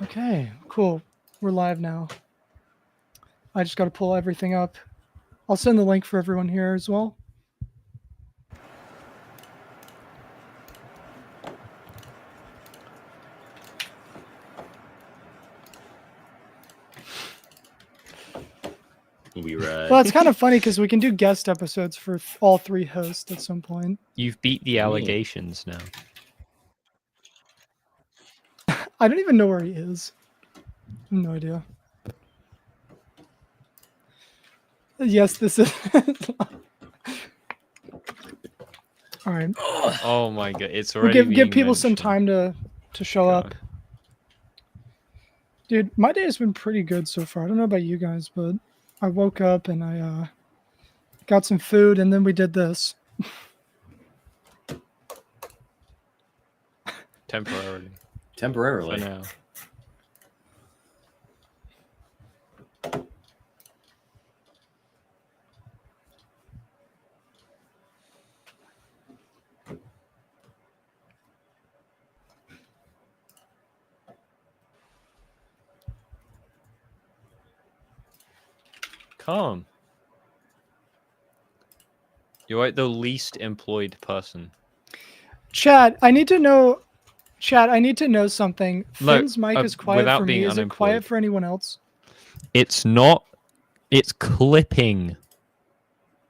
Okay, cool. We're live now. I just got to pull everything up. I'll send the link for everyone here as well. Well, it's kind of funny because we can do guest episodes for all three hosts at some point. You've beat the allegations now. I don't even know where he is. No idea. Yes, this is. All right. Oh my god, it's already. We'll give people some time to show up. Dude, my day has been pretty good so far. I don't know about you guys, but I woke up and I got some food, and then we did this. Temporarily. For now. Calm. You're like the least employed person. Chad, I need to know something. Finn's mic is quiet for me. Is it quiet for anyone else? It's not. It's clipping.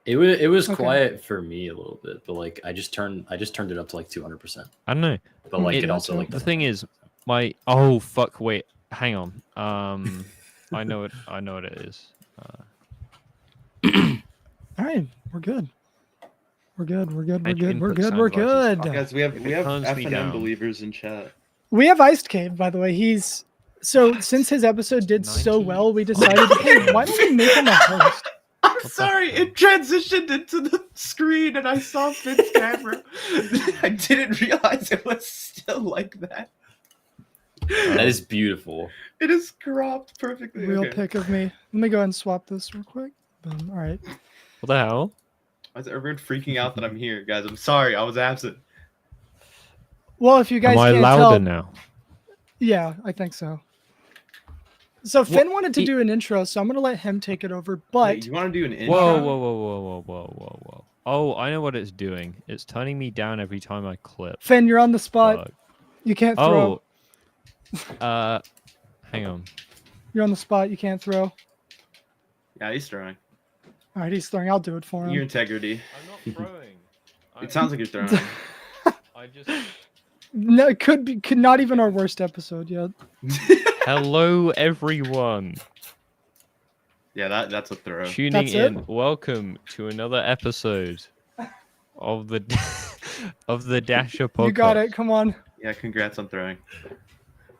It was quiet for me a little bit, but like I just turned it up to like 200%. I don't know. But like it also like the thing is my fuck, wait, hang on. I know what it is. All right, we're good. We're good. Guys, we have FNM believers in chat. We have Iced Cave, by the way. Since his episode did so well, we decided, hey, why don't we make him a host? I'm sorry, it transitioned into the screen and I saw Finn's camera. I didn't realize it was still like that. That is beautiful. It is cropped perfectly. Real pic of me. Let me go ahead and swap this real quick. Boom. All right. What the hell? Why is everyone freaking out that I'm here, guys? I'm sorry, I was absent. Well, if you guys Am I can't louder tell, now? Yeah, I think so. So Finn wanted to do an intro, so I'm gonna let him take it over. But wait, you want to do an intro? Whoa. Oh, I know what it's doing. It's turning me down every time I clip. Finn, you're on the spot. You can't throw. Hang on. You're on the spot. You can't throw. Yeah, he's throwing. All right, he's throwing. I'll do it for him. Your integrity. I'm not throwing. It sounds like you're throwing. I just. No, it could not even our worst episode yet. Hello, everyone. Yeah, that's a throw. Tuning in. Welcome to another episode of the Dasher podcast. You got it. Come on. Yeah, congrats on throwing.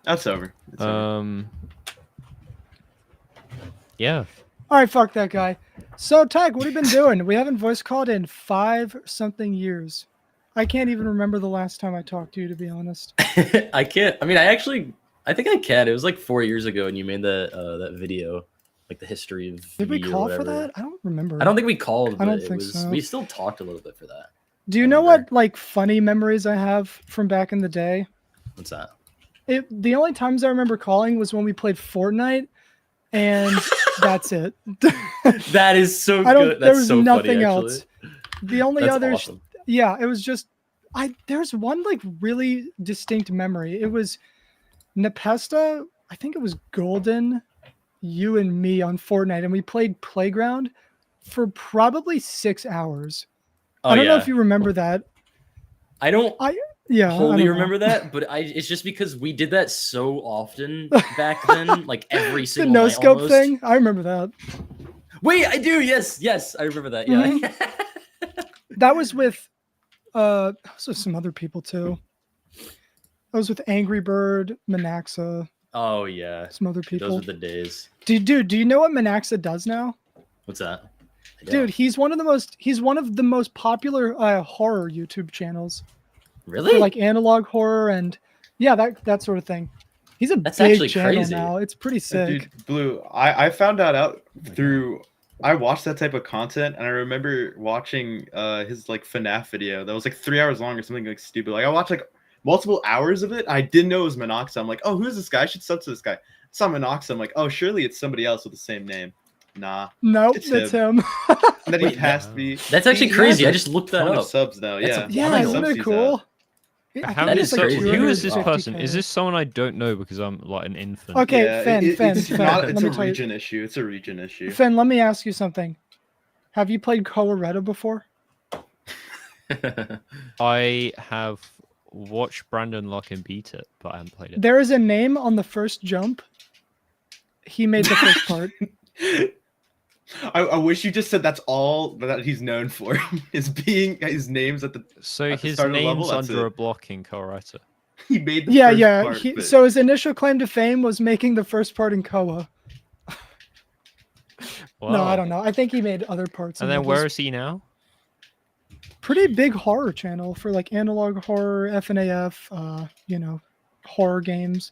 That's over. It's over. Yeah. All right, fuck that guy. So, Tag, what have you been doing? We haven't voice called in 5-something years. I can't even remember the last time I talked to you, to be honest. I can't. I mean, I think I can. It was like 4 years ago, and you made that video, like the history of. Did we call for that? I don't remember. I don't think we called. But I don't think so. We still talked a little bit for that. Do you know what like funny memories I have from back in the day? What's that? The only times I remember calling was when we played Fortnite, and that's it. That is so good. That's so nothing funny, else. The only other, awesome. Yeah, it was just there's one like really distinct memory. It was Nepesta. I think it was Golden, you and me on Fortnite, and we played Playground for probably 6 hours. I don't know if you remember that. I don't. Yeah, wholly remember that, but it's just because we did that so often back then, like every single the no night scope almost. thing. I remember that. Wait, I do. Yes, I remember that. Yeah, that was with some other people too. I was with Angry Bird, Manaxa. Oh yeah, some other people. Those were the days. Dude, do you know what Manaxa does now? What's that? Dude, he's one of the most popular horror YouTube channels. Really? For like analog horror and that sort of thing. He's that's big channel crazy. Now. It's pretty sick. Dude, Blue, I found that out through. I watched that type of content, and I remember watching his like FNAF video that was like 3 hours long or something like stupid. Like I watched like multiple hours of it. I didn't know it was Monoxa. I'm like, oh, who's this guy? I should sub to this guy. Saw Monoxa. I'm like, oh, surely it's somebody else with the same name. Nah. Nope, It's that's him. And then he Wait, passed no. me. That's actually He crazy. has I a just looked that ton of up. subs now. That's Yeah. a Yeah, wild. isn't Subs it he's cool? How I think many it's is like crazy. Who is 250K. this person? Is this someone I don't know because I'm like an infant? Okay, Yeah, Finn, it's Finn, not. let It's me a tell you. region issue. It's a region issue. Finn, let me ask you something. Have you played Colorado before? I have watched Brandon Locke and beat it, but I haven't played it. There is a name on the first jump. He made the first part. I wish you just said that's all that he's known for is being his names at the. So At the his start of the level, name's that's under it. a block in Colorado. He made the Yeah, first yeah. part, but- So his initial claim to fame was making the first part in Koa. No, I Wow. don't know. I think he made other parts. And in then this where is he now? pretty big horror channel for like analog horror, FNAF, horror games.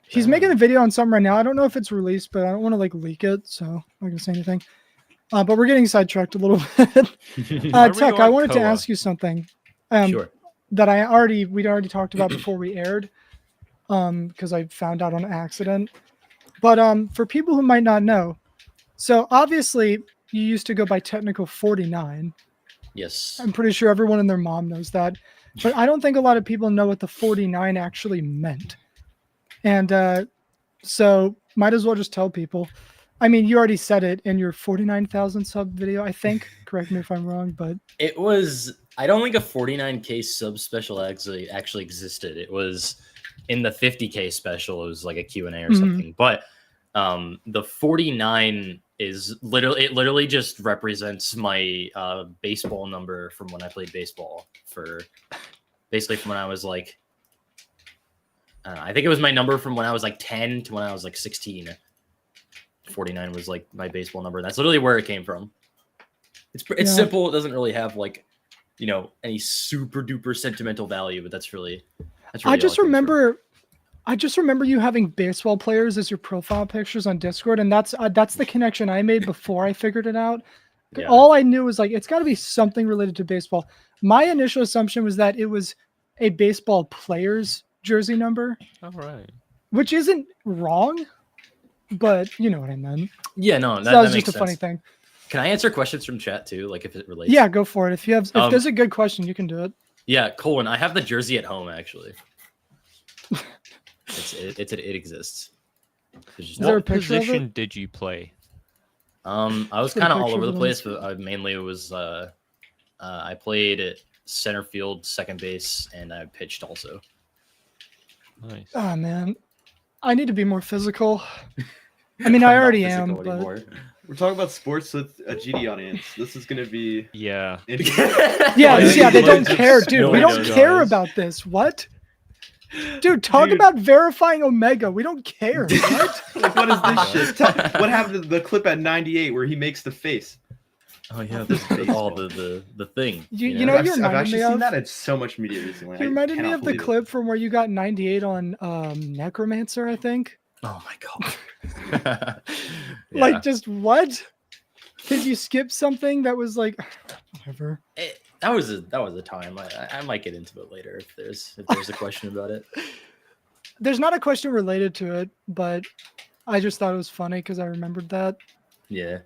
He's making a video on something right now. I don't know if it's released, but I don't want to like leak it, so I'm not gonna say anything. But we're getting sidetracked a little bit. Why were Tech, you I on wanted to Koa? ask you something. Sure. That we'd already talked about before we aired, because I found out on accident. But for people who might not know, so obviously you used to go by technical 49. Yes. I'm pretty sure everyone and their mom knows that, but I don't think a lot of people know what the 49 actually meant. And so might as well just tell people. I mean, you already said it in your 49,000 sub video, I think. Correct me if I'm wrong, but It was. I don't think a 49K sub special actually existed. It was in the 50K special. It was like a Q&A or Mhm. something. But the 49 is literally just represents my baseball number from when I played baseball for basically from when I was like. I think it was my number from when I was like 10 to when I was like 16. 49 was like my baseball number. That's literally where it came from. It's Yeah. simple. It doesn't really have like, any super duper sentimental value, but that's really. I just remember you having baseball players as your profile pictures on Discord, and that's the connection I made before I figured it out. Yeah. All I knew was like it's got to be something related to baseball. My initial assumption was that it was a baseball player's jersey number, All right. which isn't wrong, but you know what I meant. Yeah, no, So that, that was makes just a funny sense. thing. Can I answer questions from chat too? Like if it relates? Yeah, go for it. If Um, there's a good question, you can do it. Yeah, Colin, I have the jersey at home actually. It exists. There's just Is there a What picture of it? position did you play? I was Put a kind of all picture over of the it on place, screen. but I mainly was I played at center field, second base, and I pitched also. Nice. Oh man, I need to be more physical. I mean, I'm I not already am, physical but anymore. We're talking about sports with a GD audience. This is gonna be Yeah. interesting. yeah, Loads yeah, they of- don't loads of care, dude. We don't snow care guys. about this. What? Dude, talk Dude. about verifying Omega. We don't care. What? Like, what is this shit? What happened to the clip at 98 where he makes the face? Oh yeah, This the baseball. the thing. You know, I've, you I've reminded actually me seen of. that in so much media recently. You I reminded me cannot of the believe it. clip from where you got 98 on Necromancer, I think. Oh my god. Like, just what? Did you skip something that was like, whatever? That was a time. I might get into it later if there's a question about it. There's not a question related to it, but I just thought it was funny because I remembered that. Yeah.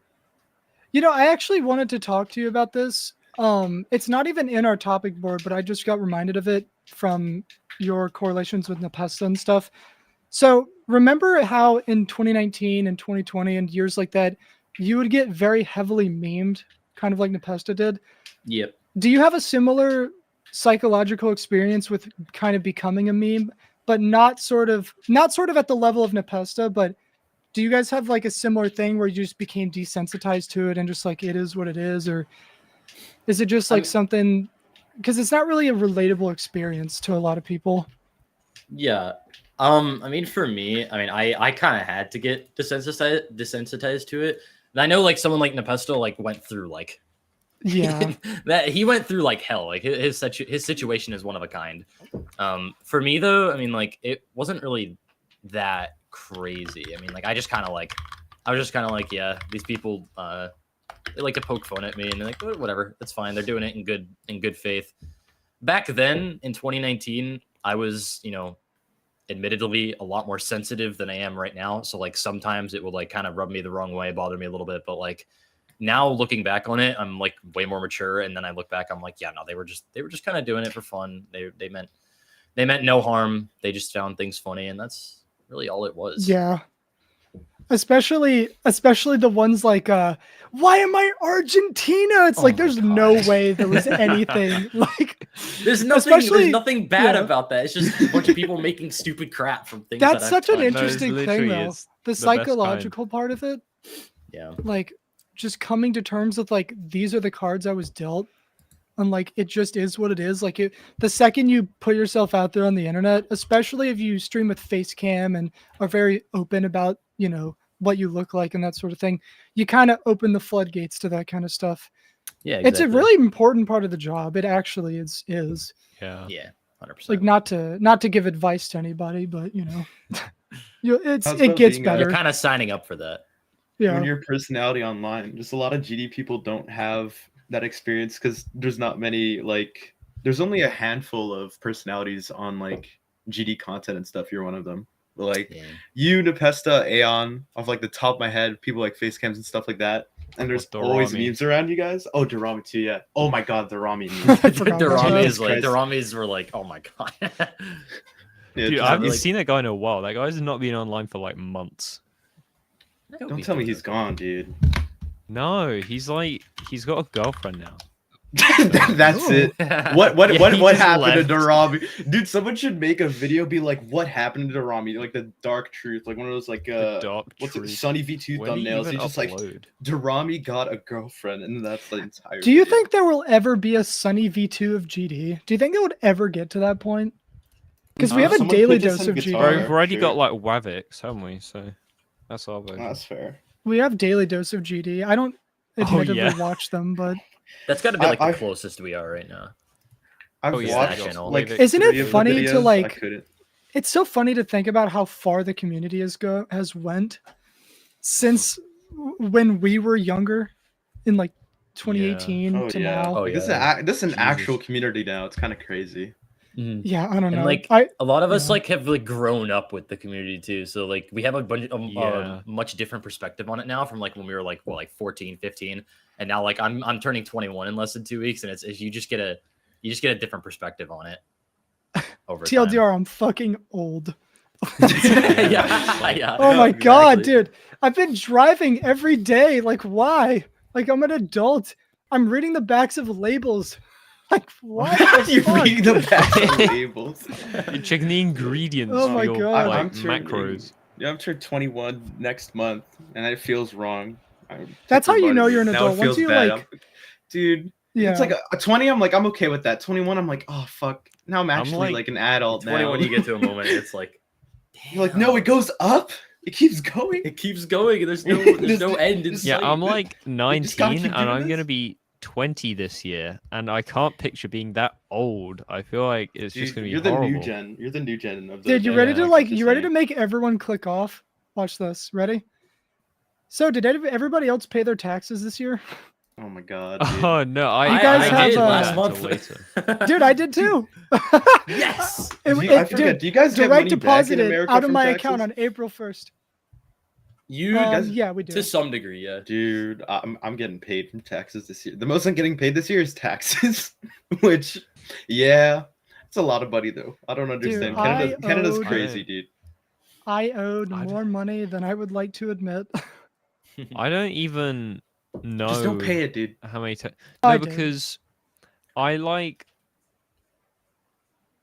You know, I actually wanted to talk to you about this. It's not even in our topic board, but I just got reminded of it from your correlations with Nepesta and stuff. So remember how in 2019 and 2020 and years like that, you would get very heavily memed, kind of like Nepesta did. Yep. Do you have a similar psychological experience with kind of becoming a meme, but not sort of at the level of Nepesta, but do you guys have like a similar thing where you just became desensitized to it and just like it is what it is, or is it just like something, because it's not really a relatable experience to a lot of people? Yeah. I mean, for me, I kind of had to get desensitized to it. And I know like someone like Nepesta like went through like Yeah. that he went through like hell. Like his situation is one of a kind. For me though, I mean, like it wasn't really that crazy. I mean, like I was just kind of like, yeah, these people they like to poke fun at me and they're like, whatever, that's fine. They're doing it in good faith. back then in 2019, I was, admittedly a lot more sensitive than I am right now. So like sometimes it would like kind of rub me the wrong way, bother me a little bit. But like now looking back on it, I'm like way more mature. And then I look back, I'm like, yeah, no, they were just kind of doing it for fun. They meant no harm. They just found things funny, and that's really all it was. Yeah. Especially the ones like why am I Argentina? It's Oh like my there's God. no way there was anything like There's nothing bad about that. It's just a bunch of people making stupid crap from things. that's that such I've an done. No, it's interesting thing literally though. is The the best kind. psychological part of it, Yeah. like just coming to terms with like these are the cards I was dealt, and like it just is what it is. Like the second you put yourself out there on the internet, especially if you stream with face cam and are very open about what you look like and that sort of thing, you kind of open the floodgates to that kind of stuff. Yeah. Exactly. It's a really important part of the job. It actually is. Yeah. Yeah. 100%. Like not to give advice to anybody, but it How's gets about being, You're better. kind of signing up for that. Yeah. When your personality online, just a lot of GD people don't have that experience because there's not many there's only a handful of personalities on like GD content and stuff. You're one of them. But, like Yeah. you, Nepesta, Aeon, off like the top of my head, people like face cams and stuff like that. And there's Or always Dorami. memes around you guys. Oh, Dorami too, yeah. Oh my god, Dorami memes. I forgot about that. Daramis were like, oh my God. Yeah, Dude, just I haven't like- seen that guy in a while. That guy's not been online for like months. don't tell me he's gone, dude. No, he's got a girlfriend now. That's Ooh. it. What Yeah, he what just happened left. to Dorami? Dude, someone should make a video be like, what happened to Dorami? Like the dark truth, like one of those like The dark what's it, truth. Sunny V2 When did he thumbnails. even He's just like upload? Dorami got a girlfriend, and that's the entire. Do you video. think there will ever be a Sunny V2 of GD? Do you think it would ever get to that point? Because we have a Someone daily pitches dose some of guitar. Bro, GD. we've already sure. got like Wavix, haven't we? So that's our version. That's fair. We have daily dose of GD. I don't admittedly yeah. watch them, but That's got to be like the I've- closest we are right now. I've Oh, yeah, watched channel. like Isn't it 3 of the funny to, videos, like- I couldn't. it's so funny to think about how far the community has went since when we were younger in like 2018 Oh to yeah. now. Oh, Like, yeah. this is an Jesus. actual community now. It's kind of crazy. Yeah, I don't know. And like I a lot of us Yeah. like have like grown up with the community too. So like we have a bunch of Yeah. much different perspective on it now from like when we were like 14, 15, and now like I'm turning 21 in less than 2 weeks, and it's you just get a different perspective on it over time. TLDR, I'm fucking old. yeah. Oh no, my god, exactly. dude. I've been driving every day. Like, why? Like, I'm an adult. I'm reading the backs of labels. Like, what the You're fuck? reading the back of the labels. You're checking the ingredients Oh for my your God. like, I'm turning- macros. Yeah, I'm turning 21 next month, and it feels wrong. That's how you know you're an Now adult. it feels Once you bad. like, Dude, yeah. it's like a 20. I'm like, I'm okay with that. 21, I'm like, oh fuck. Now I'm actually like- like an adult 20 now. when you get to a moment, it's like You're like, no, it goes up. It keeps going. it keeps going, and there's no end in This- Yeah, sight. I'm like just gotta 19 keep and doing I'm this? gonna be 20 this year, and I can't picture being that old. I feel like it's Dude, just gonna be you're the horrible. new gen. You're the new gen of the. Dude, you ready to Yeah, like? just You ready to saying. make everyone click off? Watch this. Ready? So, did everybody else pay their taxes this year? Oh my god. Dude. Oh no, I You guys I have, did last that month. till later. Dude, I did too. Yes. It- Do you- I it- forget. dude, Do you guys get direct money back in deposited America out of from my taxes? account on April 1st. You guys- Yeah, we do. to some degree, yeah. Dude, I'm getting paid from taxes this year. The most I'm getting paid this year is taxes, which, yeah, it's a lot of money though. I don't understand. Dude, I Canada's owed- crazy, dude. I owed I more money than I would like to admit. I don't even know Just don't pay it, dude. how many no, I do. because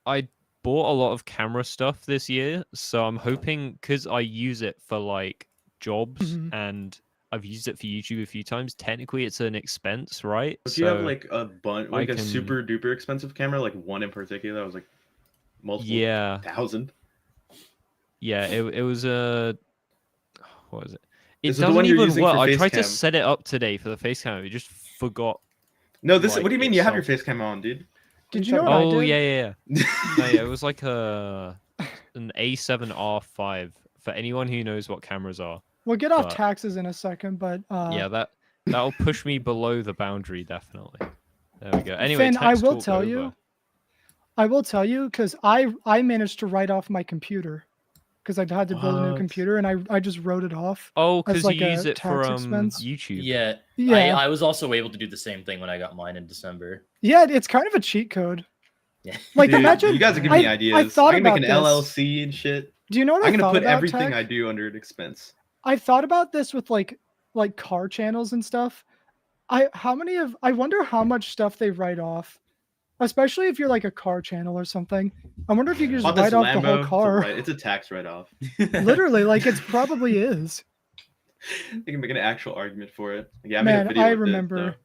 I bought a lot of camera stuff this year, so I'm hoping because I use it for like jobs Mhm. and I've used it for YouTube a few times. Technically, it's an expense, right? If you have like a like a can- super duper expensive camera, like one in particular, that was like multiple yeah, thousand. yeah, it was a what was it? It Is it the doesn't one you're even using work. for I face tried to cam? set it up today for the face cam. I just forgot. No, this. Like What do you mean? You have your itself. face cam on, dude? Did you know what I Oh did? yeah. No, yeah, it was like an A7R5 for anyone who knows what cameras are. We'll get off But- taxes in a second, but Yeah, that'll push me below the boundary definitely. There we go. Anyway, Finn, I tax will talk tell over. you, I will tell you because I managed to write off my computer because I had to build a new What? computer and I just wrote it off. Oh, As because like you a use it for tax expense? YouTube. Yeah, Yeah, I was also able to do the same thing when I got mine in December. yeah, it's kind of a cheat code. Yeah. Like Dude, imagine you guys are giving me I ideas. thought I can make about an this. LLC and shit. Do you know what I'm I gonna thought put about, everything Tech? I do under an expense. I thought about this with like car channels and stuff. I wonder how much stuff they write off, especially if you're like a car channel or something. I wonder if you could just Bought this write off the whole Lambo. car. It's a tax write-off. Literally, like it's probably is. You can make an actual argument for it. Yeah, I made a Man, video I with it, remember. so.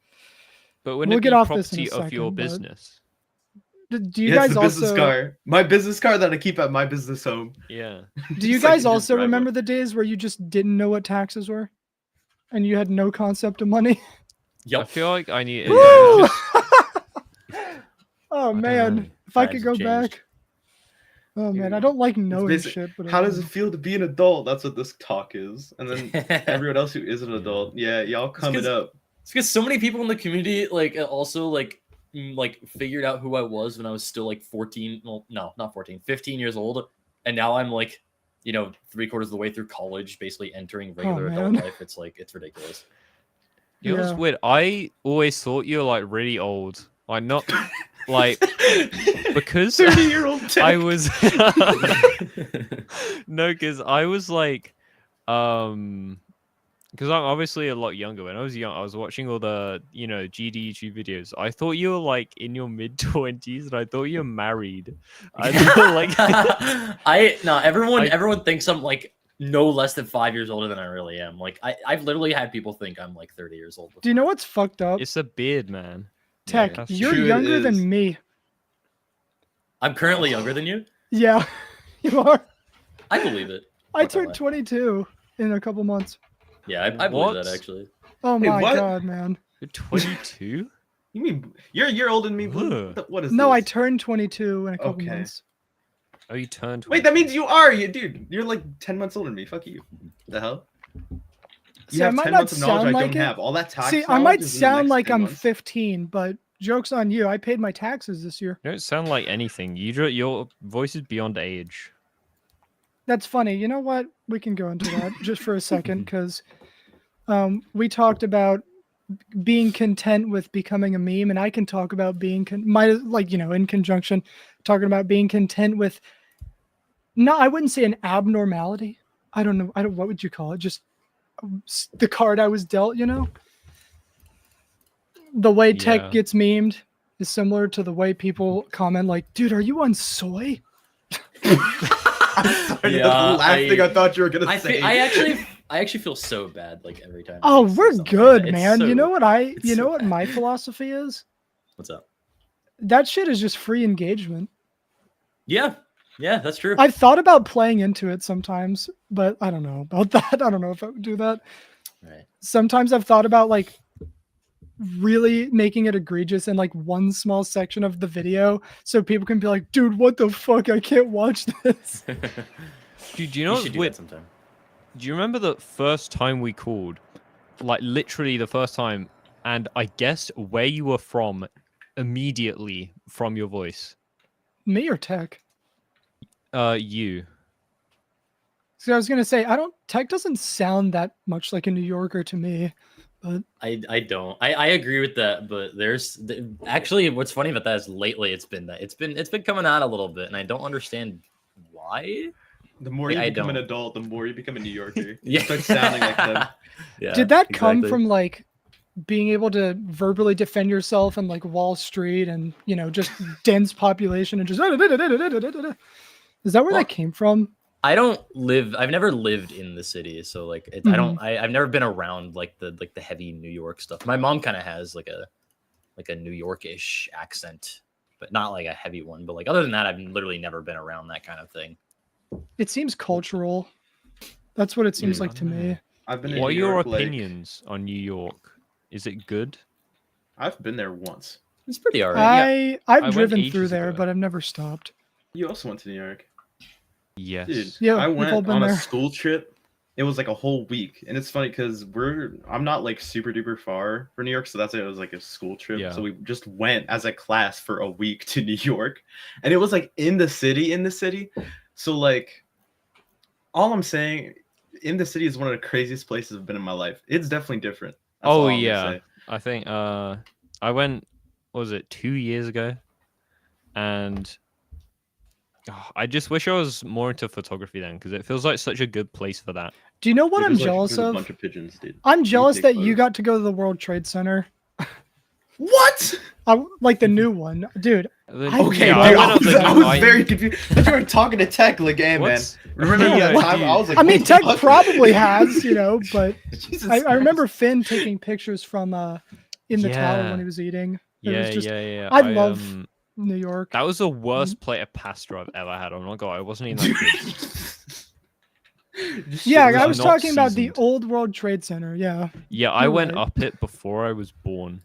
But wouldn't We'll it get be off this in a property of your second, but- business? Do you Yeah, it's guys the business also car. My business car that I keep at my business home. Yeah. do you It's like guys you just also drive remember up. the days where you just didn't know what taxes were, and you had no concept of money? I feel like I need. Woo! just- Oh don't man, know. if I Times could have go changed. back. Oh man, I Dude, don't like It's knowing basic- shit. But How does it feel to be an adult? That's what this talk is. And then It's everyone else who is an adult, yeah, y'all come it 'cause- up. because so many people in the community also figured out who I was when I was still like 14. Well, no, not 14, 15 years old, and now I'm like, 3/4 of the way through college, basically entering regular adult man. life. It's ridiculous. You know what's Yeah. weird? I always thought you were like really old. Like not like because 30-year-old I was no, because I was like because I'm obviously a lot younger. When I was young, I was watching all the GD YouTube videos. I thought you were like in your mid-20s, and I thought you were married. I thought like Everyone thinks I'm like no less than 5 years older than I really am. Like I've literally had people think I'm like 30 years old. Do you know what's fucked up? it's a beard, man. Tech, that's you're true, it younger is. than me. I'm currently younger than you. Yeah, you are. I believe it. I Not gonna turned 22 in a couple months. Yeah, I believe What? that actually. Oh Hey, my what? god, man. You're 22. You mean you're a year older than me, Blue? Ugh. What is No, I this? turned 22 in a couple Okay. months. Oh, you turned. Wait, that means you are, dude. You're like 10 months older than me. Fuck you. The hell? You See, I have might 10 not months of knowledge sound I like don't it. have. All that tax See, I knowledge might is in the sound next like 10 I'm months. 15, but joke's on you. I paid my taxes this year. You don't sound like anything. Your voice is beyond age. That's funny. You know what? We can go into that just for a second because we talked about being content with becoming a meme, and I can talk about being in conjunction, talking about being content with. No, I wouldn't say an abnormality. I don't know. What would you call it? Just the card I was dealt. The way tech Yeah. gets memed is similar to the way people comment, like, "Dude, are you on soy?" I'm sorry, Yeah, that's the last thing I thought you were gonna I say. actually feel so bad like every time. Oh, I say we're something good, like that. It's man. You so- know what it's so bad. my philosophy is? What's up? That shit is just free engagement. Yeah, that's true. I've thought about playing into it sometimes, but I don't know about that. I don't know if I would do that. Right. Sometimes I've thought about like really making it egregious in like one small section of the video so people can be like, dude, what the fuck? I can't watch this. Dude, do you know You what's should do weird? that sometime. Do you remember the first time we called? Like literally the first time, and I guessed where you were from immediately from your voice. Me or tech? You. So I was gonna say, tech doesn't sound that much like a New Yorker to me. But I don't. I agree with that, but actually what's funny about that is lately it's been coming out a little bit, and I don't understand why. The more you I become an don't. adult, the more you become a New Yorker. Yeah. You start sounding like them. Yeah, did that come exactly. from like being able to verbally defend yourself in like Wall Street and just dense population and just is that where Well, that came from? I've never lived in the city, so like I've never been around like the heavy New York stuff. My mom kind of has like a New Yorkish accent, but not like a heavy one. But like other than that, I've literally never been around that kind of thing. It seems cultural. That's what it seems like to me. I've been in What are New your York, like- opinions on New York? Is it good? I've been there once. It's pretty alright. I've went driven ages through there, ago. but I've never stopped. You also went to New York. Yes. Dude, Yeah, I we've all went been on a there. school trip it was like a whole week. And it's funny because I'm not like super duper far for New York, so that's why it was like a school trip. Yeah. So we just went as a class for a week to New York, and it was like in the city. So like, all I'm saying, in the city is one of the craziest places I've been in my life. It's definitely different. That's all Oh I'm gonna yeah, say. I think I went. What was it 2 years ago? And I just wish I was more into photography then, because it feels like such a good place for that. Do you know what Dude, I'm there's, like, jealous there's a of? bunch of pigeons, dude. I'm You jealous take that you photos. got to go to the World Trade Center. What? Like the new one, dude. I Okay, love dude, went up that. the I new was line. very confused. I thought you were talking to Tech, like, hey, man. What's- Remember Yeah, that time? dude. I was like, I mean, what the Tech fuck? probably has, you know, but Jesus I Christ. remember Finn taking pictures from in the tower when Yeah. he was eating. It Yeah, was just, yeah. I love New York. That was the worst plate of pasta I've ever had. I'm not gonna lie, it wasn't even that good. This Yeah, shit I not was talking about the seasoned. old World Trade Center. Yeah, Yeah, I You're went right. up it before I was born.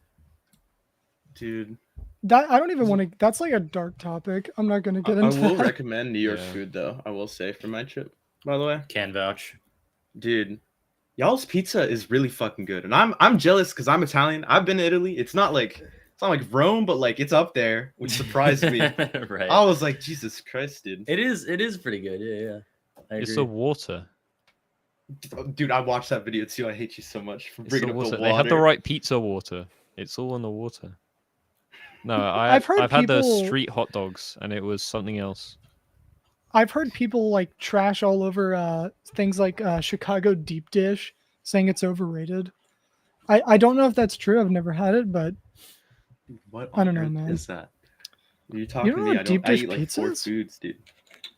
Dude, that I don't even want to. That's like a dark topic. I'm not gonna get I into will that. recommend New York Yeah. food, though. I will say for my trip, by the way. Can vouch. Dude, y'all's pizza is really fucking good, and I'm jealous because I'm Italian. I've been to Italy. It's not like Rome, but like it's up there, which surprised me. Right. I was like, Jesus Christ, dude. It is pretty good. Yeah. I It's agree. the water. Dude, I watched that video too. I hate you so much for It's bringing the up the water. water. They had the right pizza water. It's all in the water. No, I've heard I've had the people- street hot dogs, and it was something else. I've heard people like trash all over things like Chicago deep dish, saying it's overrated. I don't know if that's true. I've never had it, but What I don't on know, earth man. is that? You're talking don't to know me. what deep I dish eat like pizza 4 is? foods, dude.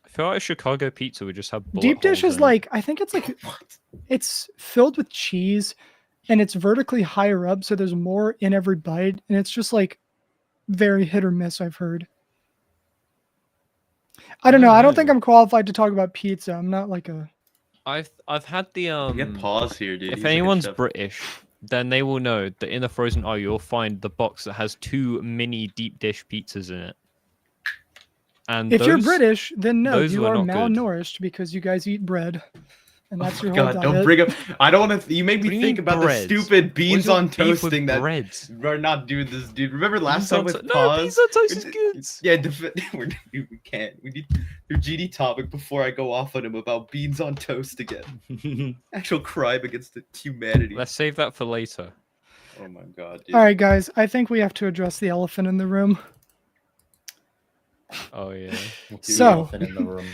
I feel like Chicago pizza would just have bullet deep dish holes is in it. like I think it's like What? it's filled with cheese, and it's vertically higher up, so there's more in every bite, and it's just like very hit or miss. I've heard. I don't know. I don't think I'm qualified to talk about pizza. I'm not like a. I've had the Get pause here, dude. If He's like a anyone's chef. British, then they will know that in the frozen aisle you'll find the box that has 2 mini deep dish pizzas in it. And If you're those- British, then no, those you were are not good. malnourished because you guys eat bread, and that's Oh your my whole God, diet. don't bring up. I don't want to. You make What me do you think mean about bread? the stupid What's beans your on beef toast with thing that bread? we're not doing this, dude. Remember last Beans time on with to- no, pause? beans on toast is good. Yeah, we can't. We need your GD topic before I go off on him about beans on toast again. Actual crime against humanity. Let's save that for later. Oh my God, dude. All right, guys. I think we have to address the elephant in the room. Oh yeah. Dude, So- elephant in the room.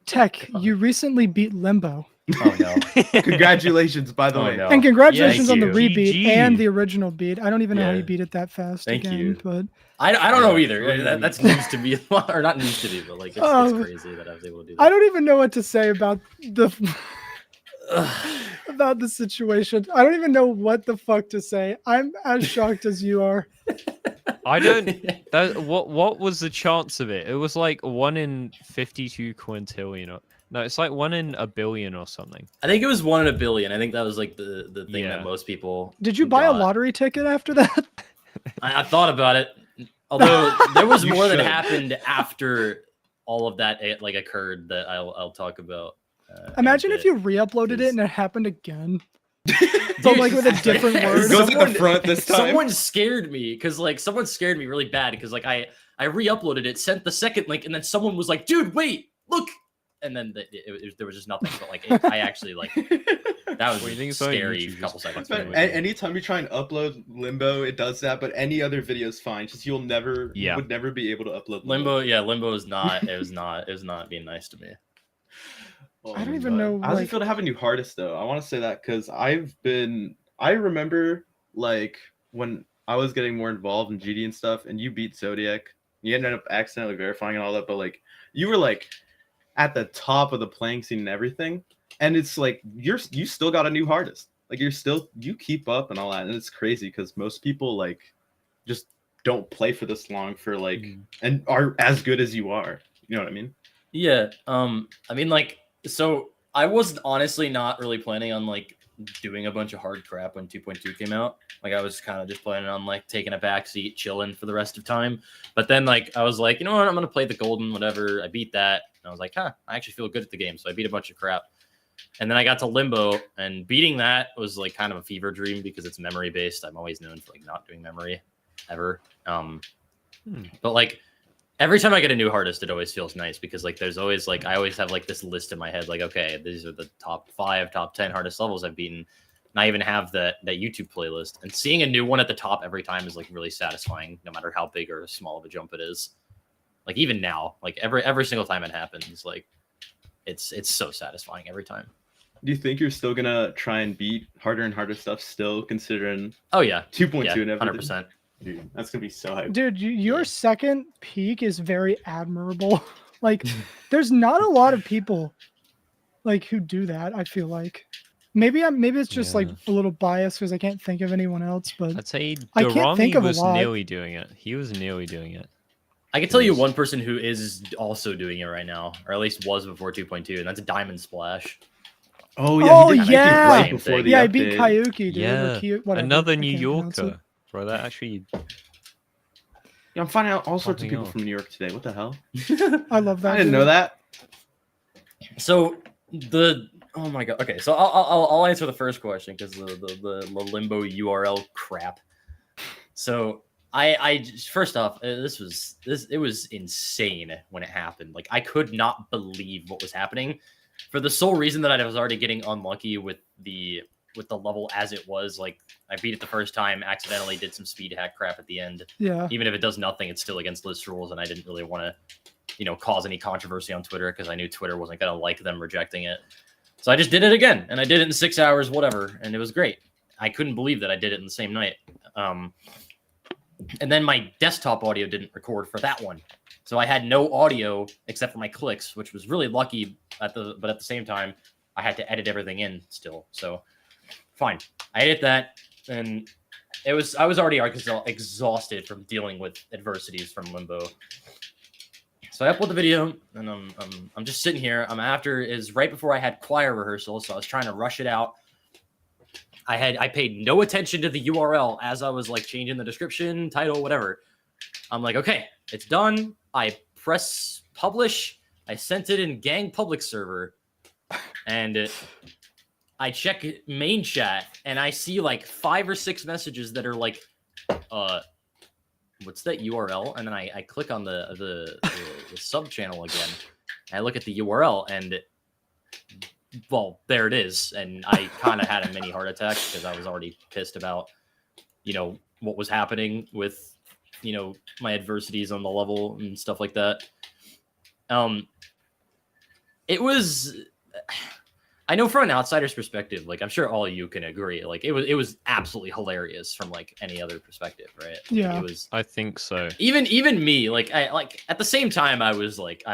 Tech, you recently beat Limbo, Oh no. Congratulations, by the Oh, way. no. and congratulations Thank on the you. rebeat GG. and the original beat. I don't even know how Yeah. you beat it that fast Thank again, you. but I don't know Yeah, either. really That's news to me, or not news to me, but like it's Oh. crazy that I was able to do that. I don't even know what to say about the about the situation. I don't even know what the fuck to say. I'm as shocked as you are. I don't. That what was the chance of it? It was like 1 in 52 quintillion. No, it's like 1 in a billion or something. I think it was 1 in a billion. I think that was like the thing Yeah. that most people. Did you buy a got. lottery ticket after that? I thought about it, although there was You more that should. happened after all of that like occurred that I'll talk about. in a Imagine if bit. you re-uploaded it Because- and it happened again, but Dude, like with a different It word. goes at the front this time. Someone scared me because like someone scared me really bad because like I re-uploaded it, sent the second link, and then someone was like, "Dude, wait, look," and then there was just nothing. But like I actually like that was What, you think it's on scary. YouTube, Couple just seconds. fucking but with anyway. it? Anytime you try and upload Limbo, it does that, but any other video is fine. Just you'll never, Yeah. you would never be able to upload Limbo, yeah, Limbo is not. It was not being nice to me. Oh I don't my even know, How does it like- feel to have a new hardest though? I want to say that because I remember like when I was getting more involved in GD and stuff, and you beat Zodiac. You ended up accidentally verifying and all that, but like you were like at the top of the playing scene and everything, and it's like you still got a new hardest. Like you keep up and all that, and it's crazy because most people like just don't play for this long for like and are as good as you are. You know what I mean? Yeah. I mean, like, so I was honestly not really planning on like doing a bunch of hard crap when 2.2 came out. Like, I was kind of just planning on like taking a backseat, chilling for the rest of time. But then, like, I was like, you know what? I'm gonna play the golden, whatever. I beat that, and I was like, huh, I actually feel good at the game. So I beat a bunch of crap. And then I got to Limbo, and beating that was like kind of a fever dream because it's memory based. I'm always known for like not doing memory ever. But like every time I get a new hardest, it always feels nice because like there's always like I always have like this list in my head, like, okay, these are the top 5, top 10 hardest levels I've beaten. And I even have that YouTube playlist. And seeing a new one at the top every time is like really satisfying, no matter how big or small of a jump it is. Like even now, like every single time it happens, like it's so satisfying every time. Do you think you're still gonna try and beat harder and harder stuff still, considering Oh yeah, 2.2 yeah, and everything? 100%. Dude, that's gonna be so hype. Dude, your second peak is very admirable. Like, there's not a lot of people like who do that. I feel like maybe it's just like a little biased because I can't think of anyone else. But I'd say I can't think Durami of a was lot. nearly doing it. He was nearly doing it. I can tell you one person who is also doing it right now, or at least was before 2.2, and that's Diamond Splash. Oh yeah, Oh, he did yeah. right before the Yeah, I update. beat Kayuki, dude. or Yeah, whatever. another I New can't pronounce it. Yorker, bro. That actually. Yeah, I'm finding out all sorts of Popping people off. from New York today. What the hell? I love that. I didn't dude. know that. So oh my god. Okay, so I'll answer the first question because the Limbo URL crap. So I first off, it was insane when it happened. Like I could not believe what was happening, for the sole reason that I was already getting unlucky with the level as it was. Like I beat it the first time, accidentally did some speed hack crap at the end. Yeah. Even if it does nothing, it's still against list rules, and I didn't really want to, cause any controversy on Twitter because I knew Twitter wasn't gonna like them rejecting it. So I just did it again, and I did it in 6 hours, whatever, and it was great. I couldn't believe that I did it in the same night. And then my desktop audio didn't record for that one. So I had no audio except for my clicks, which was really lucky but at the same time, I had to edit everything in still. So fine. I edit that, and I was already exhausted from dealing with adversities from Limbo. So I upload the video, and I'm just sitting here. Is right before I had choir rehearsal, so I was trying to rush it out. I paid no attention to the URL as I was like changing the description, title, whatever. I'm like, okay, it's done. I press publish. I sent it in gang public server, and I check main chat, and I see like 5 or 6 messages that are like, what's that URL? And then I click on the sub channel again. And I look at the URL, and well, there it is. And I kind of had a mini heart attack because I was already pissed about, what was happening with, my adversities on the level and stuff like that. It was, I know from an outsider's perspective, like I'm sure all of you can agree, like it was absolutely hilarious from like any other perspective, right? Yeah. It was. I think so. Even me, like at the same time, I was like,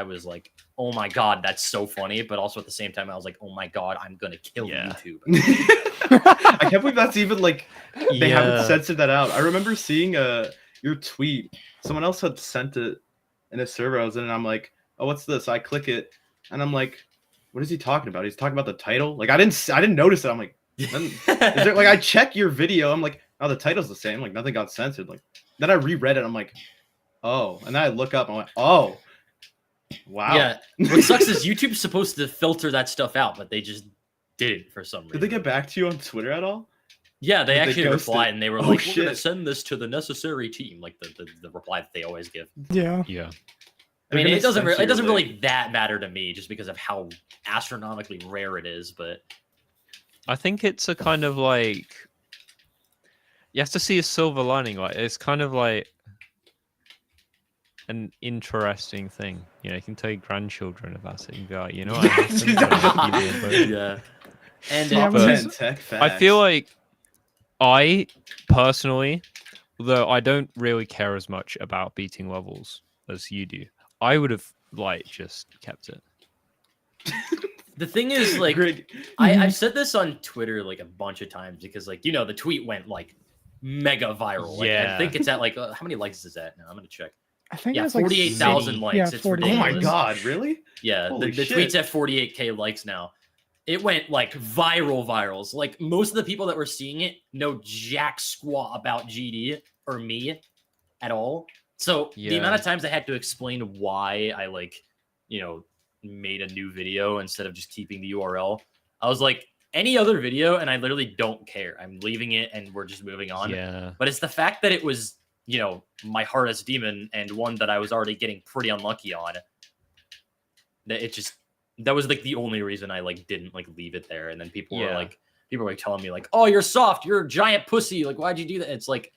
oh my god, that's so funny, but also at the same time, I was like, oh my god, I'm gonna kill YouTube. I can't believe that's even like they haven't Yeah. censored that out. I remember seeing your tweet. Someone else had sent it in a server I was in, and I'm like, oh, what's this? I click it, and I'm like, what is he talking about? He's talking about the title. Like I didn't notice it. I'm like, is there, like I check your video. I'm like, oh, the title's the same. Like nothing got censored. Like then I reread it. I'm like, oh, and then I look up. I'm like, oh, wow. Yeah. What sucks is YouTube's supposed to filter that stuff out, but they just didn't for some reason. Did they get back to you on Twitter at all? Yeah, they Did they actually ghost replied, it? and they were Oh, like, we're gonna shit. send this to the necessary team, like the reply that they always give. Yeah. Yeah. I mean, They're it doesn't gonna censor, really that matter to me just because of how astronomically rare it is, but I think it's a kind of like you have to see a silver lining. Like it's kind of like an interesting thing. You can tell your grandchildren about it and be like, what happened? yeah. And Yeah, Top but 10 tech facts. I feel like I personally, though I don't really care as much about beating levels as you do, I would have just kept it. the thing is, like, Greg, I've said this on Twitter like a bunch of times because, like, the tweet went like mega viral. Like, I Yeah. think it's at like how many likes is that now? I'm gonna check. I think Yeah, it's like 48,000 likes. Yeah, It's 48. oh my ridiculous. god, really? Yeah, Holy the shit. tweet's at 48K likes now. It went like virals. Like most of the people that were seeing it know jack squat about GD or me at all. So the Yeah. amount of times I had to explain why I made a new video instead of just keeping the URL I was like, any other video, and I literally don't care. I'm leaving it, and we're just moving on. Yeah. But it's the fact that it was, you know, my hardest demon and one that I was already getting pretty unlucky on. That was like the only reason I like didn't like leave it there. And then people were like telling me like, oh, you're soft, you're a giant pussy. Like, why'd you do that? It's like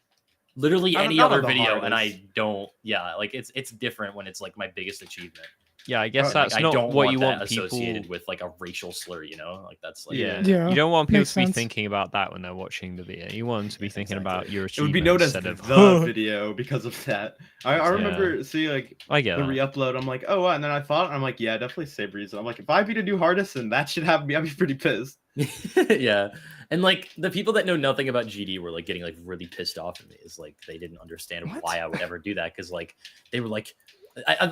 literally any other video, and I don't. Yeah, like it's different when it's like my biggest achievement. Yeah, I guess Like, that's I not don't what want you that want people associated with like a racial slur, you know? Like that's like Yeah. Yeah, You don't want people makes to be sense. thinking about that when they're watching the video. You want them to be thinking about your It achievement would be known as instead of the video because of that. I remember seeing like I get the that. re-upload. I'm like, oh, what? And then I thought, I'm like, yeah, definitely save reason. I'm like, if I beat a new hardest and that should happen, I'd be pretty pissed. yeah. And like the people that know nothing about GD were like getting like really pissed off at me. Is like they didn't understand What? why I would ever do that, because like they were like,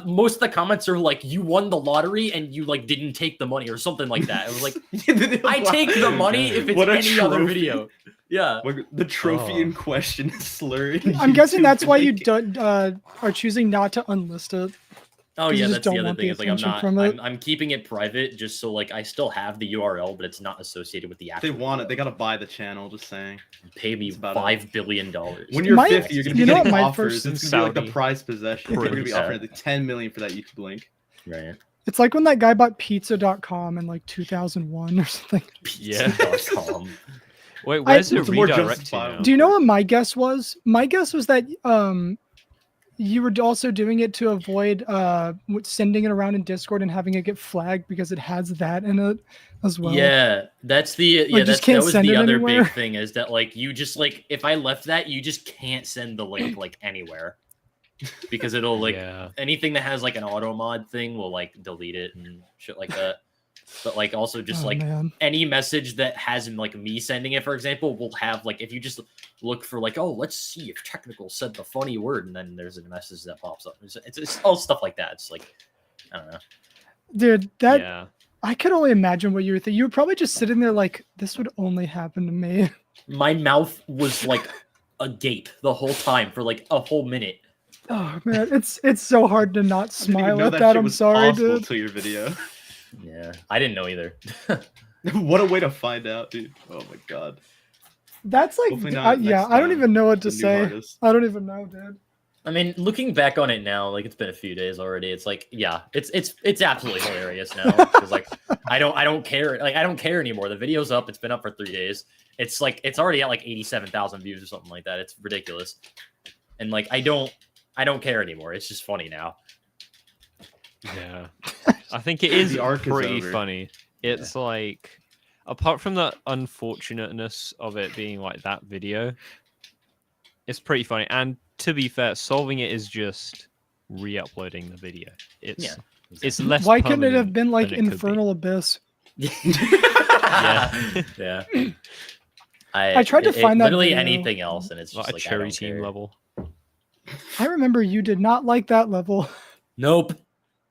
most of the comments are like, you won the lottery and you like didn't take the money or something like that. It was like, I take the money if it's What a any other trophy. video. Yeah. Like, the trophy Oh. in question is slurred. I'm guessing that's why you don't. are choosing not to unlist it. Oh 'Cause you yeah, just that's the don't other want thing. the Is like I'm attention not. from it. I'm keeping it private just so like I still have the URL, but it's not associated with the They actual. want it. They gotta buy the channel. Just saying. Pay me It's about $5 billion. When you're My- 50, you're gonna be you know getting what my offers. first- It's gonna be like the Saudi prize possession. They're gonna be Yeah. offering like 10 million for that YouTube link. Right. It's like when that guy bought pizza.com in like 2001 or something. Yeah. Pizza.com. Wait, where's it It's more redirecting justifiable. now? Do you know what my guess was? My guess was that you were also doing it to avoid sending it around in Discord and having it get flagged because it has that in it as well. Yeah, that's the Like, just can't that was send the it other anywhere. big thing, is that like you just like if I left that, you just can't send the link like anywhere because it'll like Yeah. anything that has like an auto mod thing will like delete it and shit like that. But like also just Oh, like man. any message that has like me sending it, for example, will have like if you just look for like, oh, let's see if technical said the funny word, and then there's a message that pops up. It's all stuff like that. It's like I don't know. Dude, that Yeah. I could only imagine what you were thinking. You were probably just sitting there like, this would only happen to me. My mouth was like agape the whole time for like a whole minute. Oh man, it's so hard to not I didn't even smile know at that that. shit I'm was sorry, possible dude. till your video. Yeah, I didn't know either. What a way to find out, dude. Oh my god. That's like, Hopefully not yeah, next I don't time, even know what to The new say. hardest. I don't even know, dude. I mean, looking back on it now, like it's been a few days already. It's like, yeah, it's absolutely hilarious now because like I don't care. Like I don't care anymore. The video's up. It's been up for 3 days. It's like it's already at like 87,000 views or something like that. It's ridiculous. And like I don't care anymore. It's just funny now. Yeah. I think it is The arc is pretty over. funny. It's like, apart from the unfortunateness of it being like that video, it's pretty funny. And to be fair, solving it is just re-uploading the video. It's Yeah, it's less. Why couldn't it have permanent been like than it could be. Infernal Abyss? yeah. Yeah. I tried to find that literally video. anything else, and it's just Like a like I cherry don't team care. level? I remember you did not like that level. Nope.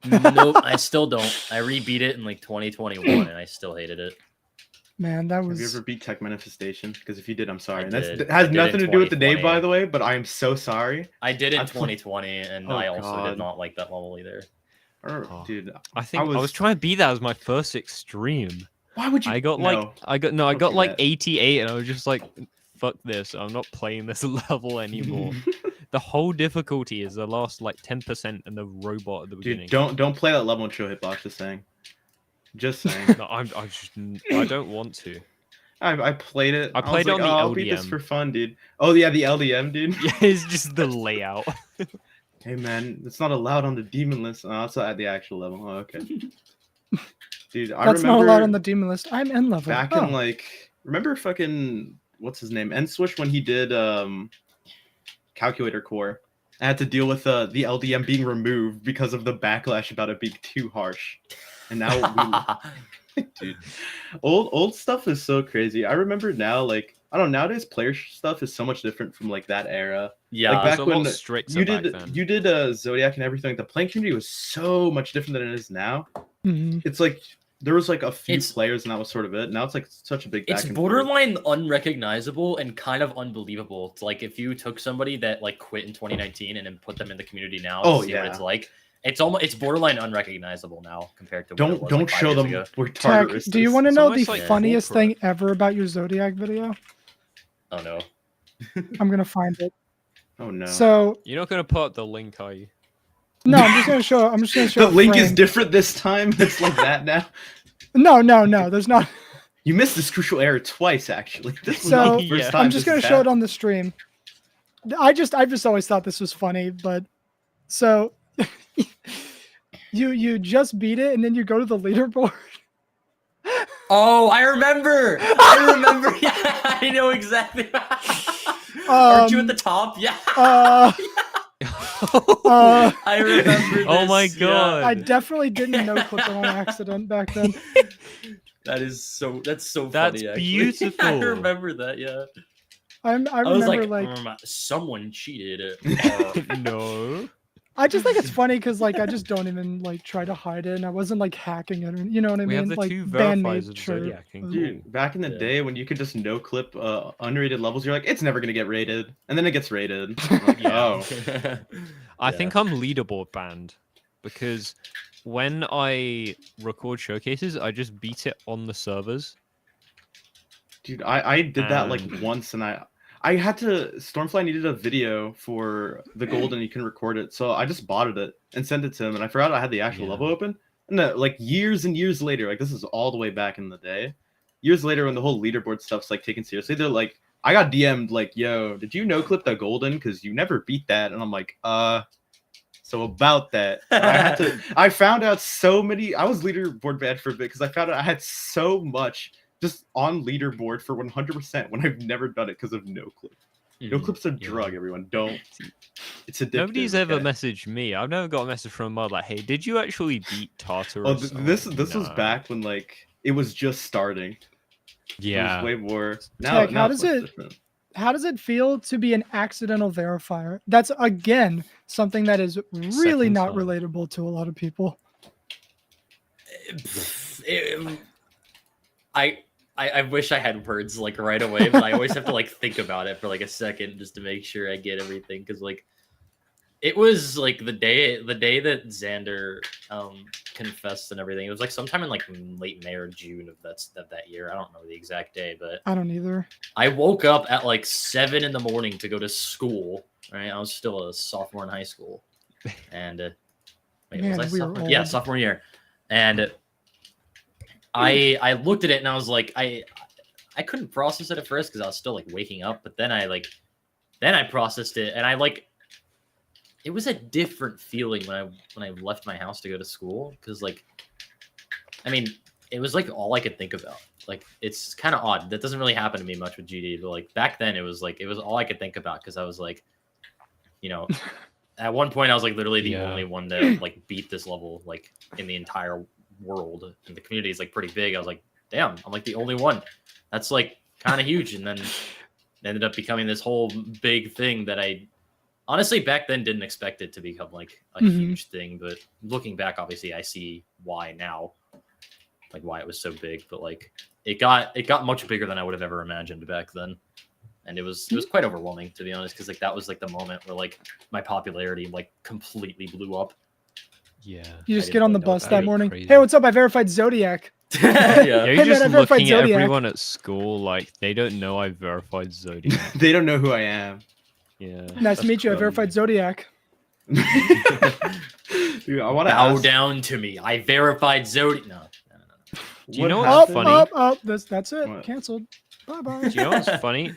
Nope. I still don't. I rebeat it in like 2021, and I still hated it. Man, that Have you was ever beat Tech Manifestation? Because if you did, I'm sorry. I And did. that has I did nothing in to do with the name, 2020. by the way, but I am so sorry. I did in I've pl- 2020, and Oh, I also God. did not like that level either. Oh. Dude, I think I was was- trying to beat that as my first extreme. why would you? I got No. like I got Don't do like that. 88, and I was just like, fuck this. I'm not playing this level anymore. The whole difficulty is the last like 10% and the robot at the beginning. Dude, don't play that level and show hitbox. Just saying. Just saying. No, I don't want to. I played it. I was played it like, on the oh, I'll beat this LDM. for fun, dude. Oh yeah, the LDM, dude. Yeah, it's just the layout. Hey man, it's not allowed on the demon list. Oh, it's at the actual level. Oh, okay. Dude, I that's remember not allowed on the demon list. I'm N level. back Oh. in like remember fucking what's his name? Enswish when he did Calculator Core. I had to deal with the LDM being removed because of the backlash about it being too harsh. And now dude, old stuff is so crazy. I remember now, like I don't know, nowadays player stuff is so much different from like that era. yeah, Like, back It's a lot when stricter You back did then. you did Zodiac and everything. The playing community was so much different than it is now. Mhm. It's like there was like a few It's- players and that was sort of it. Now it's like such a big back it's and forth. borderline unrecognizable and kind of unbelievable. It's like if you took somebody that like quit in 2019 and then put them in the community now to Oh, see what yeah. it's like, it's borderline unrecognizable now compared to what it was, Don't like, 5 show years them ago. where Tech, target risk do you is. want to It's know almost the like funniest corporate. thing ever about your Zodiac video? Oh no. I'm gonna find it. Oh no. So You're not gonna put up the link, are you? no, I'm just gonna show. I'm just gonna show. The link is Frank. different this time. It's like that now. No. There's not. You missed this crucial error twice, actually. This was So, not the first Yeah. time I'm just this gonna has show it happened. on the stream. I've just always thought this was funny, but so you just beat it and then you go to the leaderboard. Oh, I remember. I remember. Yeah, I know exactly. Aren't you at the top? Yeah. Uh, I remember this. Oh my yeah. god. I definitely didn't no clip it on accident back then. That's so That's funny. Actually. beautiful. I remember that. Yeah. I I was remember like, someone cheated. No. I just think it's funny because like I just don't even like try to hide it, and I wasn't like hacking it, or, you know what I We mean? have the like 2 band verifies made of sure. Zodiac and Dude, back in the Yeah. day when you could just no clip unrated levels, you're like, it's never gonna get rated, and then it gets rated. I'm like, Yeah. oh, I Yeah. think I'm leaderboard banned because when I record showcases, I just beat it on the servers. dude, I did that like And- once, and I had to. Stormfly needed a video for the gold, and you can record it, so I just botted it and sent it to him, and I forgot I had the actual Yeah. level open. And like years and years later, like this is all the way back in the day. Years later, when the whole leaderboard stuff's like taken seriously, they're like, I got DM'd like, "Yo, did you no clip the golden? Because you never beat that." And I'm like, So about that, I found out so many. I was leaderboard banned for a bit because I found out I had so much just on leaderboard for 100% when I've never done it because of no clip. No clip's a drug, everyone. Don't. It's addictive. Nobody's ever okay? messaged me. I've never got a message from a mod like, "Hey, did you actually beat Tartarus?" Oh, I'm this like, was "No." back when like it was just starting. Yeah. It was way more. Now, Tech, now how it's does much it- different. How does it feel to be an accidental verifier? That's again something that is really Second not time. relatable to a lot of people. I wish I had words like right away, but I always have to like think about it for like a second just to make sure I get everything. Because like it was like the day that Xander confessed and everything. It was like sometime in like late May or June of that year. I don't know the exact day, but I don't either. I woke up at like 7 in the morning to go to school. Right, I was still a sophomore in high school, and wait, Man, was I we are sophomore? Yeah, old. sophomore year, and I looked at it and I was like, I couldn't process it at first because I was still like waking up, but then I processed it, and I like it was a different feeling when I left my house to go to school because like I mean it was like all I could think about. Like it's kind of odd. That doesn't really happen to me much with GD, but like back then it was all I could think about because I was like, you know, at one point I was like literally the Yeah. only one to like beat this level like in the entire world, and the community is like pretty big. I was like, damn, I'm like the only one. That's like kind of huge, and then it ended up becoming this whole big thing that I honestly back then didn't expect it to become like a Mhm. huge thing. But looking back, obviously I see why now, like why it was so big. But like it got much bigger than I would have ever imagined back then, and it was quite overwhelming to be honest, because like that was like the moment where like my popularity like completely blew up. Yeah. You I just didn't get on really the know bus about that it. morning. Crazy. Hey, what's up? I verified Zodiac. Yeah. You're Hey, man, just I verified looking at Zodiac. everyone at school like they don't know I verified Zodiac. They don't know who I am. Yeah. Nice that's to meet you. I crazy. verified Zodiac. Dude, I want to Bow ask. down to me. I verified Zodiac. No. Do you know what what's happened- funny? That's it. What? Canceled. Bye bye. Do you know what's funny?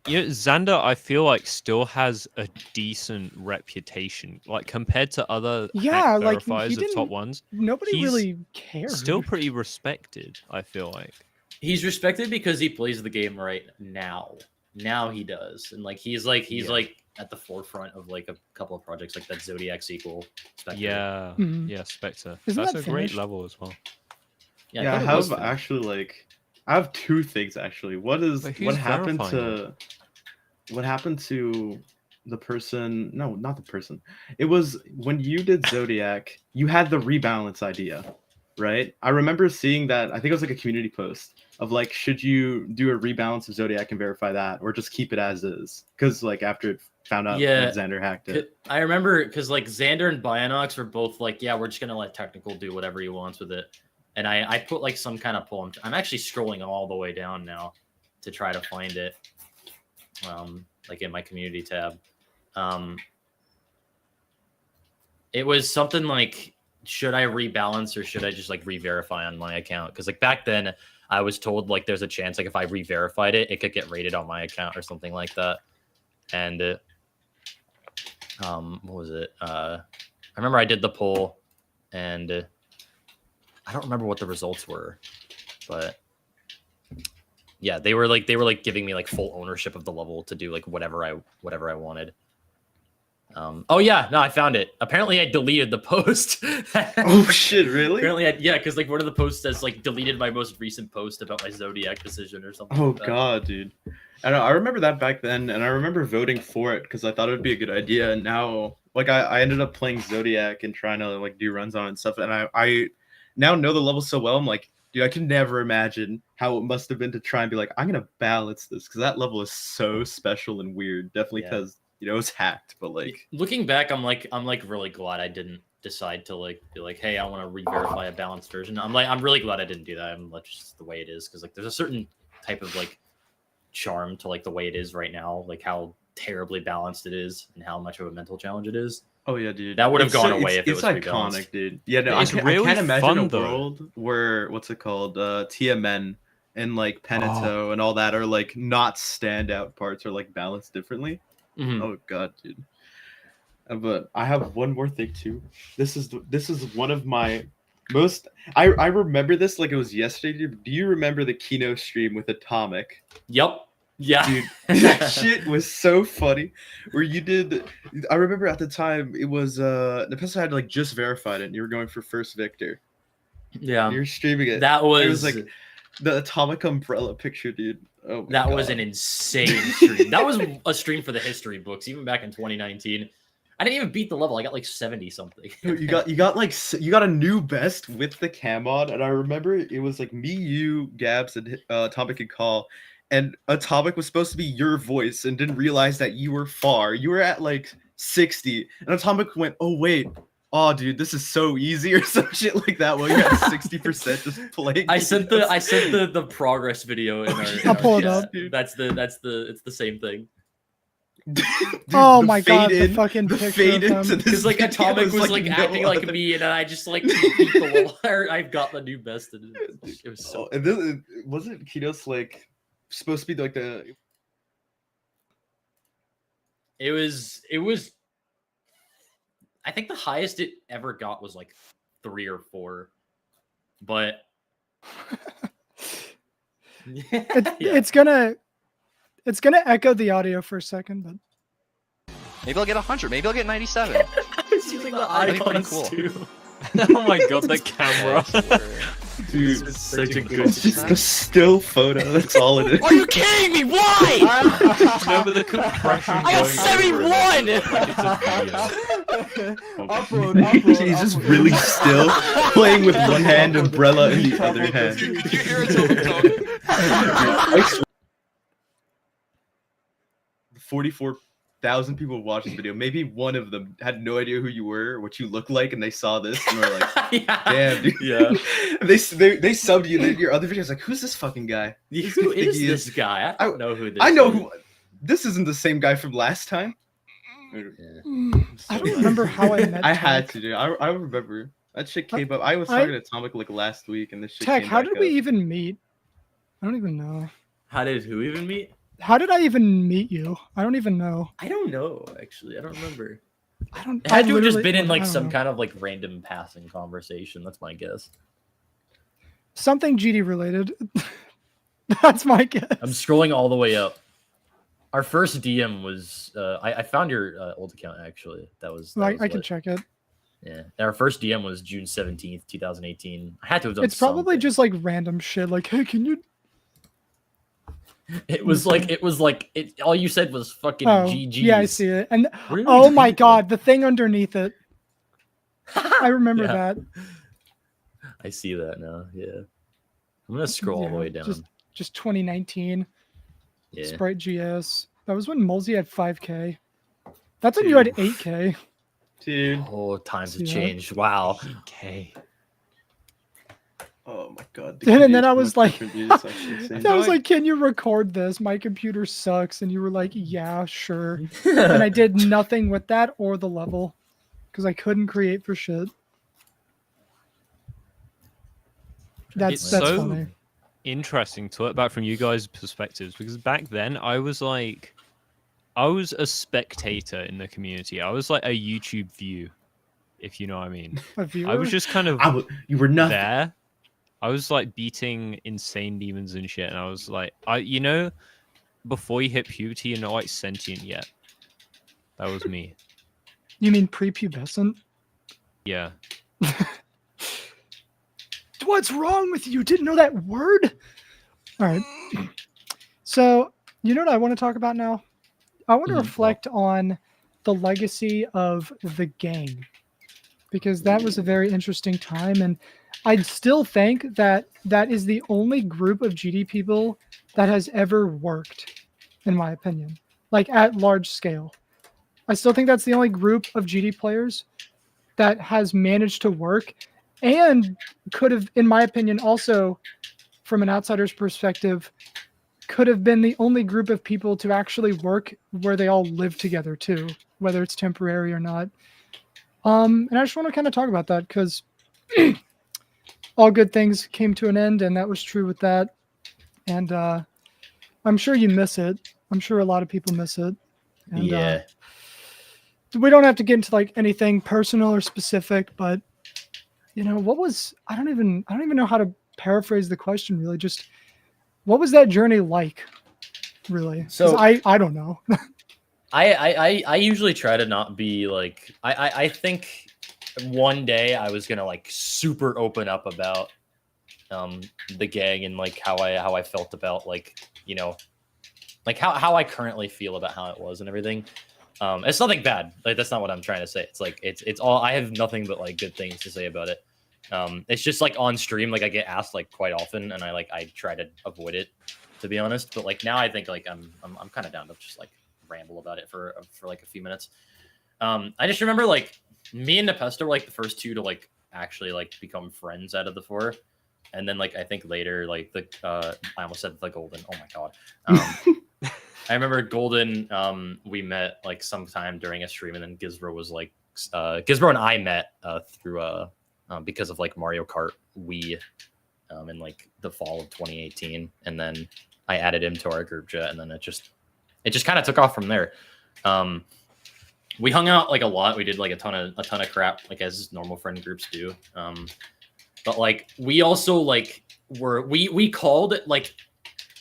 You know, Xander, I feel like still has a decent reputation, like compared to other Yeah, hack like, he verifiers of top didn't- ones. Nobody He's really cares. Still pretty respected, I feel like. He's respected because he plays the game right now. Now he does, and like he's like at the forefront of like a couple of projects like that Zodiac sequel. Spectre. Yeah, Mhm. yeah, Spectre. Isn't That's that a great finished? level as well. Yeah, I thought it was have finished. actually like I have two things actually. What Wait, who's happened verifying to the person? No, not the person. It was when you did Zodiac, you had the rebalance idea. right? I remember seeing that. I think it was like a community post of like, should you do a rebalance of Zodiac and verify that, or just keep it as is? Because like after it found out that Xander hacked it. I remember because like Xander and Bionox were both like, yeah, we're just gonna let Technical do whatever he wants with it. And I put like some kind of poll. I'm actually scrolling all the way down now to try to find it. Like in my community tab. It was something like, should I rebalance or should I just like re-verify on my account? Because like back then I was told like there's a chance like if I re-verified it, it could get rated on my account or something like that. And what was it? I remember I did the poll and I don't remember what the results were, but yeah, they were like giving me like full ownership of the level to do like whatever I wanted. Oh yeah, no, I found it. Apparently, I deleted the post. Oh shit, really? Apparently, yeah, because like one of the posts says like deleted my most recent post about my Zodiac decision or something. Oh like that. god, dude. I don't know, I remember that back then, and I remember voting for it because I thought it would be a good idea. And now, like, I ended up playing Zodiac and trying to like do runs on it and stuff. And I now know the level so well. I'm like, dude, I can never imagine how it must have been to try and be like, I'm gonna balance this because that level is so special and weird. Definitely because you know it's hacked. But like looking back, I'm like really glad I didn't decide to like be like, hey, I want to re-verify a balanced version. I'm really glad I didn't do that. I'm like just the way it is because like there's a certain type of like charm to like the way it is right now, like how terribly balanced it is and how much of a mental challenge it is. Oh yeah, dude. That would have gone away if it was iconic, rebalanced. dude. Yeah, no, It's I really can't imagine fun, a though. world where what's it called, TMN and like Penito and all that are like not standout parts or like balanced differently. Mhm. Oh god, dude. But I have one more thing too. This is one of my most. I remember this like it was yesterday. Dude. Do you remember the Kino stream with Atomic? Yep. Yeah. Dude, that shit was so funny. Where you did, I remember at the time it was Nepessa had like just verified it, and you were going for first Victor. Yeah. You're streaming it. That was, it was like the Atomic umbrella picture, dude. Oh my that God. was an insane stream. That was a stream for the history books, even back in 2019. I didn't even beat the level. I got like 70 something. You got a new best with the cam on, and I remember it was like me, you, Gabs, and Atomic and Call. And Atomic was supposed to be your voice and didn't realize that you were far. You were at like 60. And Atomic went, oh, wait. Oh, dude, this is so easy or some shit like that. Well, you got 60% just playing. I sent the progress video in our, I'll pull it up. Dude. It's the same thing. Dude, Oh the my god, fade the in- fucking the picture fade of into him. this Because like video Atomic is was like no acting like other. me, and I just like beat the level. I've got the new best. And it was so. And this, wasn't Kinos like supposed to be like the It was. I think the highest it ever got was like 3 or 4, but It's gonna echo the audio for a second, but Maybe I'll get 100. Maybe I'll get 97. I was using the That'd be pretty icons cool. too. Oh my god, the camera. dude. It's such a good. It's just a still photo. That's all it is. Are you kidding me? Why? Remember the compression? I got 71! He's just really still playing with one hand, umbrella in the other hand. Did you hear it? 44,000 people watched this video. Maybe one of them had no idea who you were, what you look like, and they saw this and were like, Yeah. "Damn, dude." Yeah. they subbed you. Then your other videos like, "Who's this fucking guy?" Who is this guy? I don't know who this. I know is. who. This isn't the same guy from last time. I don't remember how I met. I had Tech. to do. I remember that shit came up. I was talking to Atomic like last week, and this shit. Tech, came how back did we up. even meet? I don't even know. How did who even meet? How did I even meet you? I don't even know. I don't know. Actually, I don't remember. I don't. It had I to have just literally- been in I like don't some know. kind of like random passing conversation. That's my guess. Something GD related. That's my guess. I'm scrolling all the way up. Our first DM was I found your old account actually. That was Like I lit. can check it. Yeah, our first DM was June 17th, 2018. I had to have done. It's probably something. just like random shit. Like, hey, can you? It was like it. All you said was fucking Oh, GG. yeah, I see it. And Really? oh my god, the thing underneath it. I remember Yeah. that. I see that now. Yeah. I'm gonna scroll all the way down. Just 2019. Yeah. Sprite GS. That was when Mulsey had 5K. That's when you had 8K. Dude. Oh, times have See that? changed. Wow. Okay. Oh my god. And then I was like, It's actually insane. I was like, can you record this? My computer sucks. And you were like, yeah, sure. And I did nothing with that or the level because I couldn't create for shit. That's so funny. Interesting to it back from you guys' perspectives, because back then I was a spectator in the community. I was like a YouTube view, if you know what I mean. A viewer? I was just kind of you were nothing. there. I was like beating insane demons and shit, and I was like, before you hit puberty, you're not like sentient yet. That was me. You mean prepubescent? Yeah. What's wrong with you? Didn't know that word? All right. So, you know what I want to talk about now? I want to reflect on the legacy of the gang, because that was a very interesting time. And I'd still think that that is the only group of GD people that has ever worked, in my opinion, like at large scale. I still think that's the only group of GD players that has managed to work and could have, in my opinion, also from an outsider's perspective, could have been the only group of people to actually work where they all live together too, whether it's temporary or not. And I just want to kind of talk about that because all good things came to an end, and that was true with that. And I'm sure you miss it. I'm sure a lot of people miss it. And, Yeah. We don't have to get into like anything personal or specific, but you know, I don't even know how to paraphrase the question really. Just what was that journey like, really? So I don't know. I usually try to not be like, I think one day I was gonna like super open up about the gang and like how I felt about like, you know, like how I currently feel about how it was and everything. It's nothing bad. Like that's not what I'm trying to say. It's like it's all, I have nothing but like good things to say about it. It's just like on stream, like I get asked like quite often, and I try to avoid it, to be honest. But like now I think like I'm kind of down to just like ramble about it for like a few minutes. I just remember like me and Nepesta were like the first two to like actually like become friends out of the four. And then like I think later like the I almost said the Golden. Oh my god. I remember Golden, we met like sometime during a stream, and then Gizbro was like, Gizbro and I met through because of like Mario Kart Wii in like the fall of 2018, and then I added him to our group chat, and then it just kind of took off from there. We hung out like a lot. We did like a ton of crap, like as normal friend groups do. But like we also like we called like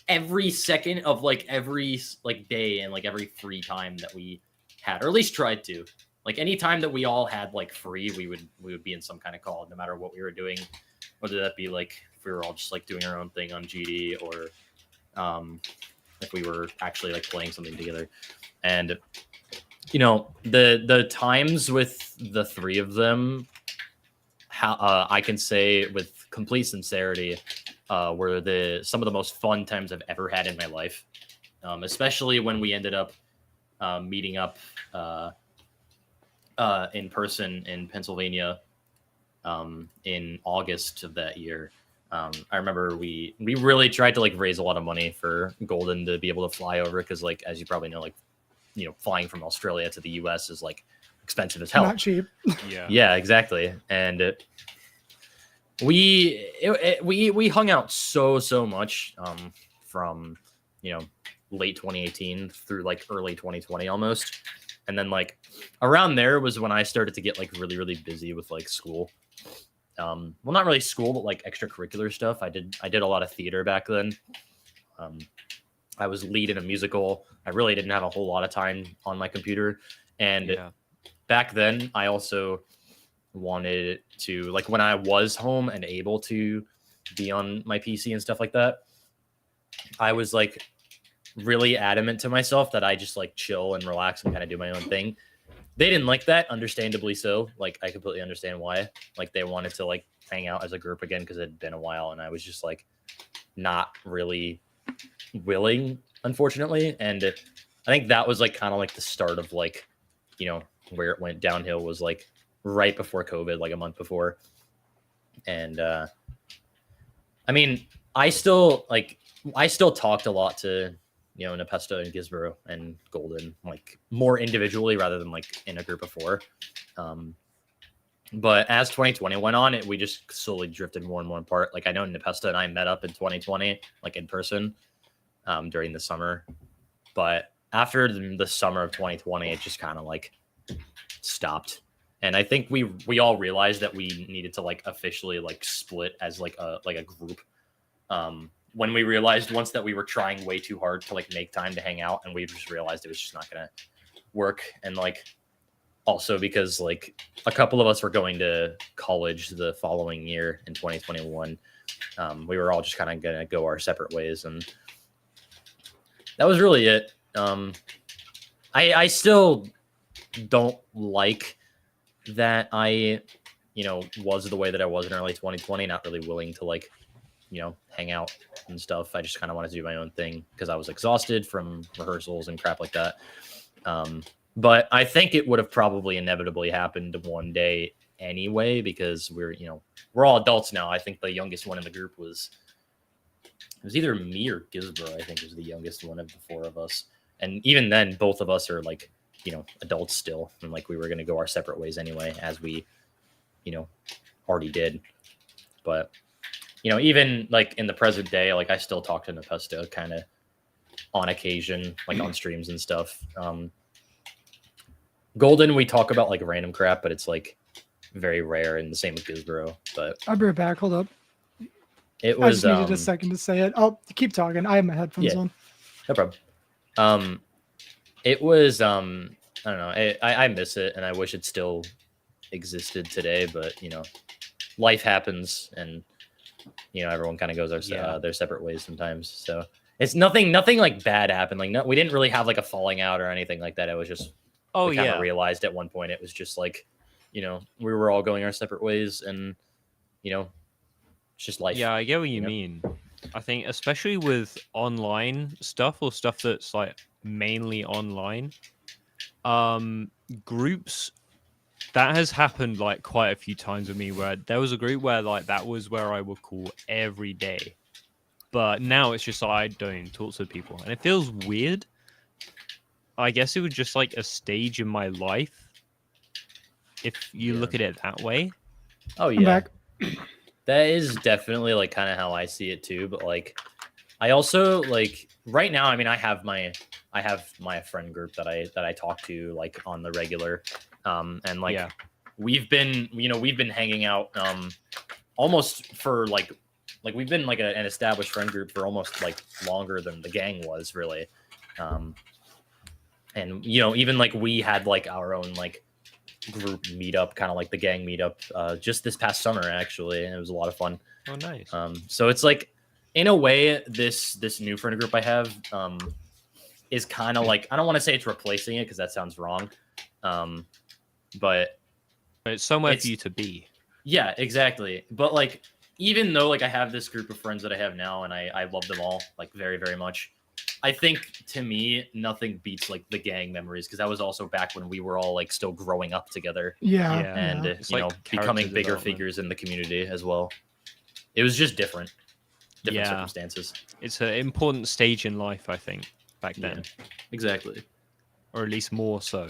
every second of like every like day and like every free time that we had, or at least tried to. Like any time that we all had like free, we would be in some kind of call, no matter what we were doing, whether that be like if we were all just like doing our own thing on GD, or if we were actually like playing something together. And you know, the times with the three of them, how I can say with complete sincerity, were some of the most fun times I've ever had in my life. Especially when we ended up meeting up in person in Pennsylvania in August of that year. I remember we really tried to like raise a lot of money for Golden to be able to fly over, because like as you probably know, like, you know, flying from Australia to the US is like expensive as hell. Not cheap. Yeah, exactly. And we hung out so much from, you know, late 2018 through like early 2020 almost. And then like around there was when I started to get like really busy with like school. Well, not really school, but like extracurricular stuff. I did a lot of theater back then. I was lead in a musical. I really didn't have a whole lot of time on my computer. And back then I also wanted to, like, when I was home and able to be on my PC and stuff like that, I was like really adamant to myself that I just like chill and relax and kind of do my own thing. They didn't like that, understandably so. Like, I completely understand why. Like, they wanted to like hang out as a group again because it had been a while, and I was just like not really willing, unfortunately. And I think that was like kind of like the start of like, you know, where it went downhill was like right before COVID, like a month before. And I mean, I still talked a lot to, you know, Nepesta and Gizbro and Golden, like more individually rather than like in a group of four. But as 2020 went on, we just slowly drifted more and more apart. Like I know Nepesta and I met up in 2020, like in person, during the summer. But after the summer of 2020, it just kind of like stopped. And I think we all realized that we needed to like officially like split as like a group. When we realized once that we were trying way too hard to like make time to hang out, and we just realized it was just not gonna work. And like also because like a couple of us were going to college the following year in 2021, we were all just kind of gonna go our separate ways, and that was really it. I still don't like that I, you know, was the way that I was in early 2020, not really willing to like, you know, hang out and stuff. I just kind of wanted to do my own thing because I was exhausted from rehearsals and crap like that. But I think it would have probably inevitably happened one day anyway, because we're all adults now. I think the youngest one in the group was either me or Gizbro, I think was the youngest one of the four of us. And even then, both of us are like, you know, adults still. And like we were going to go our separate ways anyway, as we, you know, already did. But, you know, even like in the present day, like I still talk to Nepesta kind of on occasion, like on streams and stuff. Golden, we talk about like random crap, but it's like very rare, and the same with Gizbro. But I'll be right back. Hold up. it I was just needed a second to say it. I'll keep talking. I have my headphones Yeah. on. no problem. It was I don't know. I miss it, and I wish it still existed today. But you know, life happens, and you know everyone kind of goes their separate ways sometimes. So it's nothing like bad happened. Like we didn't really have like a falling out or anything like that. It was just we kind of realized at one point it was just like, you know, we were all going our separate ways, and you know, it's just life. Yeah, I get what you mean. I think especially with online stuff or stuff that's like mainly online, groups, that has happened like quite a few times with me, where there was a group where like that was where I would call every day, but now it's just I don't talk to people, and it feels weird. I guess it was just like a stage in my life, if you look at it that way. Oh I'm yeah, back. that is definitely like kind of how I see it too. But like, I also like right now. I mean, I have my friend group that I talk to like on the regular, and like we've been hanging out almost for like we've been like an established friend group for almost like longer than the gang was really. And you know, even like we had like our own like group meetup, kind of like the gang meetup, just this past summer actually, and it was a lot of fun. Oh, nice. So it's like, in a way, this new friend group I have is kind of like, I don't want to say it's replacing it because that sounds wrong, but it's somewhere for you to be. Yeah, exactly. But like, even though like I have this group of friends that I have now, and I love them all like very, very much, I think to me nothing beats like the gang memories, because that was also back when we were all like still growing up together. Yeah. And It's you like know, becoming character bigger development. figures in the community as well. It was just different circumstances. It's an important stage in life, I think, back then, Yeah, exactly. or at least more so.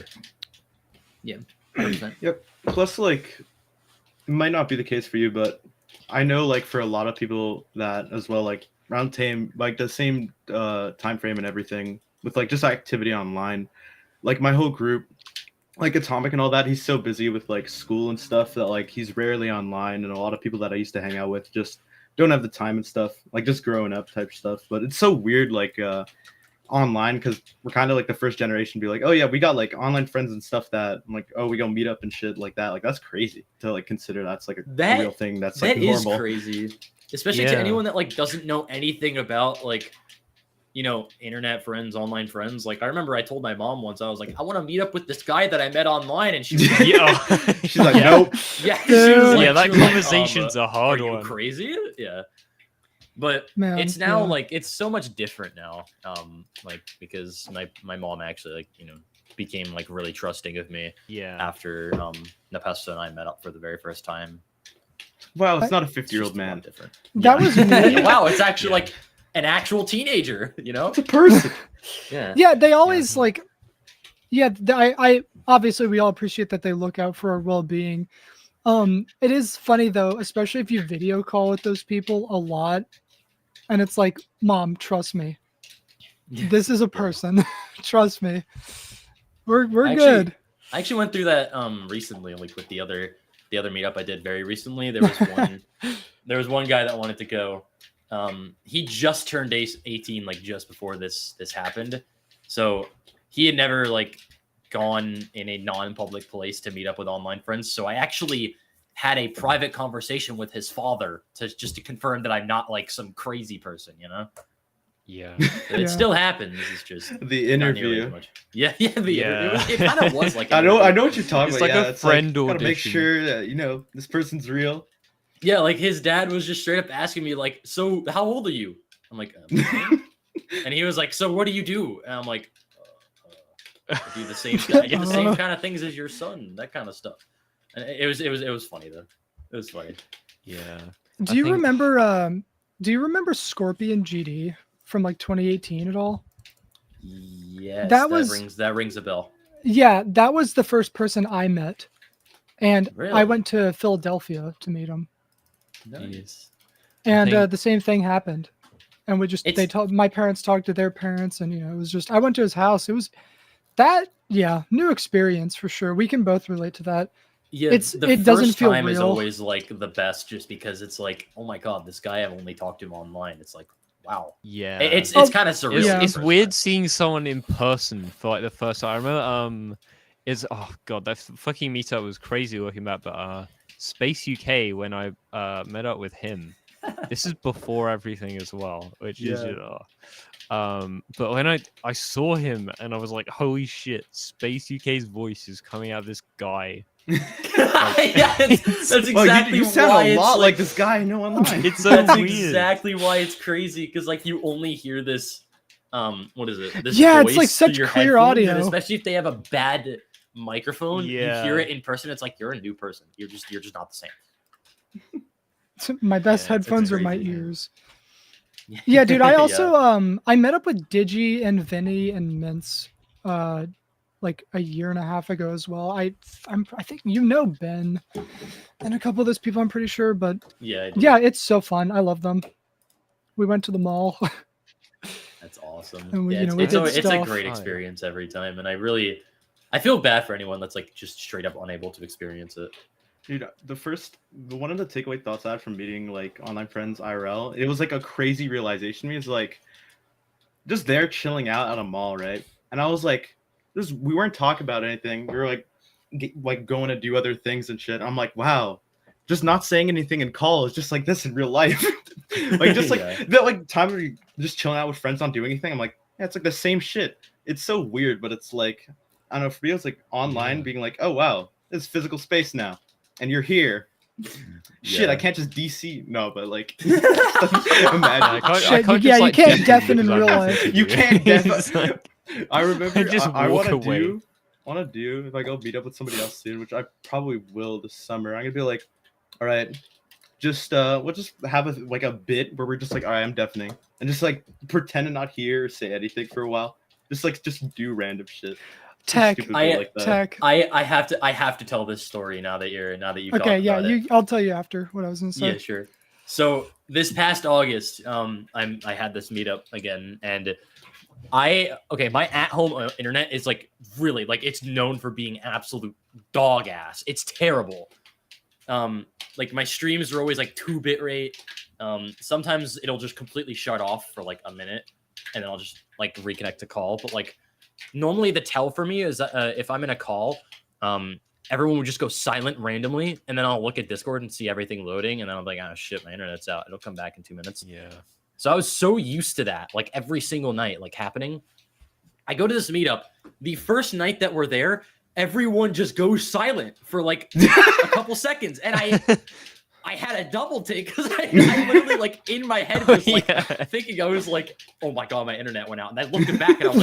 Yeah. 100%. Yep. Plus, like, it might not be the case for you, but I know, like, for a lot of people that as well, like, around like the same time frame and everything, with like just activity online, like my whole group, like Atomic and all that, he's so busy with like school and stuff that like he's rarely online, and a lot of people that I used to hang out with just don't have the time and stuff, like just growing up type stuff. But it's so weird, like online, because we're kind of like the first generation to be like, oh yeah, we got like online friends and stuff that I'm like, oh, we go meet up and shit like that. Like that's crazy to like consider that's like a real thing. That's like that is normal. crazy, especially to Yeah. anyone that like doesn't know anything about like you know, internet friends, online friends. Like I remember I told my mom once, I was like, I want to meet up with this guy that I met online, and she was like, Yeah. She's like, nope. yeah, she was like, Yeah, that she was like, conversation's a are hard you one. crazy? Yeah. But Man, it's now yeah. like it's so much different now. Like because my mom actually like, you know, became like really trusting of me Yeah. after Nepesta and I met up for the very first time. Wow, it's not a It's 50-year-old just a lot man. different. That was me. Wow, it's actually Yeah. like an actual teenager, you know? It's a person. Yeah. Yeah, they always like. Yeah, I obviously we all appreciate that they look out for our well-being. It is funny though, especially if you video call with those people a lot, and it's like, Mom, trust me, this is a person. Trust me, we're good. I actually went through that recently, like with the other meetup I did very recently. There was one guy that wanted to go. He just turned 18 like just before this happened. So he had never like gone in a non-public place to meet up with online friends. So I actually had a private conversation with his father just to confirm that I'm not like some crazy person, you know? Yeah. It still happens. It's just The not nearly interview. as much. Yeah, the Yeah. interview. It kind of was like I an know interview. what you're talking It's about. like Yeah, a friend gotta make audition. sure that you know this person's real. Yeah, like his dad was just straight up asking me, like, so how old are you? I'm like, 9. And he was like, so what do you do? And I'm like, I do the same. I do the same kind of things as your son, that kind of stuff. And it was funny though. It was funny. Yeah. Do I you think- remember? Do you remember Scorpion GD from like 2018 at all? Yes, That that rings a bell. Yeah, that was the first person I met, and I Really? went to Philadelphia to meet him, Nice. and think- the same thing happened. And we just It's- my parents talked to their parents, and it was just I went to his house. It was that new experience for sure. We can both relate to that. Yeah, It the doesn't first feel time is real. always like the best, just because it's like, oh my god, this guy I've only talked to him online. It's like, wow. Yeah. It's Oh, kind of surreal. It's, Yeah. the it's first weird time. seeing someone in person for like the first time. I remember oh god, that fucking meetup was crazy looking back, but Space UK when I met up with him. This is before everything as well, which is but when I saw him and I was like, holy shit, Space UK's voice is coming out of this guy. Yeah, that's exactly Well, you sound why a it's lot like like this guy I know online. It's so that's weird. exactly why it's crazy, because like you only hear this what is it, this Yeah, it's, voice like, through such your clear headphones, and audio. especially if they have a bad microphone. You Yeah. hear it in person, it's like you're a new person. You're just not the same. My best Yeah, it's headphones are my crazy. ears. Yeah, dude. I Yeah. also I met up with Digi and Vinny and Mince like a year and a half ago as well. I think Ben and a couple of those people, I'm pretty sure, but Yeah, I do. yeah, it's so fun. I love them. We went to the mall. That's awesome. And we- Yeah, you know, we it's did a stuff. great Oh, yeah. experience every time, and I feel bad for anyone that's like just straight up unable to experience it. Dude, one of the takeaway thoughts I had from meeting like online friends IRL, it was like a crazy realization to me. Is like just there chilling out at a mall, right? And I was like, we weren't talking about anything. We were like going to do other things and shit. I'm like, wow, just not saying anything in call is just like this in real life. Like just like Yeah. that like time where you just chilling out with friends, not doing anything. I'm like, yeah, it's like the same shit. It's so weird, but it's like I don't know, for me it's like online Yeah. being like, oh wow, it's physical space now. And you're here. Shit, I Yeah. can't just DC. No, but like, I imagine. can't, Shit, you can't deafen in real life. You can't It's deafen. like- I remember. Just I walk want to away. do if I go meet up with somebody else soon, which I probably will this summer. I'm gonna be like, all right, just we'll just have a bit where we're just like, all right, I'm deafening, and just like pretend to not hear or say anything for a while. Just do random shit. Tech, Stupid I- shit like that. tech. I have to tell this story now that you've Okay, talked yeah, about it. I'll tell you after what I was gonna say. Yeah, sure. So this past August, I had this meetup again, and my at-home internet is like really like it's known for being absolute dog ass. It's terrible. Like my streams are always like 2 bit rate. Sometimes it'll just completely shut off for like a minute, and then I'll just like reconnect to call. But like normally the tell for me is if I'm in a call, everyone would just go silent randomly, and then I'll look at Discord and see everything loading, and then I'm like, oh shit, my internet's out. It'll come back in 2 minutes. Yeah. So I was so used to that, like every single night, like happening. I go to this meetup. The first night that we're there, everyone just goes silent for like a couple seconds, and I had a double take because I literally like in my head was like thinking I was like, oh my god, my internet went out, and I looked back and I was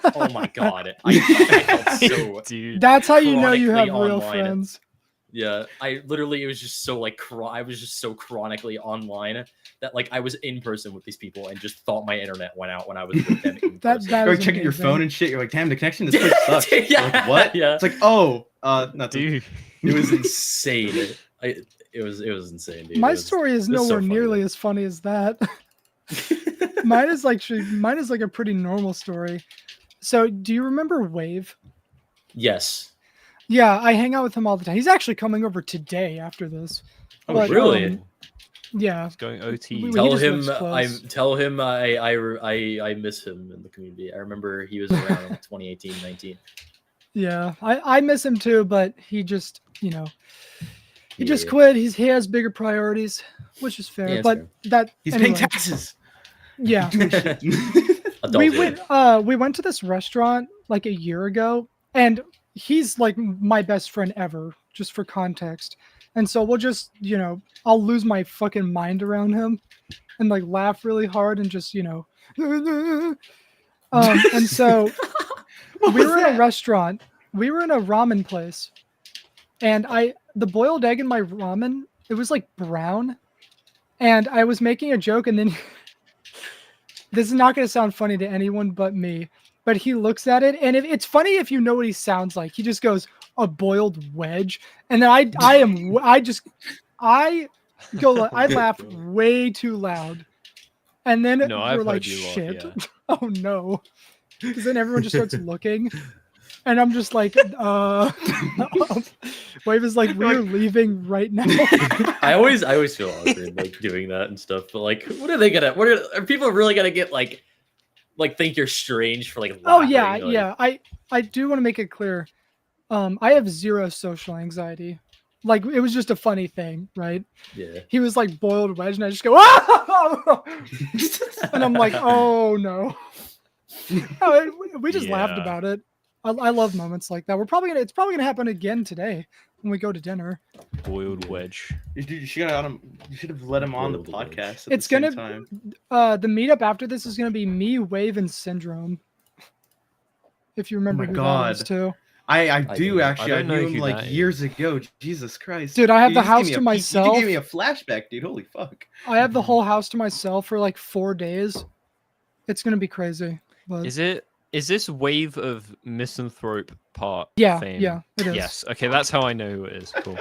like, oh my god, I felt so. Dude. That's how you know you have chronically real online. friends. Yeah, I literally, it was just so like I was just so chronically online that like I was in person with these people and just thought my internet went out when I was with them in person. That You're was like checking your amazing. phone and shit. You're like, damn, the connection this place sucks. You're Yeah, like, what? yeah. It's like, oh, nothing. Dude. It was insane. It was insane, dude. My It was- story is it was so nowhere funny, nearly though. as funny as that. mine is like a pretty normal story. So, do you remember Wave? Yes. Yeah, I hang out with him all the time. He's actually coming over today after this. Oh, But, really? Yeah. It's going OT. We- Tell just him lives close. I miss him in the community. I remember he was around in 2018, 19. Yeah. I miss him too, but he just, he just Yeah. quit. He has bigger priorities, which is fair. Yeah, it's but fair. that He's anyway, paying taxes. Yeah. Adulthood. We went to this restaurant like a year ago, and he's like my best friend ever, just for context. And so we'll just, I'll lose my fucking mind around him and like laugh really hard and just, and so we were in a restaurant. We were in a ramen place, and the boiled egg in my ramen, it was like brown, and I was making a joke, and then this is not going to sound funny to anyone but me, but he looks at it, and it's funny if you know what he sounds like. He just goes, a boiled wedge, and then I laughed way too loud, and then No, I've we're like, heard you laugh, shit, yeah. oh no, because then everyone just starts looking, and I'm just like, Wave is like, we're leaving right now. I always feel awkward like doing that and stuff, but like, are people really gonna get like think you're strange for like laughing? Oh yeah, like, yeah. I do want to make it clear. I have zero social anxiety. Like, it was just a funny thing, right? Yeah. He was like boiled wedge, and I just go, ah! And I'm like, oh no. No, we just laughed Yeah. about it. I love moments like that. It's probably gonna happen again today when we go to dinner. Boiled wedge. Dude, you should have let him on the Boiled wedge. podcast. At It's the same gonna time. the meetup after this is gonna be me, Wave, and Syndrome. If you remember my who God. that is too. I don't do know. actually. I I don't know knew him who like that is. years ago. Jesus Christ, Dude, I have You the just gave house me to a peek- myself. You gave me a flashback, dude. Holy fuck. I have the whole house to myself for like 4 days. It's gonna be crazy. But Is this Wave of Misanthrope part yeah, fame? yeah, it is. Yes. Okay, that's how I know who it is. Cool.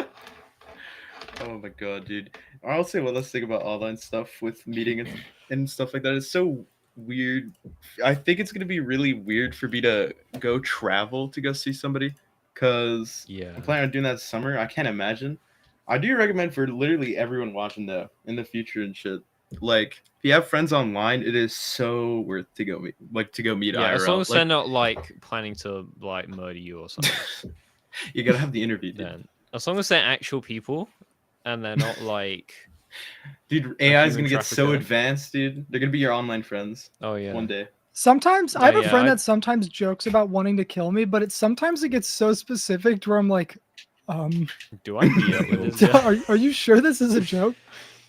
Oh my god, dude. I'll say one last thing about online stuff with meeting and stuff like that. It's so weird. I think it's gonna be really weird for me to go travel to go see somebody, because Yeah. I'm planning on doing that this summer. I can't imagine. I do recommend for literally everyone watching though in the future and shit. Like, if you have friends online, it is so worth to go meet Yeah, as IRL. long as Like, they're not like planning to like murder you or something. you gotta have the interview, dude. Then as long as they're actual people and they're not like Dude, AI is human gonna get so trafficker. advanced, dude. They're gonna be your online friends oh yeah. one day. Sometimes I have a yeah, friend I- that sometimes jokes about wanting to kill me, but sometimes it gets so specific to where I'm like, Do I meet up with this guy? are you sure this is a joke?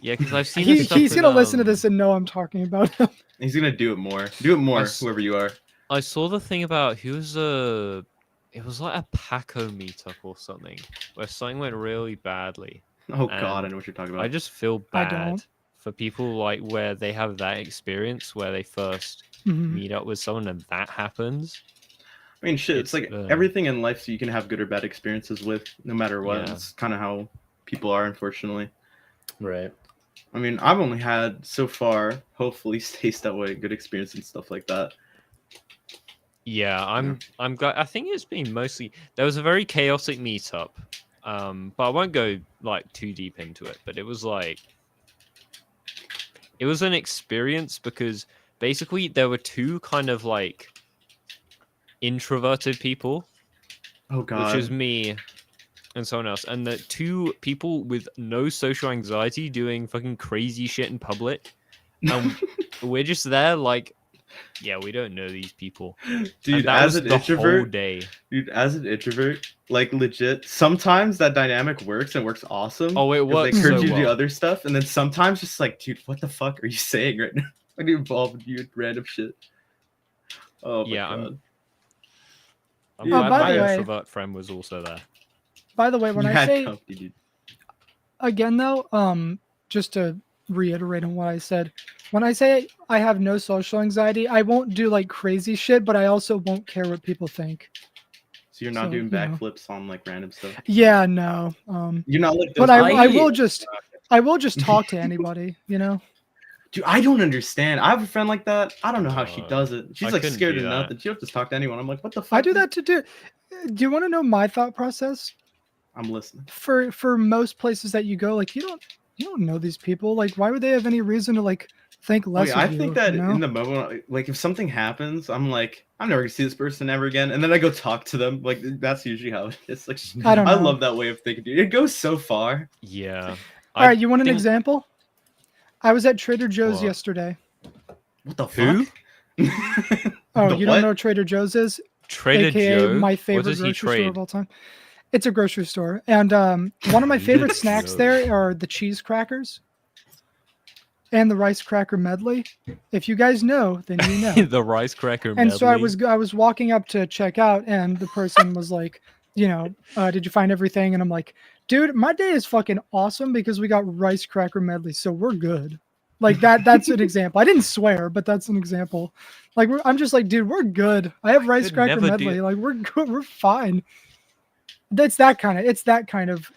Yeah, because I've seen this stuff He's with, gonna listen to this and know I'm talking about him. He's gonna do it more. Do it more, s- whoever you are. I saw the thing about it was like a Paco meetup or something where something went really badly. Oh god, I And know what you're talking about. I just feel I bad don't. for people like where they have that experience where they first Mhm. meet up with someone and that happens. I mean, shit. It's it's, like everything in life, so you can have good or bad experiences with, no matter what. Yeah. It's kind of how people are, unfortunately. Right. I mean, I've only had so far, hopefully, stays that way, good experience and stuff like that. Yeah, I'm glad. I think it's been mostly there was a very chaotic meetup, but I won't go like too deep into it. But it was an experience because basically there were two kind of like introverted people, Oh god. which is me and someone else, and the two people with no social anxiety doing fucking crazy shit in public, We're just there like, yeah, we don't know these people. Dude, And that as was an the whole introvert, day. dude, as an introvert, like legit, sometimes that dynamic works and works awesome. Oh, it 'cause works They encourage so you to do well. other stuff, and then sometimes just like, dude, what the fuck are you saying right now? I get involved with you with random shit. Oh my Yeah, god. I'm Yeah, glad by my the way- introvert friend was also there. By the way, when You I had say company, dude. again though, just to reiterate on what I said, when I say I have no social anxiety, I won't do like crazy shit, but I also won't care what people think. So you're not So, doing you know. backflips on like random stuff. Yeah, no. You're not like. But those I guys- will just talk to anybody, you know. Dude, I don't understand. I have a friend like that. I don't know how she Uh, does it. She's I like couldn't scared do of that. nothing. She don't just talk to anyone. I'm like, what the fuck? I do that to do. Do you want to know my thought process? I'm listening. For most places that you go, like you don't know these people. Like, why would they have any reason to like think less I of you? think that you know? in the moment, like if something happens, I'm like, I'm never gonna see this person ever again, and then I go talk to them. Like that's usually how it is. Like I don't know. I love that way of thinking, dude. It goes so far. Yeah. All right, you want an think- example? I was at Trader Joe's What? yesterday. What the Who? fuck? Oh, The you what? don't know what Trader Joe's is? Trader AKA Joe. my What favorite does he grocery store trade? of all time. It's a grocery store, and one of my favorite snacks Joe. there are the cheese crackers and the rice cracker medley. If you guys know, then you know. The rice cracker And so I medley. was walking up to check out, and the person was like, did you find everything? And I'm like, dude, my day is fucking awesome because we got rice cracker medley, so we're good. Like that's an example. I didn't swear, but that's an example. Like I'm just like, dude, we're good. I have rice could cracker never do- medley. Like we're good. We're fine. It's that kind of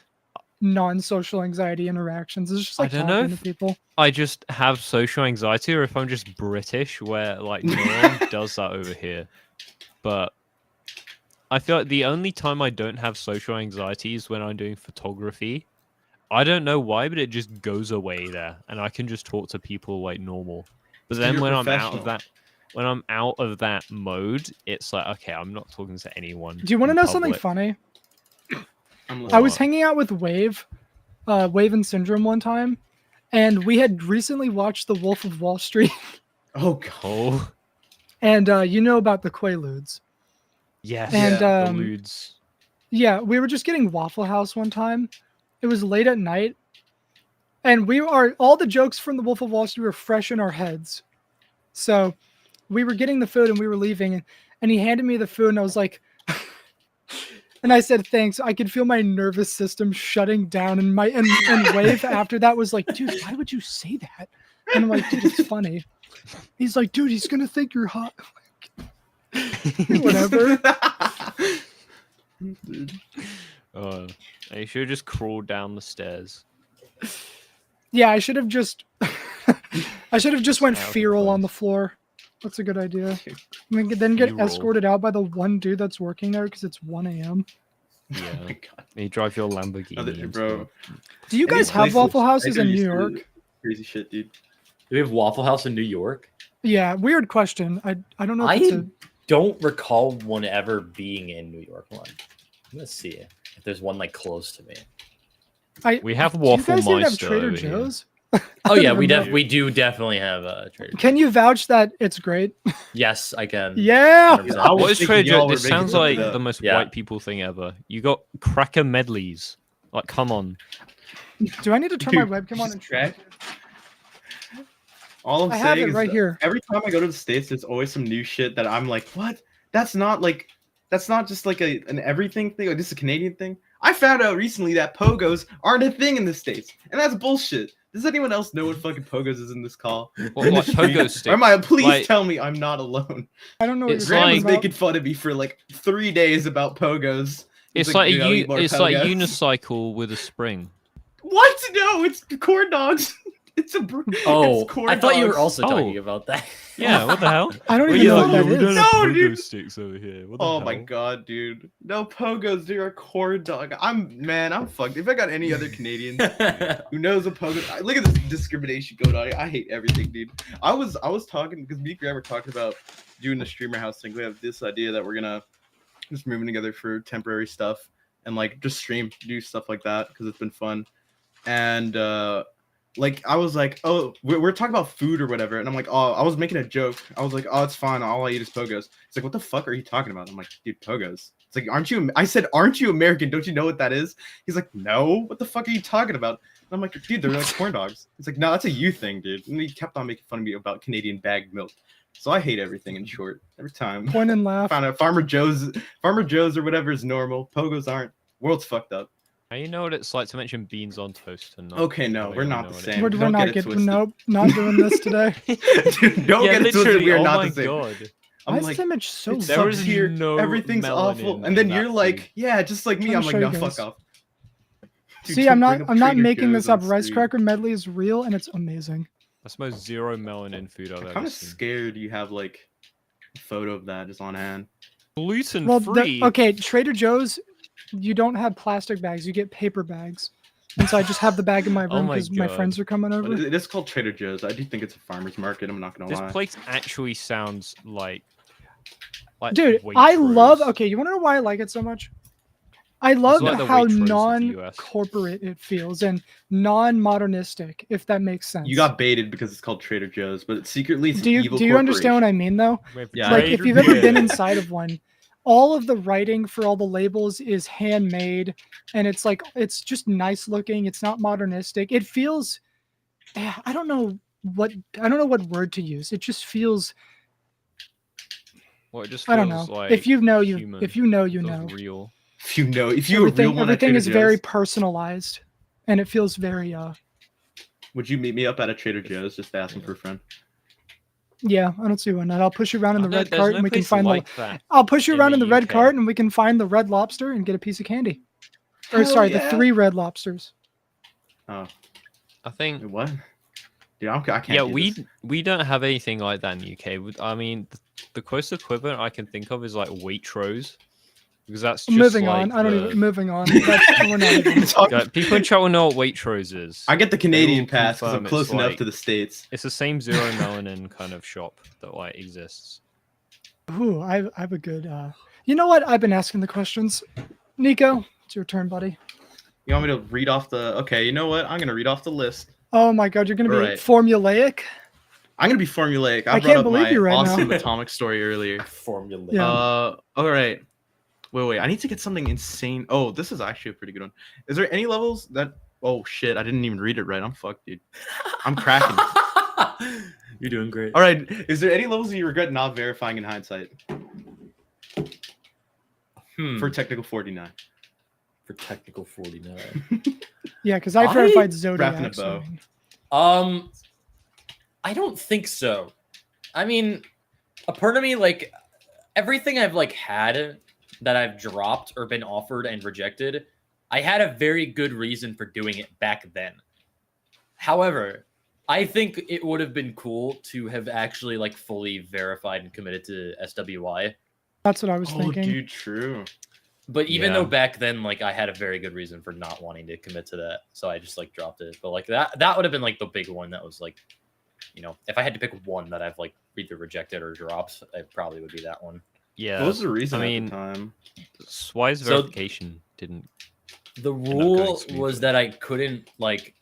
non-social anxiety interactions. It's just I like don't know talking to if- people. I just have social anxiety, or if I'm just British, where like no one does that over here. But I feel like the only time I don't have social anxiety is when I'm doing photography. I don't know why, but it just goes away there, and I can just talk to people like normal. But then You're when I'm out of professional. when I'm out of that mode, it's like, okay, I'm not talking to anyone. Do you want to in know something public. funny? I'm I was What? hanging out with Wave and Syndrome one time, and we had recently watched The Wolf of Wall Street, Oh god. Oh, and you know about the Quaaludes. yes. And the lewds. yeah, we were just getting Waffle House one time. It was late at night, and all the jokes from The Wolf of Wall Street were fresh in our heads. So we were getting the food and we were leaving, and he handed me the food, and I was like, and I said thanks. I could feel my nervous system shutting down, and and Wave after that was like, dude, why would you say that? And I'm like, dude, it's funny. He's like, dude, he's gonna think you're hot. Whatever. Dude. You should have just crawled down the stairs. Yeah, I should have just went Out of feral on the place. floor. That's a good idea. Then get Feral. escorted out by the one dude that's working there because it's 1 a.m. Yeah. Oh my god. You drive your Lamborghini. and Bro. Do you Any guys have places- Waffle Houses I in used New to do York? Crazy shit, dude. Do we have Waffle House in New York? Yeah, weird question. I don't know if it's I don't recall one ever being in New York. Hold on. I'm gonna see if there's one like close to me. We have Do you guys even have Waffle Trader over here. Joe's? Oh yeah, don't even know. we do definitely have a Trader. Can you vouch that it's great? Yes, I can. Yeah. 100%. I was What is thinking Trader y'all Joe? were This making sounds fun of like that. the most Yeah. white people thing ever. You got cracker medleys. Like, come on. Do I need to turn my webcam on and Track. All I'm I have saying it is right that here. every time I go to the States, there's always some new shit that I'm like, what? That's not just like an everything thing, or just a Canadian thing. I found out recently that pogos aren't a thing in the States, and that's bullshit. Does anyone else know what fucking pogos is in this call? What, In the like street? pogo Or sticks? am I? Please Like- tell me I'm not alone. I don't know what It's you're talking Grandma's like- about. making fun of me for like 3 days about pogos. It's like "Dude, I'll eat more it's like pogos." unicycle with a spring. What? No, it's corn dogs. It's a. Oh, it's corn I thought you were dogs. also Oh. talking about that. Yeah, what the hell? I don't Well, even know yeah, what that we don't is. have No, pogo dude. sticks over here. What the Oh my hell? god, dude. No pogos, dude. Are corn dog. I'm fucked. If I got any other Canadians who knows a pogo, look at this discrimination going on. I hate everything, dude. I was talking because me and Graham were talking about doing the streamer house thing. We have this idea that we're gonna just moving together for temporary stuff and like just stream, do stuff like that because it's been fun. And like I was like, oh, we're talking about food or whatever, and I'm like, oh, I was making a joke. I was like, oh, it's fine. All I eat is pogos. It's like, what the fuck are you talking about? I'm like, dude, pogos. It's like, aren't you? I said, aren't you American? Don't you know what that is? He's like, no. What the fuck are you talking about? And I'm like, dude, they're like corn dogs. It's like, no, that's a you thing, dude. And he kept on making fun of me about Canadian bagged milk. So I hate everything in short. Every time. Point and laugh. Found out Farmer Joe's or whatever is normal. Pogos aren't. World's fucked up. Now you know what it's like to mention beans on toast and not. Okay, no, really we're know not the what it same. is. We're Don't not get it getting. twisted. Nope, not doing this today. Dude, don't Yeah, get it twisted. literally, We are oh not my the same. God. Why I'm is like, this image so it There fucking- is sucks here. no Everything's melanin awful, in and then that you're like, food. yeah, just like me. I'm I'm gonna like, show no, you fuck guys. off. Dude, See, don't I'm not. bring up I'm not Trader making this Joe's up. on Rice stream. cracker medley is real, and it's amazing. That's the most zero melanin food I've I'm ever kind of seen. scared you have like a photo of that just on hand. Gluten Well, free. okay, Trader Joe's, you don't have plastic bags. You get paper bags. And so I just have the bag in my Oh room my because my God. friends are coming But over. it is called Trader Joe's. I do think it's a farmer's market. I'm not gonna This lie. place actually sounds like Dude, I love. Waitrose. Okay, you want to know why I like it so much? I love like the how Waitrose of the US. non-corporate it feels and non-modernistic, if that makes sense. You got baited because it's called Trader Joe's, but secretly it's Do an you evil do you understand what corporation. I mean though? Yeah, Like I- if you've ever been inside of one, all of the writing for all the labels is handmade, and it's like it's just nice looking. It's not modernistic. It feels. I don't know what word to use. It just feels. Well, it just I don't know. feels like If you know, human. if you know, It you feels know. real. If you know, if you were a real Everything one at everything Trader is very Joe's, personalized, and it feels very would you meet me up at a Trader Joe's just asking for a friend? Yeah, I don't see why not. I'll push you around in the Oh, no, red there's cart no and we can place find like that. I'll push you in around the in the red UK. cart and we can find the red lobster and get a piece of candy. Or Hell sorry, yeah. the 3 red lobsters. Oh, I think. wait, what? Dude, I can't. Yeah, do this. we don't have anything like that in the UK. I mean, the closest equivalent I can think of is like Waitrose, because that's just Moving like on. I don't the- even moving on. We're not even. Yeah, people in chat will know what Waitrose is. I get the Canadian will pass because I'm confirm close it's enough like- to the States. It's the same zero melanin kind of shop that like exists. Ooh, I have a good you know what? I've been asking the questions. Nico, it's your turn, buddy. You want me to read off the? Okay, you know what? I'm gonna read off the list. Oh my god, you're gonna be Alright. formulaic. I'm gonna be formulaic. I brought can't up believe my you right awesome now. atomic story earlier. Formula. Yeah. All right. Wait. I need to get something insane. Oh, this is actually a pretty good one. Is there any levels that? Oh shit! I didn't even read it right. I'm fucked, dude. I'm cracking. You're doing great. All right. Is there any levels that you regret not verifying in hindsight for technical 49? For technical 49. Yeah, because I I- verified Wrapping a Zodiac. bow. I don't think so. I mean, a part of me, like, everything I've like had that I've dropped or been offered and rejected, I had a very good reason for doing it back then. However, I think it would have been cool to have actually like fully verified and committed to SWI. That's what I was Oh, thinking. dude, true. But even Yeah. though back then, like, I had a very good reason for not wanting to commit to that, so I just like dropped it. But like that would have been like the big one that was like, you know, if I had to pick one that I've like either rejected or dropped, it probably would be that one. Yeah, What was the reason I at mean, the time? Swy's So- verification didn't. The going rule smoothly. was that I couldn't like,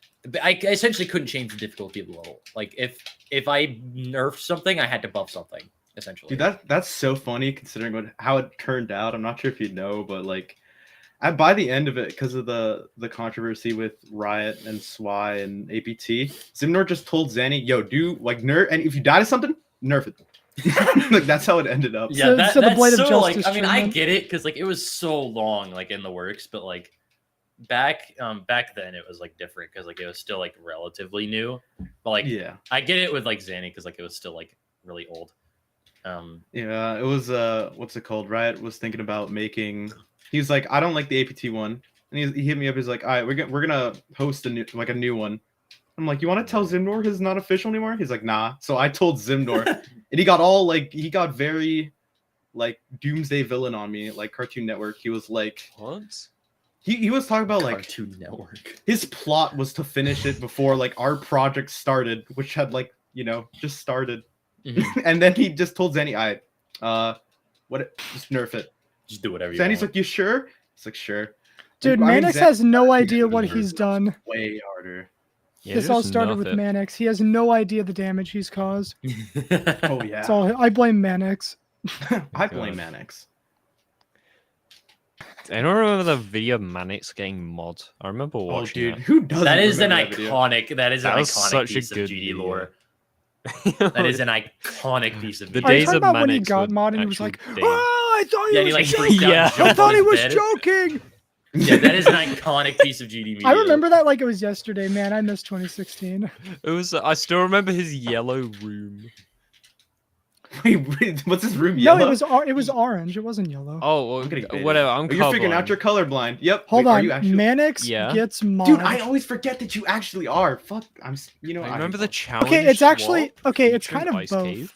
I essentially couldn't change the difficulty of the level. Like if I nerfed something, I had to buff something. Essentially, Dude, that's so funny considering how it turned out. I'm not sure if you know, but like, by the end of it, because of the controversy with Riot and Swy and APT, Zimnor just told Zanny, "Yo, do like nerf, and if you die to something, nerf it." Like that's how it ended up. yeah, So- that, so the that's Blade of so like. Justice I mean, I tournament- get it because like it was so long like in the works, but like back then it was like different because like it was still like relatively new. But like Yeah. I get it with like Zanny because like it was still like really old. Yeah, it was what's it called? Riot was thinking about making. He's like, I don't like the APT one, and he hit me up. He's like, all right, we're gonna host a new one. I'm like, you want to tell Zimnor his not official anymore? He's like, nah. So I told Zimnor, and he got very like doomsday villain on me, like Cartoon Network. He was like, What? he was talking about like Cartoon Network. his plot was to finish it before like our project started, which had like just started. Mhm. And then he just told Zanny, just nerf it. Just do whatever you Zanny's want. like, you sure? He's like, sure. Dude, I mean, Manix Zan- has no Yeah, idea what nerf he's it done. way harder. Yeah, This all just started nerf with it. Manix. He has no idea the damage he's caused. Oh yeah. It's all I blame Manix. I blame God. Manix. Anyone remember the video of Manix getting mod? I remember Oh, watching dude, that. who doesn't? That is an remember that video? iconic. That is That an was iconic such a piece of good GD video. lore. That is an iconic piece of The GD Are you days talking of about when he Manix got were mod and he was actual like, days. "Oh, I thought he Yeah, and he was like freaked out. Yeah. And I jumped thought on he his was bed. joking." Yeah, that is an iconic piece of GD media. I remember that like it was yesterday, man. I missed 2016. It was. I still remember his yellow room. Wait, what's his room No, yellow? it was orange. It wasn't yellow. Oh, well, I'm getting baited. whatever. I'm Oh, you're figuring out colorblind. you're colorblind. Yep. Hold Wait, on, Are you actually... Manix Yeah. gets mod. Dude, I always forget that you actually are. Fuck. You know. I remember the challenge. Okay, it's actually swap okay. It's featuring kind of Ice both. Cave.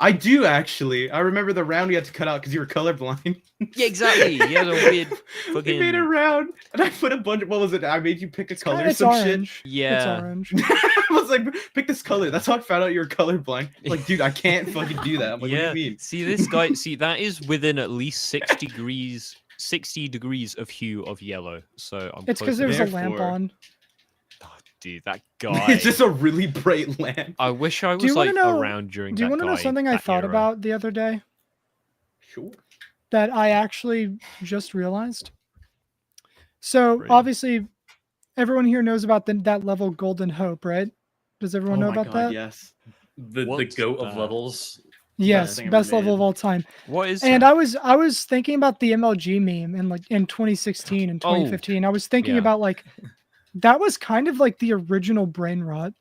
I do actually. I remember the round you had to cut out because you were colorblind. Yeah, exactly. He had a weird We fucking. made a round, and I put a bunch of what was it? I made you pick a color or It's some shit. orange. Yeah. It's orange. I was like, pick this color. That's how I found out you were colorblind. Like, dude, I can't fucking do that. I'm like, Yeah. what do you mean? See this guy. See that is within at least 60 degrees. 60 degrees of hue of yellow. So I'm. It's because close there's enough. a lamp Therefore- on. Oh, dude, that guy. It's just a really bright lamp. I wish I Do you was wanna like know- around during. Do you want to know something I thought about the other day Sure. that I actually just realized? So Great. obviously, everyone here knows about that level Golden Hope, right? Does everyone know Oh my about God, that? yes. the What's goat of that? levels. Yes, thing ever best level made. of all time. What is? And that? I was thinking about the MLG meme in 2016 and Oh, 2015. I was thinking yeah. about like that was kind of like the original brain rot.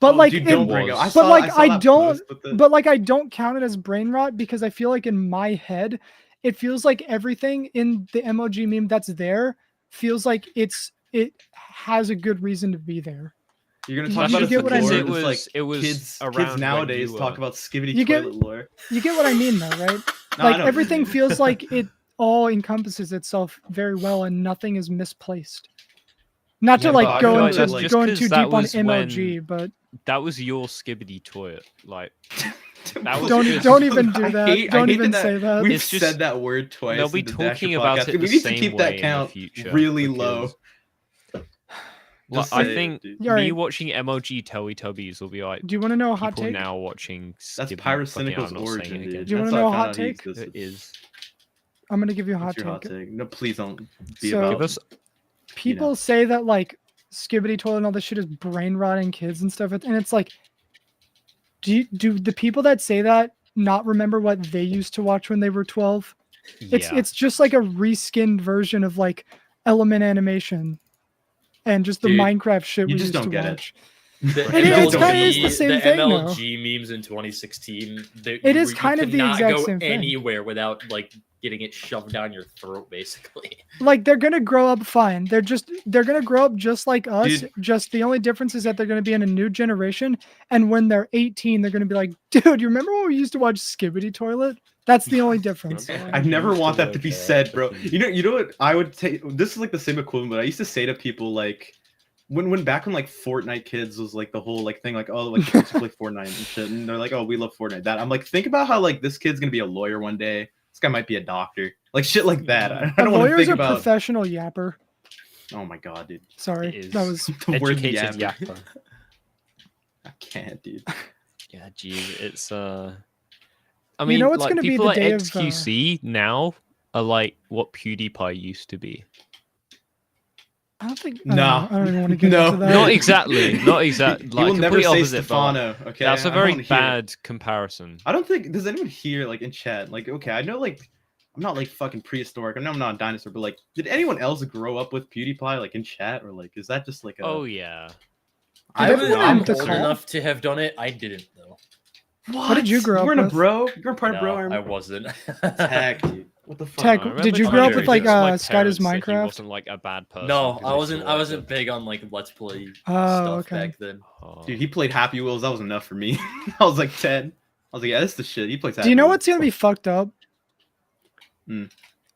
But Oh, like dude, in- don't bring it. but, I but, saw, like, I, saw I that don't- post with the- but like I don't count it as brain rot because I feel like in my head it feels like everything in the MLG meme that's there feels like it has a good reason to be there. You're gonna you talk about get it what I lore, mean? It just like was- it was kids around when nowadays you talk were- about skibbity You get- toilet lore. You get what I mean though, right? No, I Like know. everything feels like it all encompasses itself very well and nothing is misplaced. Not to Yeah, like but I go feel like into that's just going 'cause too that deep on was MLG, when- but That was your skibbity toilet. Like that was don't just- don't even do I that. hate- I Don't hate even that say that. We've It's just- said that word twice. they'll be in the Dasher talking about podcast. it We the need to same keep way that in the count future, really low. because- Just I say it, think dude. Yeah, me right. watching MLG Teletubbies will be like Do you want to know a hot people take? now watching. That's Skibbity- Pyrocynical's I'm not saying origin, it dude. again. Do you That's wanna how know a I hot found out he take? existed. It is. I'm gonna give you a hot What's your take. hot take? No, please don't be So- about. Give us. People say that like skibbity toilet and all this shit is brain rotting kids and stuff, and it's like, do the people that say that not remember what they used to watch when they were 12? It's just like a reskinned version of like Element animation and just the Dude, Minecraft shit you we just used don't to get it. watch. The It is MLG, kinda is the same thing, though. MLG memes in 2016. It is kind of the cannot exact go same thing. anywhere without like getting it shoved down your throat, basically. Like they're gonna grow up fine. They're gonna grow up just like us. Dude. Just the only difference is that they're gonna be in a new generation. And when they're 18, they're gonna be like, dude, you remember when we used to watch Skibbity Toilet? That's the only difference. I never want that to be said, bro. You know what I would take. This is like the same equivalent, but I used to say to people like, when back when like Fortnite kids was like the whole like thing, like, oh, like kids who play Fortnite and shit, and they're like, oh, we love Fortnite. That I'm like, think about how like this kid's gonna be a lawyer one day. This guy might be a doctor, like shit like that. I A don't want to lawyer's think a about. professional yapper. Oh my god, dude, Sorry, It that is. was the word Educated yap. yapper. I can't, dude. Yeah, geez, it's I mean, know what's like, gonna be people the at day of, XQC now are like what PewDiePie used to be. I don't think. No. I don't even want to get No. into that. Not exactly, not exactly. He Like will never complete say opposite. But, like, Stefano. Okay, that's a I don't very wanna hear it. bad comparison. I don't think does anyone here like in chat like okay I know like I'm not like fucking prehistoric I know I'm not a dinosaur but like did anyone else grow up with PewDiePie like in chat or like is that just like a Oh yeah. Did everyone I'm in the old call? enough to have done it. I didn't though. What did you grow You up weren't a with? bro you weren't part of bro No, I remember? wasn't. Tech, dude. What the fuck Tech, I remember did you trying grow to up with, like, convince my Sky Does parents that he Minecraft? wasn't like a bad person. No, because I they wasn't. still I liked wasn't him. big on like Let's Play Oh, stuff okay. back then. Oh. dude he played Happy Wheels that was enough for me I was like 10 I was like yeah this is the shit he plays Happy Do you know Wheels. what's gonna be fucked up? Hmm.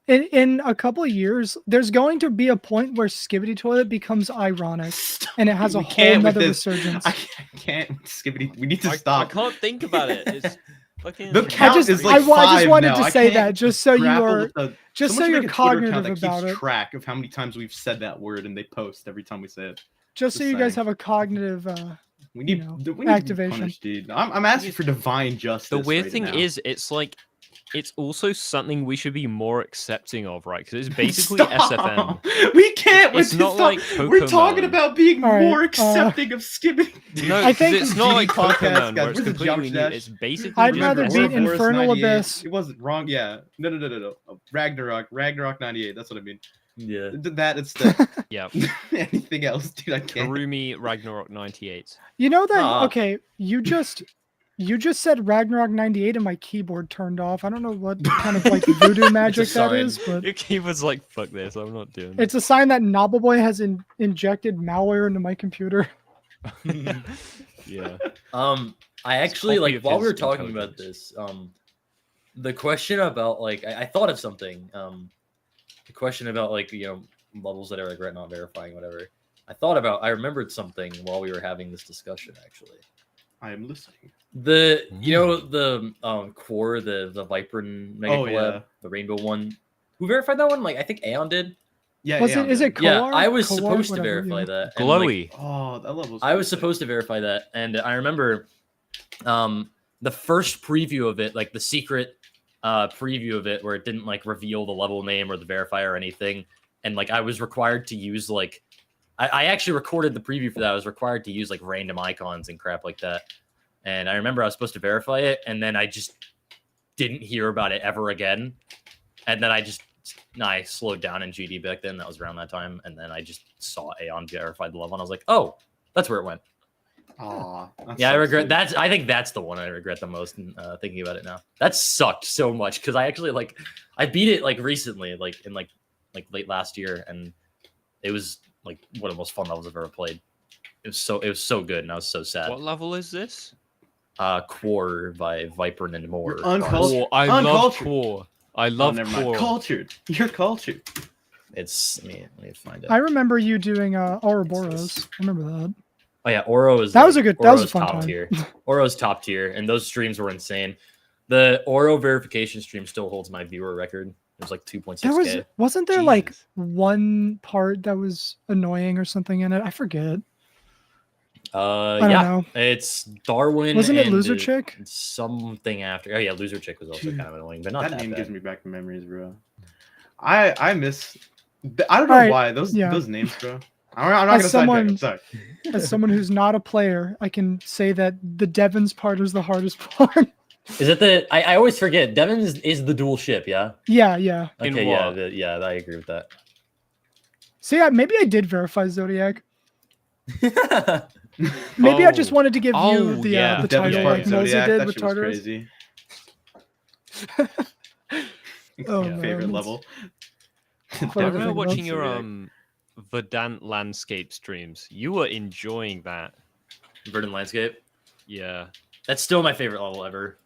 In a couple of years, there's going to be a point where Skibbity Toilet becomes ironic, and it has a We whole can't with nother this. resurgence. I can't Skibbity we need to I stop can't think about it. It's Fucking The count just- is I like wa- I just five wanted now. to I say can't that just so you grapple are with the- just so someone you're should make a Twitter cognitive account that about keeps it. track of how many times we've said that word and they post every time we say it. Just so Just you guys saying. have a cognitive. We need, know, we need to be activation. punished, dude. I'm asking for divine justice. The weird right thing now. is, it's like, it's also something we should be more accepting of, right? Because it's basically Stop! SFM. We can't. It's not like We're talking Pokemon. about being All right, more accepting of skipping. No, I 'cause think- it's not like GD podcast, Pokemon, guys, where it's where's the completely new. geometrydash? It's basically I'd just rather a beat random- Infernal 98. Abyss. It wasn't wrong. Yeah. No. Ragnarok 98. That's what I mean. Yeah. That instead. Yeah, Anything else, dude? I can't. Karumi Ragnarok 98. You know that? Nah. Okay, you just said Ragnarok 98 and my keyboard turned off. I don't know what kind of like voodoo magic that sign. is, but Your keyboard's like, fuck this, I'm not doing it's a sign that Nobbleboy has injected malware into my computer. it. Yeah. I actually copy like of while we his were talking about intelligence. this, the question about like I thought of something. The question about like levels that are like right not verifying whatever. I remembered something while we were having this discussion actually. I am listening. The the core the Viper and Mega Oh, Collab, yeah. the Rainbow one. Who verified that one? Like I think Aeon did. Yeah. Was yeah, it? Is it? Yeah, Kolar? I was Kolar? supposed to Whatever, verify yeah. that. and, like, Glowy. Oh, that level's. I was supposed to verify that, and I remember the first preview of it, like the secret preview of it, where it didn't like reveal the level name or the verifier or anything, and like I was required to use like I actually recorded the preview for that. I was required to use like random icons and crap like that, and I remember I was supposed to verify it, and then I just didn't hear about it ever again, and then I slowed down in GD back then. That was around that time, and then I just saw Aeon verified the level, and I was like, oh, that's where it went. Aw, that Yeah, I sucks, regret dude. that. I think that's the one I regret the most thinking about it now. That sucked so much because I actually like I beat it like recently, like in like late last year, and it was like one of the most fun levels I've ever played. It was so good, and I was so sad. What level is this? Core by Viper and more. You're uncultured. Core. I love Uncultured. Core. I Oh, love never mind. Core. Cultured. You're cultured. It's let me find it. I remember you doing Ouroboros. I remember that. Oh yeah, Oro is That was a good- that was a Oro's fun top time. tier. Oro's top tier, and those streams were insane. The Oro verification stream still holds my viewer record. It was like 2.6K. Wasn't there like Jesus. one part that was annoying or something in it? I forget. I Yeah, don't know. it's Darwin. Wasn't it and Loser Chick? Something after. Oh yeah, Loser Chick was also Dude, kind of annoying, but not That that name bad. gives me back the memories, bro. I miss. I don't know Alright, why those yeah. names, bro. I'm not gonna As sidetrack. someone- I'm sorry. As someone who's not a player, I can say that the Devon's part is the hardest part. Is it the? I always forget. Devon's is the dual ship. Yeah. yeah. In Okay. what? Yeah. I agree with that. So yeah, maybe I did verify Zodiac. Maybe I just Oh. wanted to give you Oh, the yeah. the Devin's title part like of Mozy Zodiac, did that with shit was Tartarus. crazy. Oh, Yeah. man, Favorite that's- level. I Fuck. remember Everything watching your Zodiac. Verdant landscape streams. You were enjoying that. Verdant Landscape. Yeah. That's still my favorite level ever.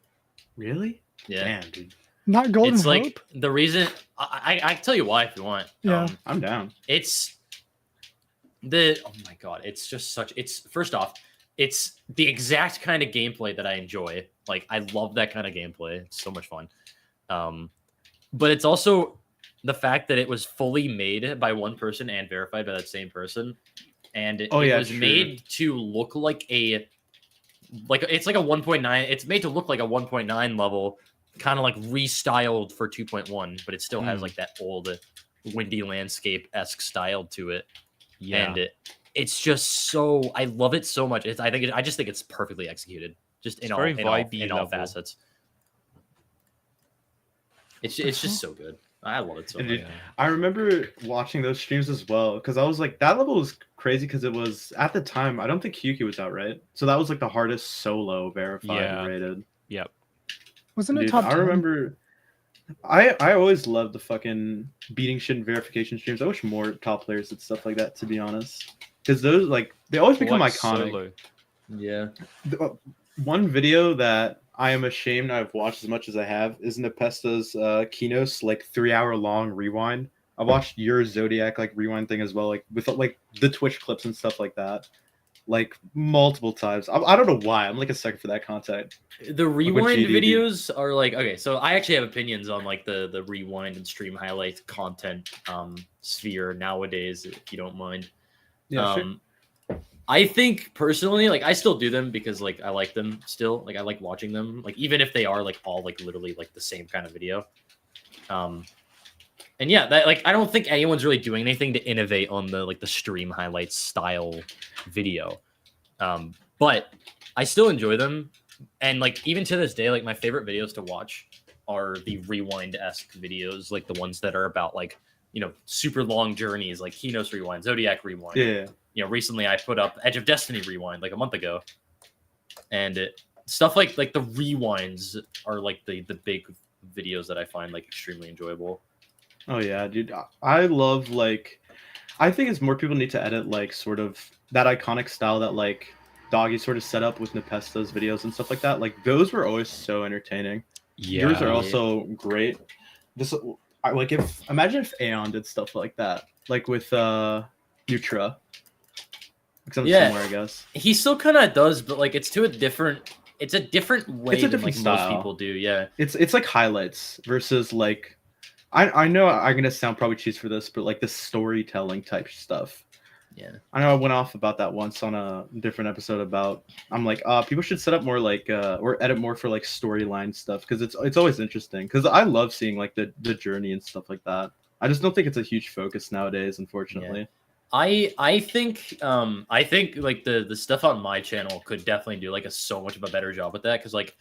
Really? Yeah. Damn, dude. Not Golden It's Hope. like the reason I can tell you why if you want. Yeah. I'm down. It's oh my god, it's just such it's first off, it's the exact kind of gameplay that I enjoy. Like I love that kind of gameplay. It's so much fun. But it's also the fact that it was fully made by one person and verified by that same person. And it was true. made to look like it's like a 1.9. It's made to look like a 1.9 level, kind of like restyled for 2.1, but it still has like that old windy landscape-esque style to it. Yeah. And it's just so I love it so much. I just think it's perfectly executed, just in It's all very in all, vibey in all level. facets. It's just so good. I love it so And much. dude, I remember watching those streams as well because I was like, that level was crazy because it was at the time. I don't think Kyuki was out, right? So that was like the hardest solo verified Yeah. and rated. Yep. Wasn't it Dude, top I 10? remember. I always loved the fucking beating shit and verification streams. I wish more top players did stuff like that, to be honest, because those like they always become Like iconic. solo. Yeah. One video that I am ashamed I've watched as much as I have is Nepesta's Kinos like 3-hour long rewind. I watched your Zodiac like rewind thing as well, like with like the Twitch clips and stuff like that. like multiple times. I don't know why. I'm like a sucker for that content. The rewind GD do. videos are like, okay, so I actually have opinions on like the rewind and stream highlight content sphere nowadays, if you don't mind. Yeah, sure. I think personally, like I still do them because like I like them still. Like I like watching them, like even if they are like all like literally like the same kind of video. And yeah, that like I don't think anyone's really doing anything to innovate on the like the stream highlights style video. But I still enjoy them. And like even to this day, like my favorite videos to watch are the rewind-esque videos, like the ones that are about like, you know, super long journeys, like Kinos Rewind, Zodiac Rewind. Yeah. You know, recently I put up Edge of Destiny Rewind like a month ago. And stuff like the rewinds are like the big videos that I find like extremely enjoyable. Oh yeah, dude. I love like I think it's more people need to edit like sort of that iconic style that like Doggy sort of set up with Nepesta's videos and stuff like that. Like those were always so entertaining. Yeah. Yours are also great. This like if imagine if Aeon did stuff like that, like with Nutra. Something similar, I guess. He still kind of does, but like it's a different way It's a than different like style. most people do. Yeah, it's like highlights versus like I know I'm gonna sound probably cheese for this, but like the storytelling type stuff. yeah. I know I went off about that once on a different episode about I'm like people should set up more like or edit more for like storyline stuff because it's always interesting because I love seeing like the journey and stuff like that. I just don't think it's a huge focus nowadays, unfortunately. Yeah. I think like the stuff on my channel could definitely do like so much of a better job with that because like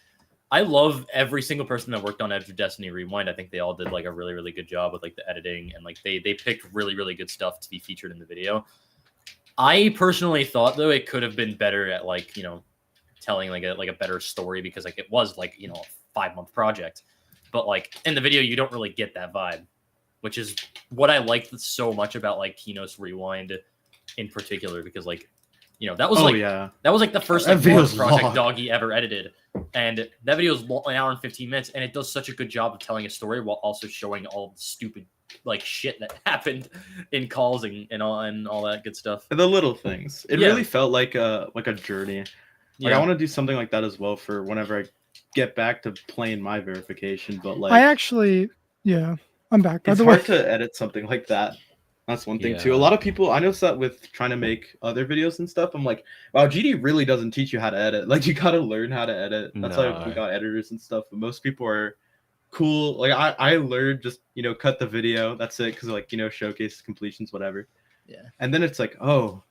I love every single person that worked on Edge of Destiny Rewind. I think they all did like a really, really good job with like the editing and like they picked really, really good stuff to be featured in the video. I personally thought though it could have been better at like, you know, telling like a better story because like it was like, you know, a 5-month project. But like in the video you don't really get that vibe, which is what I liked so much about like Kinos Rewind in particular because like, you know, that was that was like the first like project long. Doggy ever edited. And that video is 1 hour and 15 minutes, and it does such a good job of telling a story while also showing all the stupid like shit that happened in calls and all that good stuff. The little things. It really felt like a journey. Like I want to do something like that as well for whenever I get back to playing my verification. But like I actually, I'm back. By it's the way, hard to edit something like that. That's one thing too. A lot of people, I noticed that with trying to make other videos and stuff. I'm like, wow, GD really doesn't teach you how to edit. Like you got to learn how to edit. That's why we got editors and stuff. But most people are cool. Like I learned just, you know, cut the video. That's it. Cause like, you know, showcase completions, whatever. Yeah. And then it's like, oh,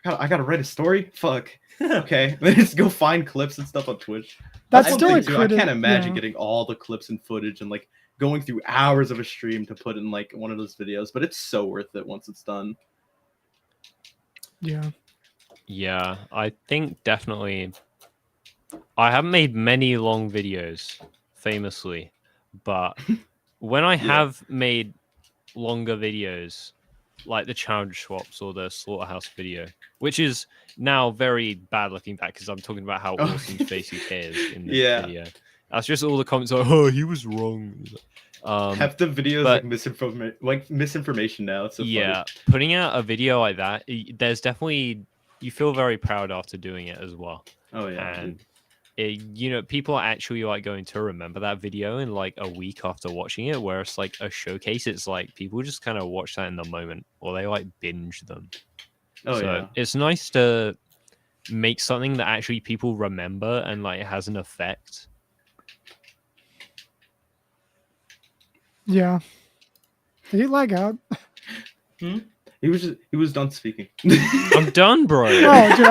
I gotta write a story. Fuck. Okay. Then just go find clips and stuff on Twitch. That's one still thing, a too. I can't imagine getting all the clips and footage and like going through hours of a stream to put in like one of those videos, but it's so worth it once it's done. Yeah, I think definitely. I haven't made many long videos, famously, but when I have made longer videos, like the challenge swaps or the slaughterhouse video, which is now very bad looking back because I'm talking about how awesome Spacey K is in this video. That's just all the comments like, oh, he was wrong. Half the videos like misinformation now. It's so funny. Putting out a video like that, there's definitely you feel very proud after doing it as well. Oh yeah, and you know, people are actually like going to remember that video in like a week after watching it. Whereas like a showcase, it's like people just kind of watch that in the moment or they like binge them. It's nice to make something that actually people remember and like has an effect. Yeah. Did he lag out? He was done speaking. I'm done, bro. Oh, dude,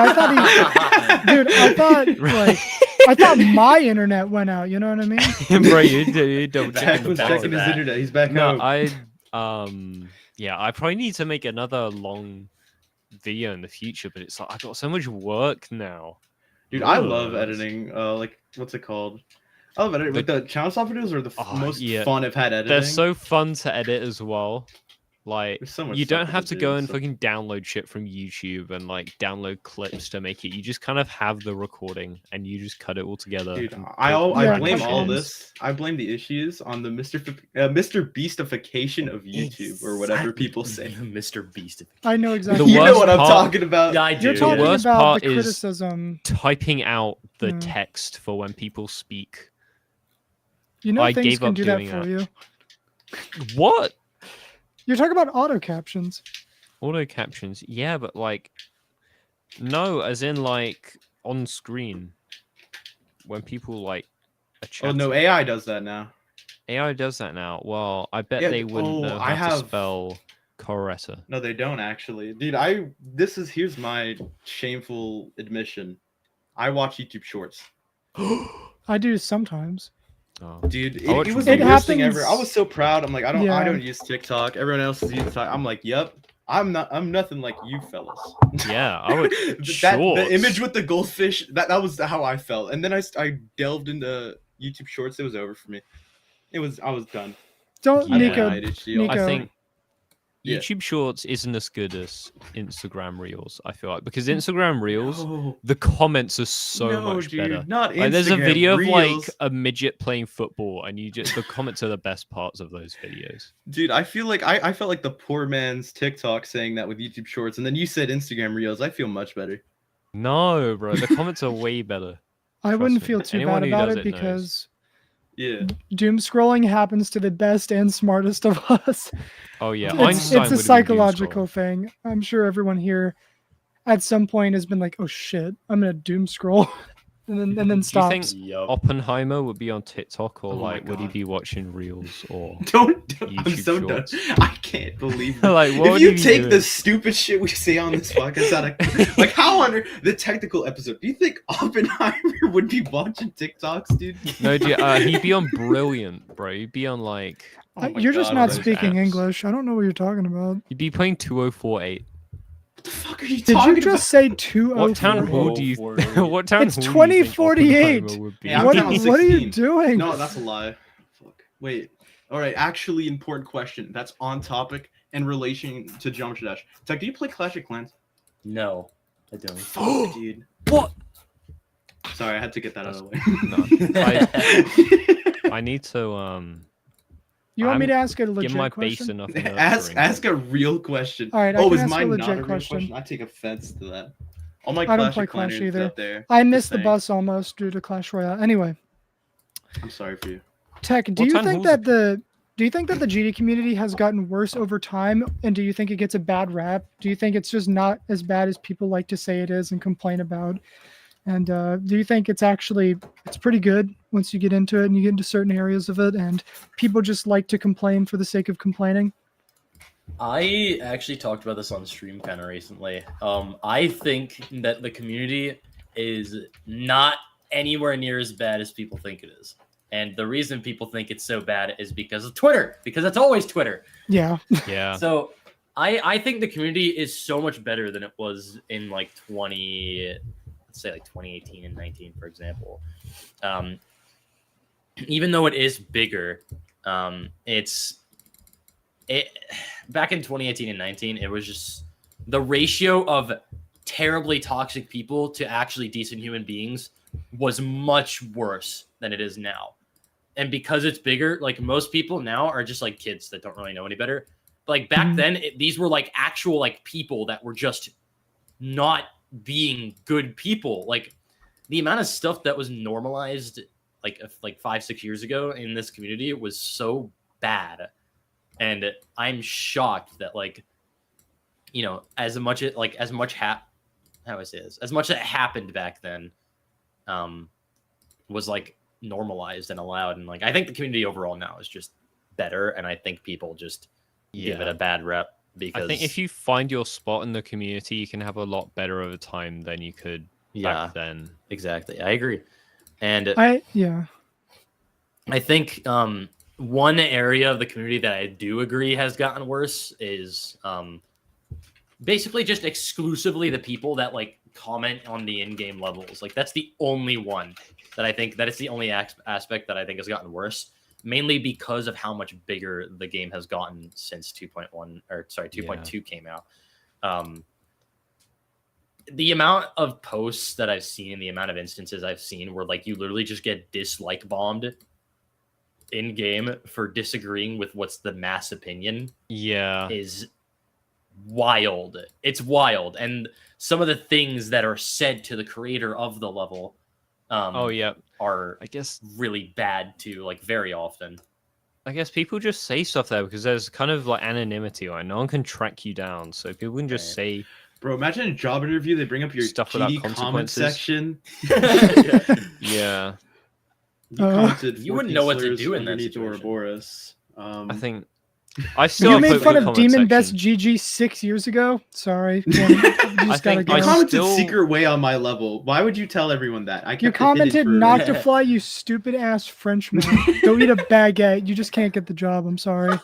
I thought my internet went out. You know what I mean? Bro, you double Zach was checking his internet. He's back home. I probably need to make another long video in the future, but it's like I got so much work now. Dude, I love editing. Like what's it called? I love editing. Like the channel stop videos are the most fun I've had editing. They're so fun to edit as well. Like, There's so much you stuff don't that have they to do, go and so- fucking download shit from YouTube and like download clips to make it. You just kind of have the recording and you just cut it all together. Dude, and I Yeah, blame cut all crumbs. this. I blame the issues on the Mr. Beastification of YouTube or whatever people say. Mr. Beast. I know The exactly. You know worst what I'm part- talking about. Yeah, I do. You're talking yeah. worst about part the is- criticism. Typing out the Yeah. text for when people speak. You know I things gave can up do that doing for that. you. What? You're talking about auto captions. Auto captions? Yeah, but like, no, as in like on screen when people like are Oh chatting. no, AI does that now. AI does that now. Well, I bet Yeah, they wouldn't oh, know I how to have- spell Coretta. No, they don't actually. Dude, here's my shameful admission. I watch YouTube Shorts. I do sometimes. Oh. Dude, I watch it was It the worst thing ever. I happens- was so proud. I'm like, I Yeah. don't use TikTok. Everyone else is using TikTok. I'm like, yep. I'm nothing like you fellas. Yeah, I would. The Shorts. image with the goldfish, that was how I felt. And then I delved into YouTube Shorts. It was over for me. I was done. Don't Yeah. Nico. I Nico. I think Yeah. YouTube Shorts isn't as good as Instagram Reels. I feel like because Instagram Reels, No, the comments are so no, much dude, better. not Like, there's a Instagram video Reels. of like a midget playing football, and the comments are the best parts of those videos. Dude, I feel like I felt like the poor man's TikTok saying that with YouTube Shorts, and then you said Instagram Reels. I feel much better. No, bro, the comments are way better. I Trust wouldn't me. feel too Anyone bad who about does it it knows. because Yeah. doom scrolling happens to the best and smartest of us. Oh yeah, It's, Einstein it's would a have been psychological doom thing. I'm sure everyone here at some point has been like, "Oh shit, I'm gonna doom scroll," and then Do you think stops. Yup. Oppenheimer would be on TikTok or Oh my like would he God. be watching Reels or Don't I'm YouTube so Shorts. done. I can't believe that. like what If would you he be take doing? the stupid shit we say on this podcast out of like how under the technical episode, do you think Oppenheimer would be watching TikToks, dude? No, he'd be on Brilliant, bro. He'd be on like Oh my You're just God, not those speaking apps. English. I don't know what you're talking about. he'd be playing 2048. What the fuck are you Did talking you just say 204? What town hall do you? 2048. What town It's hall do you think 2048. Oppenheimer would be? Yeah, I'm What, down on what are you 16. doing? about? No, that's a lie. Fuck. Wait. All right, actually important question. That's on topic in relation to Geometry Dash. Tech, do you play Clash of Clans? No, I don't. Fuck, dude. What? Sorry, I had to get that out of the No, way. I need to You want me I'm- to ask a give legit my question? base enough. ask nurturing. a real question. All right, I Oh, can is ask a mine not legit a real question. question? I take offense to that. All my I don't Clash play of Clash Clans either. out there. I missed the saying. bus almost due to Clash Royale. Anyway, I'm sorry for you. Tech, do What you town think hall's that the GD community has gotten worse over time, and do you think it gets a bad rap? Do you think it's just not as bad as people like to say it is and complain about? And do you think it's pretty good once you get into it and you get into certain areas of it, and people just like to complain for the sake of complaining? I actually talked about this on stream kind of recently. I think that the community is not anywhere near as bad as people think it is. And the reason people think it's so bad is because of Twitter, because it's always Twitter. Yeah. Yeah. So I think the community is so much better than it was in like 2018 and 19, for example. Even though it is bigger, back in 2018 and 19, it was just the ratio of terribly toxic people to actually decent human beings was much worse than it is now. And because it's bigger, like most people now are just like kids that don't really know any better. But like back Mhm. then, these were like actual like people that were just not being good people. Like the amount of stuff that was normalized like 5-6 years ago in this community was so bad. And I'm shocked that like, you know, as much that happened back then, was like normalized and allowed. And like, I think the community overall now is just better. And I think people just give it a bad rep because I think if you find your spot in the community, you can have a lot better over time than you could back then. exactly. I agree. And I think one area of the community that I do agree has gotten worse is basically just exclusively the people that like comment on the in-game levels. Like that's the only one that I think that it's the only aspect that I think has gotten worse. mainly because of how much bigger the game has gotten since 2.2 came out. The amount of posts that I've seen, the amount of instances I've seen where like you literally just get dislike bombed in game for disagreeing with what's the mass opinion is wild. It's wild. And some of the things that are said to the creator of the level are, I guess, really bad too, like very often. I guess people just say stuff there because there's kind of like anonymity, right? No one can track you down, so people can just say. Bro, imagine a job interview. They bring up your Stuff without GD comment consequences. section. Yeah. You wouldn't know what to do in that situation. Ouroboros. I think I still You have made fun of comment Demon section. Best GG 6 years ago. Sorry. You just gotta go. I commented still- secret way on my level. Why would you tell everyone that? I You kept it hidden commented for- not to fly, you stupid ass Frenchman. Go eat a baguette. You just can't get the job. I'm sorry.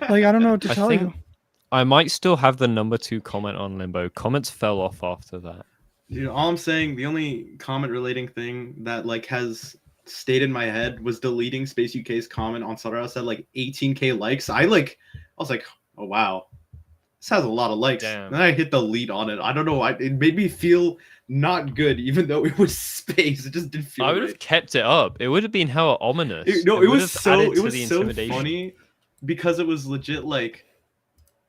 Like, I don't know what to tell you. I might still have the number 2 comment on Limbo. Comments fell off after that. Dude, all I'm saying, the only comment relating thing that like has stayed in my head was deleting Space UK's comment on Sutter House had like 18k likes. I was like, oh wow, this has a lot of likes. Damn. Then I hit delete on it. I don't know. It made me feel not good, even though it was space. It just didn't feel. I would have kept it up. It would have been hella ominous. It would was have so added it to was the so intimidation. funny because it was legit like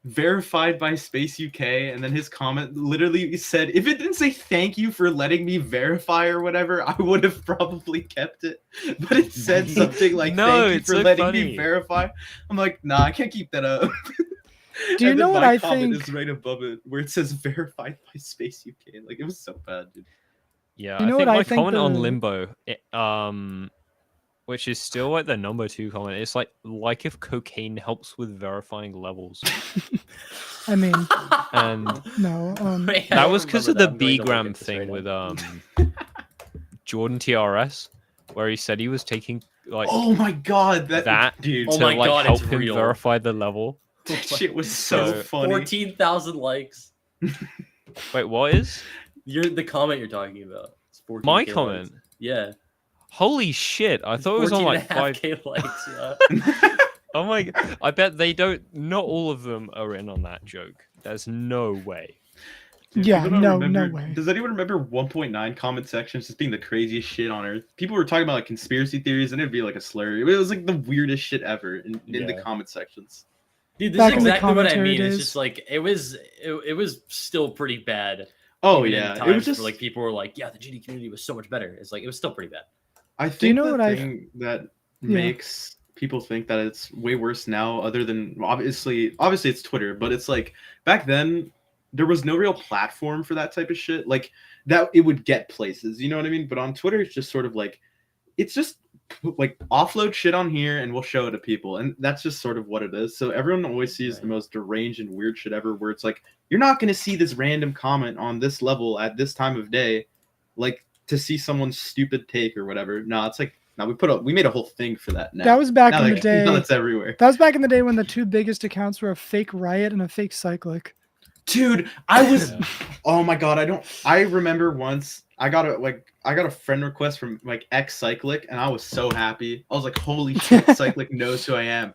verified by Space UK, and then his comment literally said, if it didn't say thank you for letting me verify or whatever, I would have probably kept it. But it said something like No, thank you it's for so letting funny. me verify. I'm like, nah, I can't keep that up. Do you And know then what my I comment think? is right above it where it says verified by Space UK. Like, it was so bad, dude. Yeah, You know I think what my I think comment on the- Limbo, which is still like the number 2 comment. It's like if cocaine helps with verifying levels. I mean, And no. Wait, I that don't was because remember of that. the I'm going to look B-gram at this thing right with Jordan TRS, where he said he was taking like Oh my god, that dude. Oh to my like God, help it's him real. verify the level. That shit was so So- funny. 14,000 likes. Wait, what is The comment you're talking about. It's 14K my likes. comment? Yeah. Holy shit! I thought it was on like 5. 14.5K likes. Yeah. Oh my! I bet they don't. Not all of them are in on that joke. There's no way. Dude, Yeah, people don't no remember- way. Does anyone remember 1.9 comment sections just being the craziest shit on earth? People were talking about like conspiracy theories, and it'd be like a slur. It was like the weirdest shit ever in the Yeah. comment sections. Dude, this Back is in the exactly what I commentary mean. It's days. just like it was still pretty bad. Oh Even in yeah, it times was just where, like people were like, yeah, the GD community was so much better. It's like it was still pretty bad. I Do you think know the what I- thing that Yeah. makes people think that it's way worse now, other than obviously it's Twitter, but it's like back then there was no real platform for that type of shit. Like that it would get places, you know what I mean? But on Twitter, it's just sort of like it's just like offload shit on here and we'll show it to people, and that's just sort of what it is. So everyone always sees the most deranged and weird shit ever, where it's like you're not going to see this random comment on this level at this time of day, like to see someone's stupid take or whatever. No, it's like no, we made a whole thing for that. Now That was back now in the that- day. now it's everywhere. That was back in the day when the 2 biggest accounts were a fake Riot and a fake Cyclic. Dude, I was oh my god, I remember once I got a friend request from like X Cyclic, and I was so happy. I was like, holy shit, Cyclic knows who I am.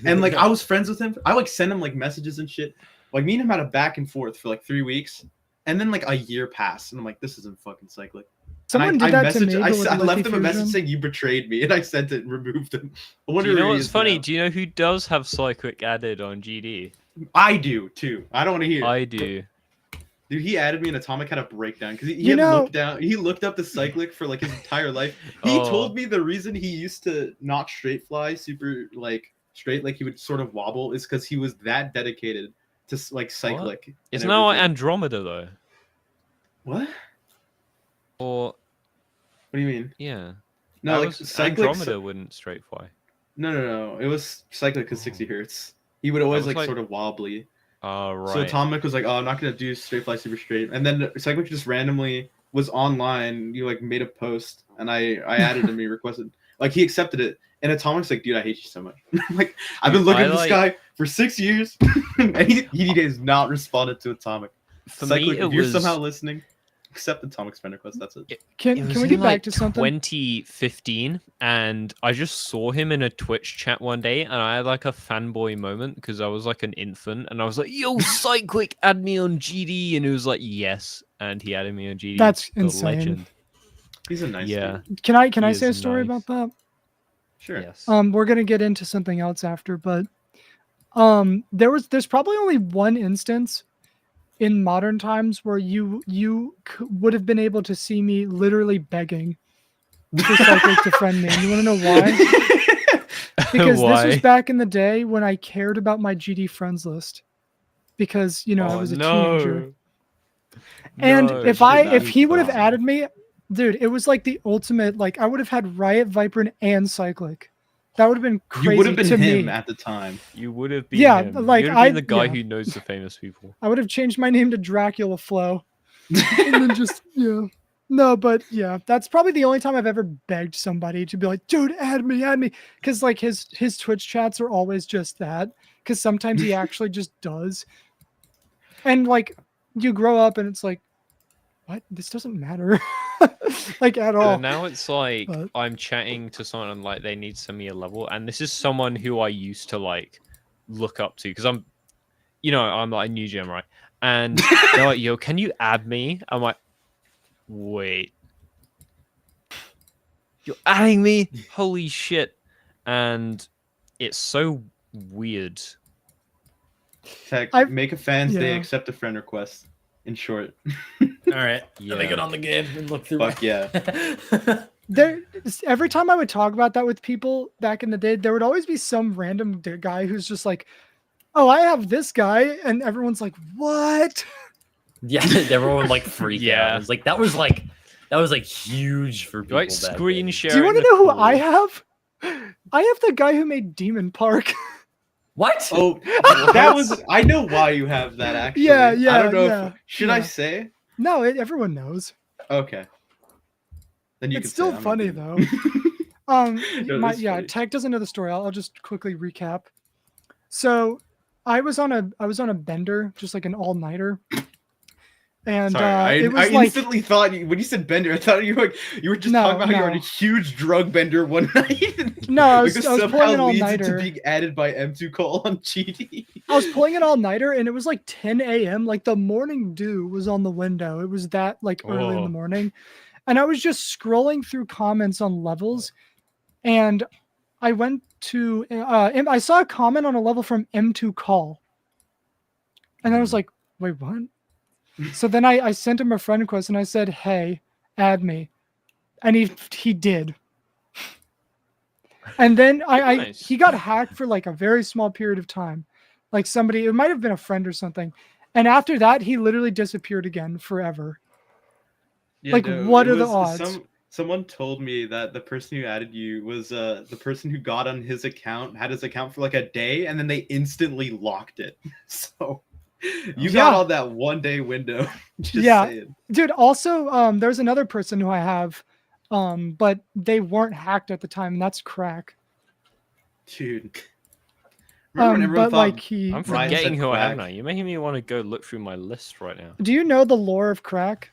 And like I was friends with him. I like sent him like messages and shit. Like me and him had a back and forth for like 3 weeks. And then like a year passed, and I'm like, this isn't fucking Cyclic. Someone And did that to me. I but with left Lucky him a message Fusion. saying you betrayed me, and I sent it and removed him. I Do wonder you know where he what's is funny? now. Do you know who does have Cyclic added on GD? I do too. I don't want to hear. I do. Dude, he added me, and Atomic had a breakdown because he You had know- looked down. He looked up the Cyclic for like his entire life. He Oh. told me the reason he used to not straight fly super like straight, like he would sort of wobble, is because he was that dedicated to like Cyclic. and Isn't that like everything. Andromeda though? What? Or What do you mean? yeah. No, That like was- Cyclic. Andromeda wouldn't straight fly. No. It was Cyclic because 60 hertz. He would always was like like- sort of wobbly. Oh right. So Atomic was like, "Oh, I'm not gonna do straight fly super straight," and then Cyclic just randomly was online. You like made a post, and I added him. He requested, like he accepted it, and Atomic's like, "Dude, I hate you so much." Like I've been looking I at this like- guy for 6 years, and he has not responded to Atomic. For Cyclic, me, it if you're was somehow listening, accept the Tomic's friend request. That's it. Can It was we in, get back like, to something? 2015, and I just saw him in a Twitch chat one day, and I had like a fanboy moment because I was like an infant, and I was like, "Yo, Cyclic, add me on GD," and he was like, "Yes," and he added me on GD. That's The insane. legend. He's a nice Yeah. dude. Can I He say a is story nice. about that? Sure. Yes. We're gonna get into something else after, but there's probably only one instance in modern times where you would have been able to see me literally begging for Cyclic to friend me. And you want to know why? Because this was Why? back in the day when I cared about my GD friends list. Because I was a teenager. And No, if shit, he would have that's added me, dude, it was like the ultimate. Like I would have had Riot, Viper, and Cyclic. That would have been crazy You would have been to him me. at the time. You would have been Yeah, him. like, you would have been I- the guy yeah. who knows the famous people. I would have changed my name to Dracula Flow. And then just no, but yeah, that's probably the only time I've ever begged somebody to be like, dude, add me, because like his Twitch chats are always just that. Because sometimes he actually just does, and like you grow up and it's like, what? This doesn't matter, like at So all. now it's like But- I'm chatting to someone and like they need to send me a level, and this is someone who I used to like look up to because I'm like a new gem, right? And they're like, "Yo, can you add me?" I'm like, "Wait, you're adding me? Holy shit!" And it's so weird. Tech, I've- make a fans day, yeah. accept a friend request. In short. All right. Yeah. Let me get on the game and look through. Fuck yeah. Every time I would talk about that with people back in the day, there would always be some random guy who's just like, "Oh, I have this guy," and everyone's like, "What?" Yeah, everyone would like freak Yeah. out. It's like that was like huge for people. Like back screen then. share. Do you want to know who I have? I have the guy who made Demon Park. What? Oh, that was. I know why you have that actually. Yeah, I don't know. yeah, Should I yeah. say? No, everyone knows. Okay. Then you It's can say still I'm not funny doing it. though. No, that's funny. Tech doesn't know the story. I'll just quickly recap. So, I was on a bender, just like an all-nighter, and Sorry, it was I like instantly thought when you said bender, I thought you were just No, talking about how you were on no. a huge drug bender one night. No, I was This pulling somehow an leads all-nighter. into being added by M2 Call on GD. I was pulling an all-nighter, and it was like 10 a.m. Like the morning dew was on the window. It was that like early in Whoa. the morning, and I was just scrolling through comments on levels, and I went to I saw a comment on a level from M2 Call, and I was like, wait, what? So then I sent him a friend request and I said, hey, add me, and he did. And then Nice. he got hacked for like a very small period of time, like somebody, it might have been a friend or something, and after that he literally disappeared again forever. Yeah, Like, what are the odds? Someone told me that the person who added you was the person who got on his account, had his account for like a day, and then they instantly locked it. So you got on that 1 day window. Just Yeah. saying. Dude, also there's another person who I have, but they weren't hacked at the time, and that's Crack. Dude. Remember when everyone But thought like he I'm Ryan forgetting said who I have crack? now. You're making me want to go look through my list right now. Do you know the lore of Crack?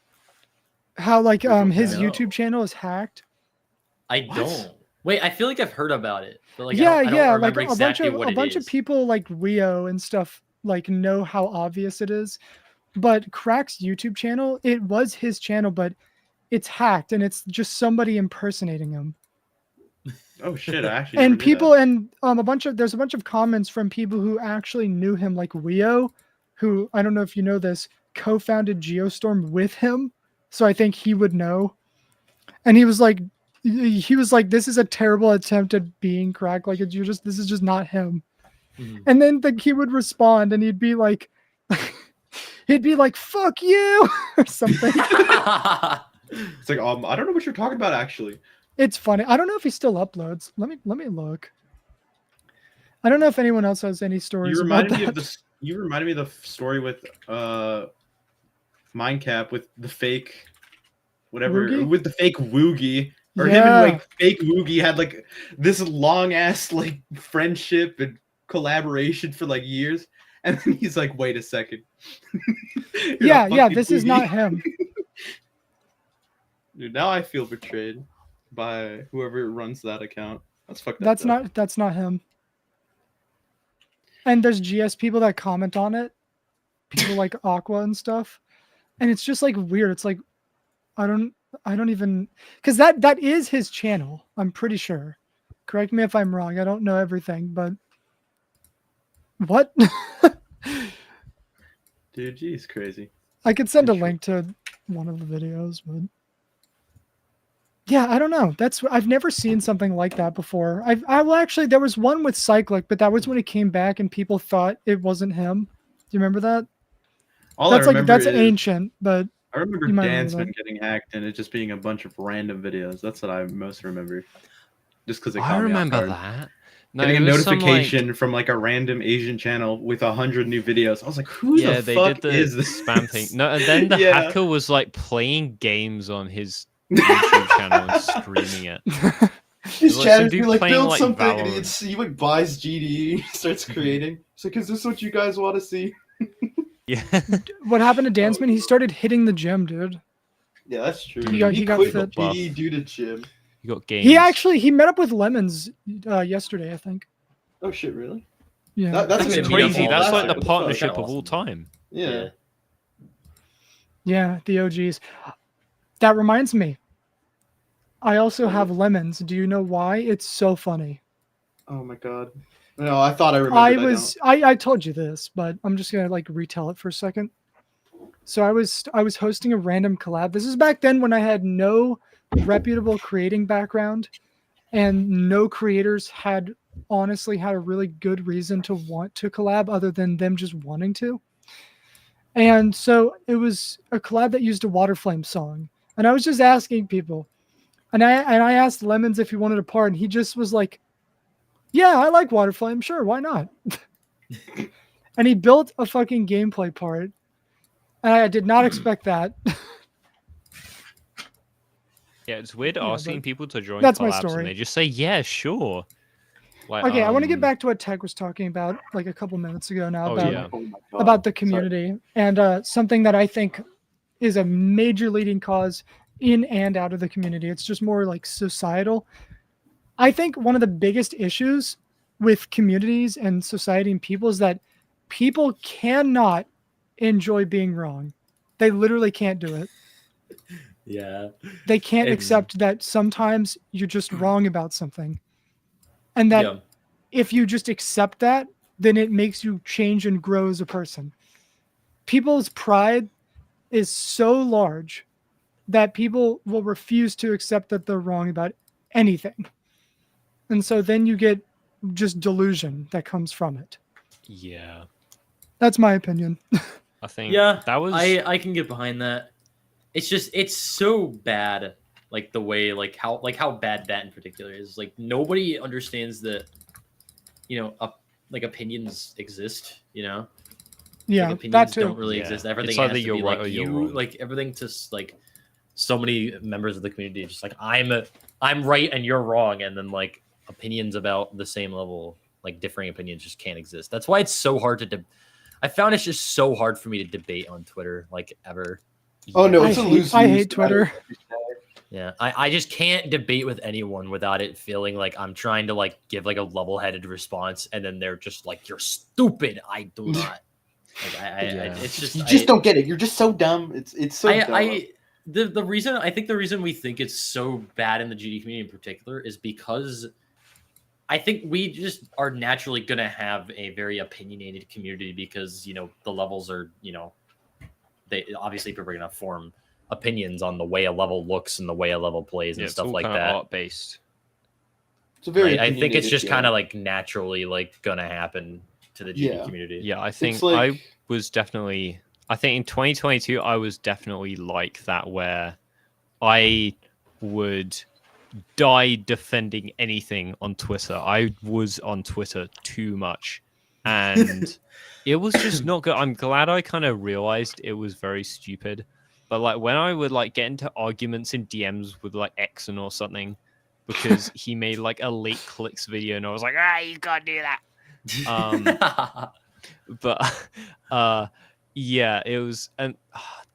How like don't his know. YouTube channel is hacked? I What? don't. Wait, I feel like I've heard about it, but like Yeah, I don't like remember a exactly what a it bunch is. of people like Rio and stuff like know how obvious it is. But Crack's YouTube channel, it was his channel, but it's hacked and it's just somebody impersonating him. Oh shit, I actually And never knew people that. and there's a bunch of comments from people who actually knew him, like Rio, who I don't know if you know this, co-founded Geostorm with him, so I think he would know. And he was like, this is a terrible attempt at being Crack, like this is just not him. Mhm. And then he would respond and he'd be like fuck you or something. It's like I don't know what you're talking about actually. It's funny. I don't know if he still uploads. Let me look. I don't know if anyone else has any stories You about reminded me that. of this. You reminded me of the story with Mindcap with the fake whatever Woogie? with the fake Woogie. Or him Yeah. and like fake Woogie had like this long ass like friendship and collaboration for like years. And then he's like, wait a second. You're Yeah, not fucking this is Woogie." not him. Dude, now I feel betrayed by whoever runs that account. That's fucked up. That's not him. And there's GS people that comment on it, people like Aqua and stuff, and it's just like weird. It's like I don't even, because that is his channel. I'm pretty sure. Correct me if I'm wrong. I don't know everything, but what? Dude, geez, crazy. I could send a link to one of the videos, but yeah, I don't know. I've never seen something like that before. Well, actually, there was one with Cyclic, but that was when he came back and people thought it wasn't him. Do you remember that? All That's I remember that's is, ancient, but I remember you might remember Dansman that. getting hacked and it just being a bunch of random videos. That's what I most remember. Just because it I caught me off remember guard. that. No, Getting a it was some, notification from like a random Asian channel with 100 new videos. I was like, who the they fuck did the is this? spam thing. No, and then the Yeah. hacker was like playing games on his YouTube channel and streaming it. His Like, chat some would be dude like, playing, build like, something, and Valorant. he like buys GD, starts creating. It's like, is this what you guys want to see? Yeah. What happened to Dansman? He started hitting the gym, dude. Yeah, that's true. He got quit fit. GD due to Chim. You got games. He met up with Lemons yesterday, I think. Oh shit, really? Yeah. That's That's gonna be crazy. up all That's last like year. the What fuck? partnership Kinda of all awesome. time. Yeah. Yeah, the OGs. That reminds me. I also have Lemons. Do you know why? It's so funny. Oh my god. No, I thought I remembered. I told you this, but I'm just gonna like retell it for a second. So I was hosting a random collab. This is back then when I had no reputable creating background, and no creators had honestly had a really good reason to want to collab other than them just wanting to. And so it was a collab that used a Waterflame song, and I was just asking people, and I asked Lemons if he wanted a part, and he just was like, "Yeah, I like Waterflame. Sure, why not?" And he built a fucking gameplay part, and I did not expect that. Yeah, it's weird Yeah, asking but people to join that's my collabs story. and they just say, yeah, sure. Like, Okay, I want to get back to what Tech was talking about like a couple minutes ago now Oh, about yeah. Oh my God. about the Sorry. community and something that I think is a major leading cause in and out of the community. It's just more like societal. I think one of the biggest issues with communities and society and people is that people cannot enjoy being wrong. They literally can't do it. Yeah. They can't It's- accept that sometimes you're just wrong about something. And that Yeah. if you just accept that, then it makes you change and grow as a person. People's pride is so large that people will refuse to accept that they're wrong about anything. And so then you get just delusion that comes from it. Yeah. That's my opinion. I think Yeah, that was. I can get behind that. It's just it's so bad, like the way how bad that in particular is. Like nobody understands that, like opinions exist. Yeah, like, opinions that too. don't really Yeah. exist. Everything It's has either to you're be right like or you're you, wrong. like everything to like so many members of the community just like I'm right and you're wrong, and then like opinions about the same level, like differing opinions, just can't exist. That's why it's so hard to. I found it's just so hard for me to debate on Twitter, like ever. Oh no, I it's a hate- lose. I hate Twitter. Yeah, I just can't debate with anyone without it feeling like I'm trying to like give like a level-headed response, and then they're just like, "You're stupid." I do not. Like, Yeah. it's just You just don't get it. You're just so dumb. It's so dumb. The reason we think it's so bad in the GD community in particular is because I think we just are naturally gonna have a very opinionated community because the levels are they obviously people are gonna form opinions on the way a level looks and the way a level plays and Yeah, it's stuff all like kind of that. art based. It's a very. I think it's opinionated, just yeah. kind of like naturally like gonna happen to the GD Yeah. community. Yeah, I think It's like, I was definitely. I think in 2022 I was definitely like that, where I would die defending anything on Twitter. I was on Twitter too much, and it was just not good. I'm glad I kind of realized it was very stupid. But like when I would like get into arguments in DMs with like Exon or something because he made like a late clicks video and I was like, you can't do that. But yeah, it was, and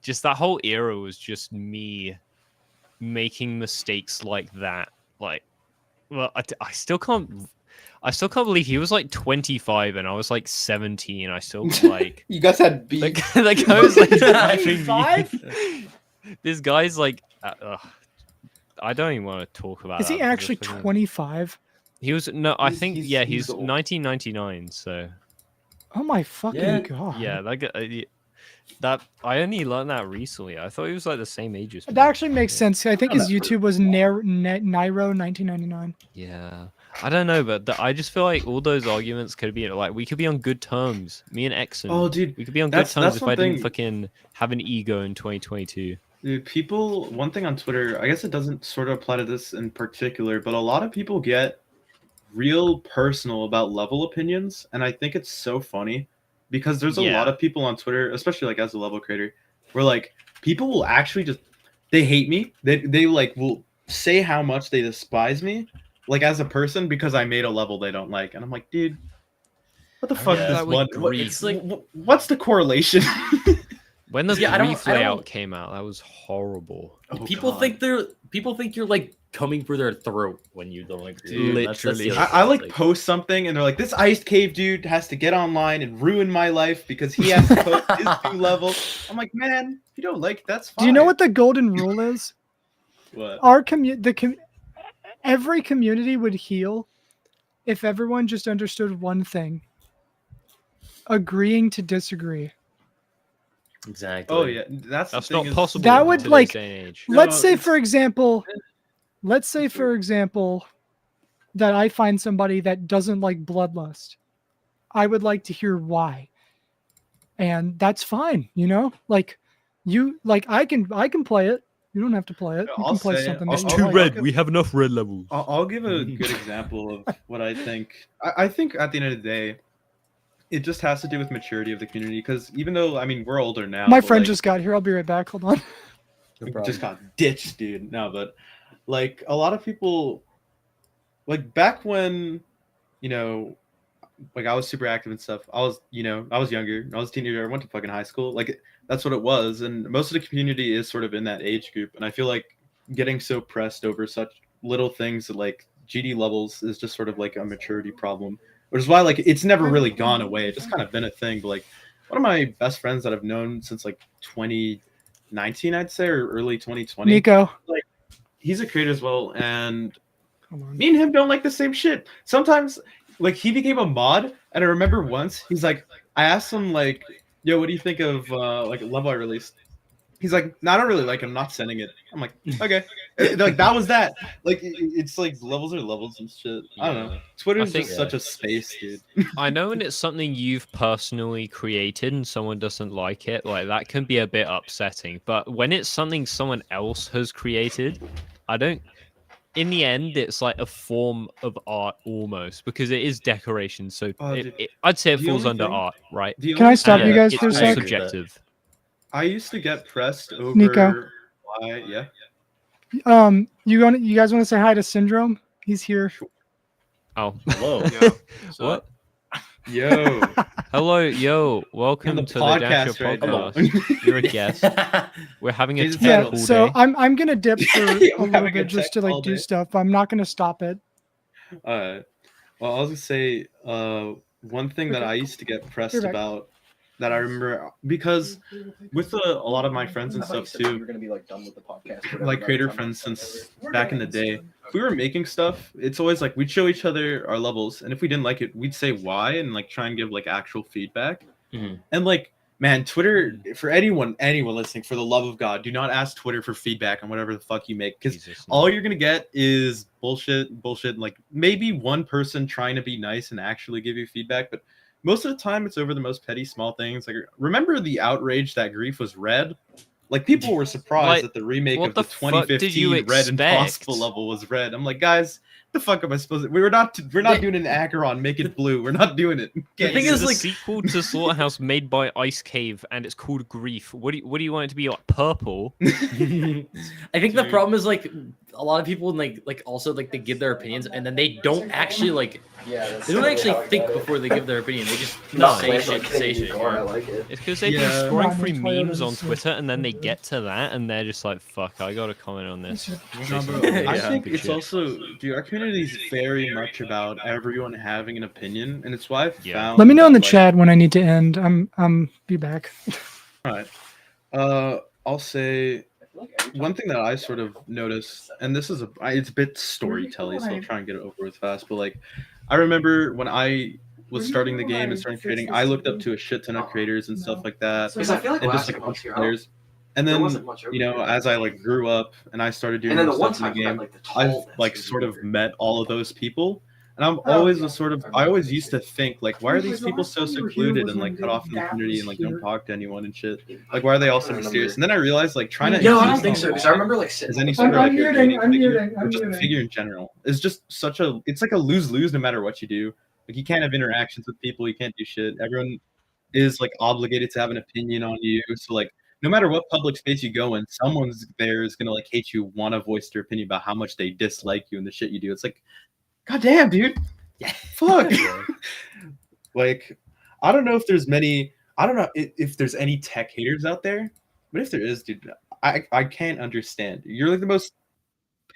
just that whole era was just me making mistakes like that. Like, well, I still can't believe he was like 25 and I was like 17. I still like You guys had beef. the guy was like 25? This guy's like, I don't even want to talk about. Is he that because actually I fucking- 25? He was no, I He's- think he's- yeah, he's he's old. 1999. So Oh my fucking Yeah. god. yeah, that I only learned that recently. I thought he was like the same age as me. That actually makes sense. I think his Not that YouTube was Nairo 1999. Yeah, I don't know, but I just feel like all those arguments could be like we could be on good terms. Me and Exon, Oh, dude, we could be on that's- good terms that's if one I didn't thing- fucking have an ego in 2022. dude, people. One thing on Twitter, I guess it doesn't sort of apply to this in particular, but a lot of people get real personal about level opinions, and I think it's so funny because there's a Yeah. lot of people on Twitter, especially like as a level creator, where like people will actually just they hate me. They like will say how much they despise me, like as a person because I made a level they don't like, and I'm like, dude, what the fuck Yeah. does That would one? grief. It's like What's the correlation? When the Yeah, I don't- grief I don't- layout came out, that was horrible. Oh, people God. think you're like coming for their throat when you don't agree. Dude, That's the literally. other I thing, like post something and they're like, this iced cave dude has to get online and ruin my life because he has to post his new level. I'm like, man, if you don't like it, that's fine. Do you know what the golden rule is? What? Every community would heal if everyone just understood one thing: agreeing to disagree. exactly. Oh yeah, that's the That's thing not is- possible. That in would, today's like, day and age. No, let's say, it's- for example, that I find somebody that doesn't like bloodlust. I would like to hear why, and that's fine. You know, like I can play it. You don't have to play it. You I'll can play say- something. I'll- that I'll you like- like. We have enough red levels. I'll give a good example of what I think. I think at the end of the day, it just has to do with maturity of the community. Because even though I mean we're older now, My but, friend like, just got here. I'll be right back. Hold on. No we problem. just got ditched, dude. No, but like a lot of people, like back when, you know, like I was super active and stuff. I was younger. I was a teenager. I went to fucking high school. Like that's what it was. And most of the community is sort of in that age group. And I feel like getting so pressed over such little things like GD levels is just sort of like a maturity problem. Which is why like it's never really gone away. It's just kind of been a thing. But like one of my best friends that I've known since like 2019, I'd say, or early 2020. Nico. He's a creator as well, and Come on. me and him don't like the same shit. Sometimes, like, he became a mod, and I remember once he's like, I asked him like, "Yo, what do you think of like a level I released?" He's like, "No, I don't really like it. I'm not sending it." I'm like, "Okay." Like that was that. Like it's like levels are levels and shit. I don't know. Yeah. Twitter's think- just such a space, dude. I know when it's something you've personally created and someone doesn't like it, like that can be a bit upsetting. But when it's something someone else has created, I don't. In the end, it's like a form of art almost because it is decoration. So Oh, dude. I'd say it The falls only under thing- art, right? The Can I only stop thing you And guys it's for a all sec? subjective. I used to get pressed over. Nico. Why? Yeah. You guys want to say hi to Syndrome? He's here. Oh, Hello. what? Yo. Hello, yo, On welcome the to the Dash podcast right Podcast. now. You're a guest. We're having a Jesus, tech Yeah, all so day. I'm gonna dip for a We're little having a bit just to tech all like do day. stuff. I'm not gonna stop it. Well, I was gonna say one thing that Okay, I used to get pressed You're back. about that I remember because with a lot of my friends and I thought you stuff said we too, were gonna be like done with the podcast. or whatever like by creator the time friends we since started. back in the day, if we were making stuff, it's always like we'd show each other our levels, and if we didn't like it, we'd say why and like try and give like actual feedback. Mhm. And like, man, Twitter for anyone listening, for the love of God, do not ask Twitter for feedback on whatever the fuck you make, because Jesus, all no. you're gonna get is bullshit, and like maybe one person trying to be nice and actually give you feedback, but most of the time it's over the most petty small things. Like remember the outrage that Grief was red? Like people were surprised Like, that the remake what of the the fuck did 2015 you Red expect? Impossible level was red. I'm like, guys, the fuck am I supposed to? We're not doing an Acheron, make it blue. We're not doing it. The Can't thing do It's is, a like- sequel to Slaughterhouse made by Ice Cave, and it's called Grief. What do you want it to be like? Purple? I think the Dude. problem is like a lot of people like also like they give their opinions and then they don't actually like they don't actually think before they give their opinion. They just say shit to say shit. You know? It's because they've Yeah. been scrolling Right, through Toyota memes on is, Twitter, and then they get to that, and they're just like, "Fuck, I gotta comment on this." No, Say bro, some really I Yeah. think stupid it's shit. also, dude, our community is very much about everyone having an opinion, and it's why I've Yeah. found. Let me know in the that, like, chat when I need to end. I'm be back. I'll say one thing that I sort of noticed, and this is it's a bit storytelling, so I'll try and get it over with fast. But like, I remember when I was starting the game and starting creating, I looked up to a shit ton of creators and stuff like that, Because I feel like and last just like a time I bunch was of here, players. And there then, wasn't much over you know, here. as I like grew up and I started doing And then more the one stuff in time the we had game, like the I've tall like desk sort of over. met all of those people. And I'm Oh, always yeah. a sort of, I always used to think, like, why are these people so secluded and like cut off from the community and like don't talk to anyone and shit? Like, why are they all so mysterious? And then I realized, like, trying to No, I don't exist think on so. the Because I remember like sitting. as any on the sort of phone. like creating figure, I'm or just a muting. figure in general is just such a, it's like a lose-lose no matter what you do. Like, you can't have interactions with people, you can't do shit. Everyone is like obligated to have an opinion on you. So like, no matter what public space you go in, someone's there is gonna like hate you, want to voice their opinion about how much they dislike you and the shit you do. It's like, goddamn, dude. Yeah. Fuck. Like, I don't know if there's many. I don't know if there's any tech haters out there, but if there is, dude, I can't understand. You're like the most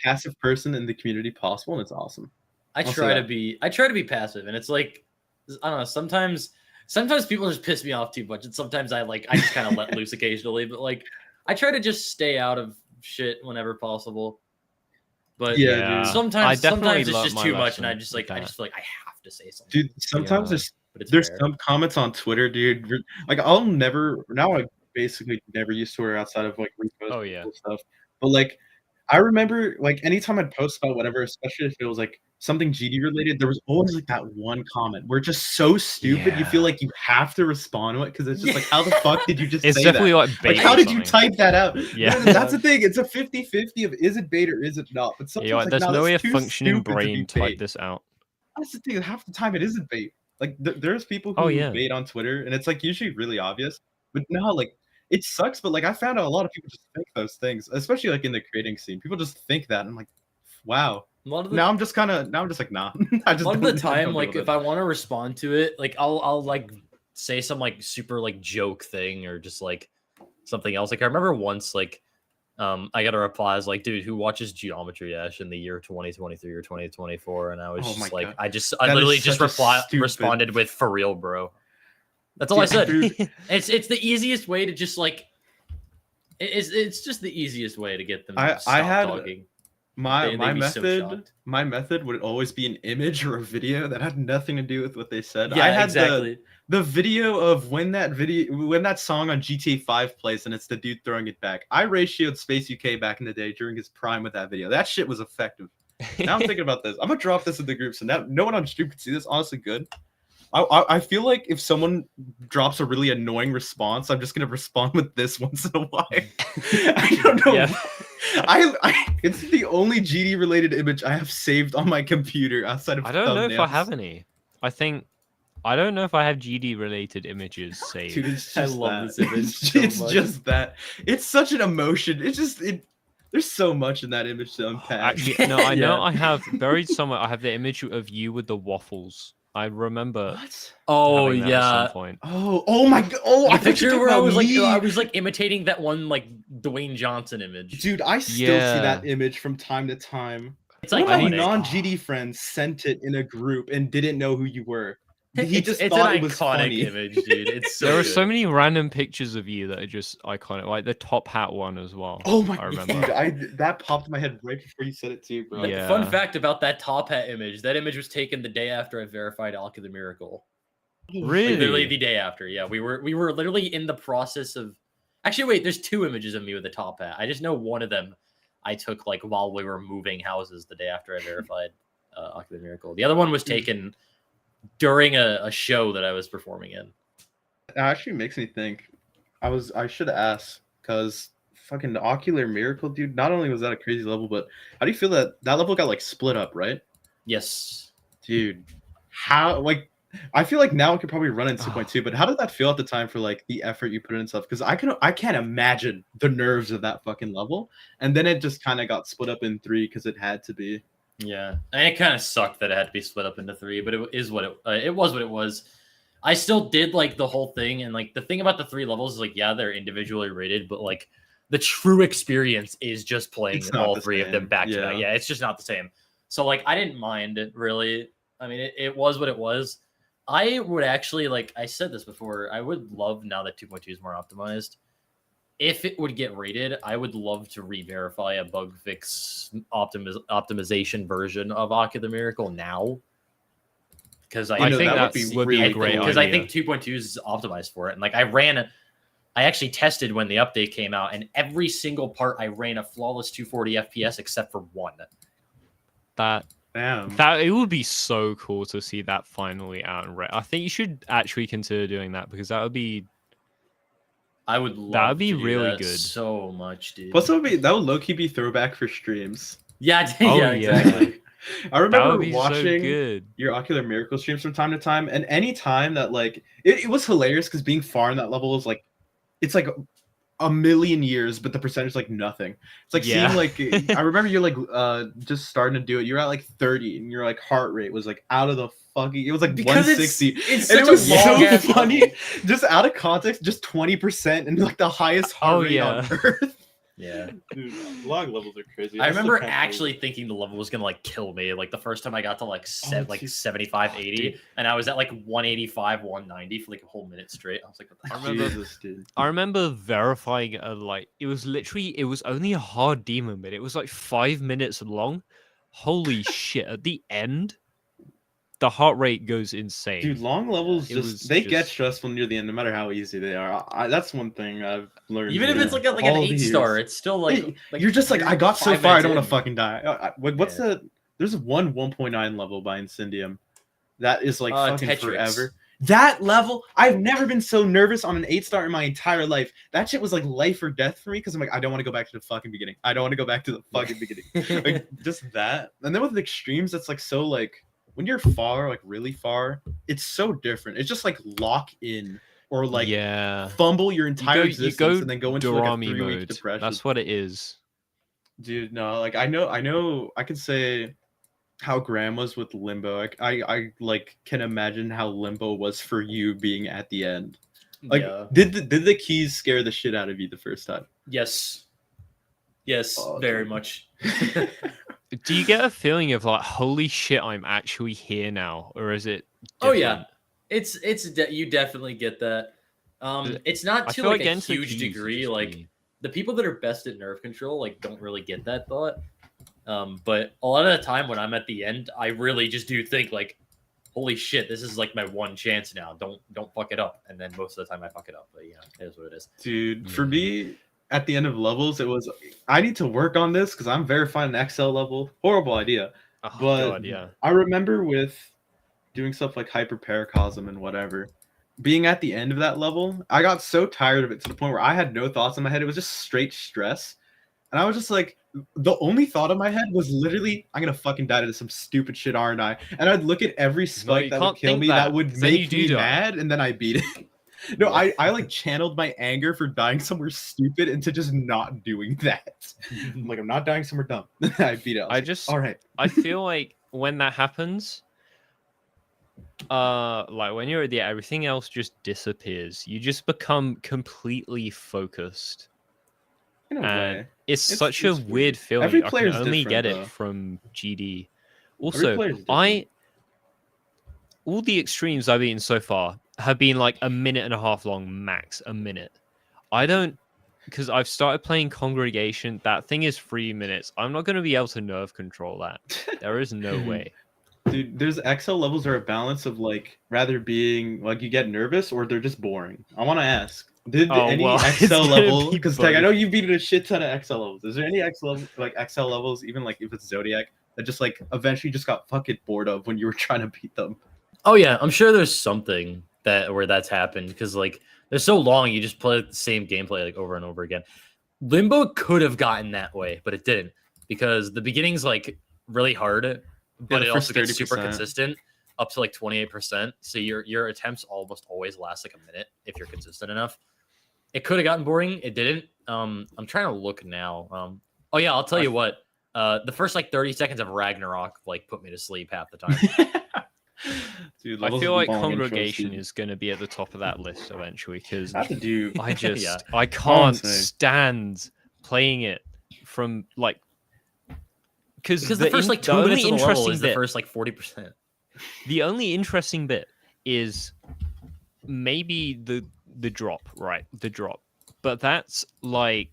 passive person in the community possible, and it's awesome. I I'll say try to that. be passive, and it's like I don't know. Sometimes people just piss me off too much, and sometimes I just kind of let loose occasionally. But like I try to just stay out of shit whenever possible. But Yeah, dude. I sometimes definitely it's learnt just my too much, and I lesson just with I that. just feel like I have to say something. Dude, sometimes Yeah. But it's there's rare. some comments on Twitter, dude. Like, I'll never now. I basically never use Twitter outside of like repost Oh, yeah. stuff. But like, I remember like anytime I'd post about whatever, especially if it was like something GD related, there was always like that one comment where it's just so stupid you feel Yeah. like you have to respond to it because it's just like, how the fuck did you just It's say definitely that? like bait. Like, how or did you something. type that out? Yeah. That's the thing. It's a 50-50 of is it bait or is it not? But sometimes Yeah, like, like, there's no, no way a that's too functioning stupid to be brain bait. type this out. That's the thing. Half the time it isn't bait. Like there's people who Oh, yeah. bait on Twitter, and it's like usually really obvious. But no, like it sucks. But like I found out a lot of people just think those things, especially like in the creating scene. People just think that, and I'm like, wow. A lot of the Now I'm just like nah. I just a lot of the don't time, deal like with if it. I want to respond to it, like I'll like say some like super like joke thing or just like something else. Like I remember once like I got a reply as like, dude, who watches Geometry Dash in the year 2023 or 2024? And I was Oh just my like, God. I That is literally just such a stupid- responded with for real, bro. That's all I Dude, said. dude. It's the easiest way to just like it's just the easiest way to get them to I stop had talking. my They'd be so shocked. my method would always be an image or a video that had nothing to do with what they said. Yeah, I had exactly. the video of when that song on GTA 5 plays and it's the dude throwing it back. I ratioed Space UK back in the day during his prime with that video. That shit was effective. Now I'm thinking about this. I'm gonna drop this in the group so now no one on stream can see this. Honestly, good. I feel like if someone drops a really annoying response, I'm just gonna respond with this once in a while. I don't know. Yeah. It's the only GD related image I have saved on my computer outside of I don't know if I thumbnails. have any. I don't know if I have GD related images saved. Dude, it's I just love that. this image so It's much. just that. It's such an emotion. There's so much in that image to unpack. Actually, no, I know Yeah. I have buried somewhere. I have the image of you with the waffles. I remember What? Oh having that at yeah. some point. Oh my god. Oh, The I thought you picture were where I talking was about me. like imitating that one like Dwayne Johnson image. Dude, I still see Yeah. that image from time to time. It's One of my iconic. non-GD friends sent it in a group and didn't know who you were. He It's just an thought it was iconic funny. image, dude. It's so There are good. so many random pictures of you that are just iconic, like the top hat one as well. Oh my I god, remember. dude, that popped in my head right before you said it too, bro. The Yeah. Fun fact about that top hat image: that image was taken the day after I verified Alk of the Miracle. Like, literally Really? the day after. Yeah, we were literally in the process of. Actually, wait. There's two images of me with a top hat. I just know one of them I took like while we were moving houses the day after I verified Alk of the Miracle. The other one was taken during a show that I was performing in. It actually makes me think. I should ask because fucking the Ocular Miracle, dude. Not only was that a crazy level, but how do you feel that level got like split up, right? Yes. Dude, how like I feel like now it could probably run in 2.2, but how did that feel at the time for like the effort you put in and stuff? Because I can't imagine the nerves of that fucking level. And then it just kind of got split up in 3 because it had to be. Yeah, and it kind of sucked that it had to be split up into 3, but it is what it was. What it was. I still did like the whole thing, and like the thing about the 3 levels is like, yeah, they're individually rated, but like the true experience is just playing all 3 of them back to back. Yeah, it's just not the same. So like I didn't mind it really. I mean, it was what it was. I would actually, like I said this before, I would love, now that 2.2 is more optimized, if it would get rated, I would love to re-verify a bug fix optimization version of Ocular Miracle now. Because I think that would be a great idea. Because I think 2.2 is optimized for it. And like I actually tested when the update came out, and every single part I ran a flawless 240 FPS except for one. That Damn. it would be so cool to see that finally out and I think you should actually consider doing that, because that would be that'd be to do really that good. So much, dude. Plus, that would low-key be throwback for streams. Yeah, Oh, yeah, exactly. I remember so watching good. your Ocular Miracle streams from time to time, and any time that like it was hilarious because being far in that level is like, it's like a million years, but the percentage is like nothing. It's like Yeah. seeing like I remember you're like just starting to do it. You're at like 30, and your like heart rate was like out of the fucking. It was like Because 160. it's And such it was a long so ass funny, level. just out of context, just 20% and like the highest heart rate on Earth. Yeah. Dude, log levels are crazy. I still remember can't actually thinking the level was gonna like kill me. Like the first time I got to like dude. 75, 80, and I was at like 185, 190 for like a whole minute straight. I was like, what the I hell? remember- Jesus, dude. I remember verifying it was only a hard demon bit. It was like 5 minutes long. Holy shit! At the end, the heart rate goes insane. Dude, long levels It was just they get just- stressful near the end, no matter how easy they are. That's one thing I've learned. Even if it's like an all 8 these star, years. it's still like, Hey, you're just like, I got so 5 far, I minutes don't want in. to fucking die. What's there's one 1.9 level by Incendium that is like fucking Tetrix. forever. That level, I've never been so nervous on an 8 star in my entire life. That shit was like life or death for me because I'm like, I don't want to go back to the fucking beginning. I don't want to go back to the fucking beginning. Like just that. And then with the extremes, that's like so like when you're far, like really far, it's so different. It's just like lock in or like yeah, fumble your entire existence and then go into like a Dorami 3-week mode. depression. That's what it is. Dude, no, like I know I could say how Graham was with Limbo. I like can imagine how Limbo was for you being at the end. Like Yeah. did the keys scare the shit out of you the first time? Yes. Yes, Oh, very dude. much. Do you get a feeling of like, holy shit, I'm actually here now, or is it? Oh yeah, different? you definitely get that. It's not I to feel like a against the huge keys, degree. just Like me. the people that are best at nerve control like don't really get that thought. But a lot of the time when I'm at the end, I really just do think like, holy shit, this is like my one chance now. Don't fuck it up. And then most of the time I fuck it up. But yeah, it is what it is. Dude, for Yeah. me at the end of levels, it was I need to work on this because I'm verifying an XL level. Horrible idea. Oh, But God, yeah. I remember with doing stuff like hyperparacosm and whatever, being at the end of that level, I got so tired of it to the point where I had no thoughts in my head. It was just straight stress. And I was just like, the only thought in my head was literally, I'm going to fucking die to some stupid shit, aren't I? And I'd look at every spike you that would can't kill think me that, that would 'cause then you make do me die. mad, and then I beat it. No, I like channeled my anger for dying somewhere stupid into just not doing that. I'm like, I'm not dying somewhere dumb. I beat it. All right. I feel like when that happens, like when you're at the everything else just disappears. You just become completely focused. In a And way. it's such a it's weird weird. feeling. Every I player's can only different, get though. it from GD. Every Also, player's different. all the extremes I've eaten so far have been like a minute and a half long, max a minute. I don't, because I've started playing Congregation. That thing is 3 minutes. I'm not going to be able to nerve control that. There is no way. Dude, there's XL levels are a balance of like rather being like you get nervous or they're just boring. I want to ask, did Oh, any well, it's XL gonna level? be Because Tag, I both. know you beat a shit ton of XL levels. Is there any XL levels, even like if it's Zodiac, that just like eventually just got fucking bored of when you were trying to beat them? Oh yeah, I'm sure there's something where that's happened because like they're so long, you just play the same gameplay like over and over again. Limbo could have gotten that way, but it didn't because the beginning's like really hard, but the it first also gets super 30%. consistent. up to like 28%. So your attempts almost always last like a minute if you're consistent enough. It could have gotten boring. It didn't. I'm trying to look now. Oh yeah, I'll tell you what. The first like 30 seconds of Ragnarok like put me to sleep half the time. Dude, I those feel like long intros, Congregation dude. is going to be at the top of that list eventually because I have to do. I just Yeah. I can't insane. stand playing it from like because Because the first like 2 only minutes of the level interesting is the bit, first like 40%. the only interesting bit is maybe the drop, right? The drop, but that's like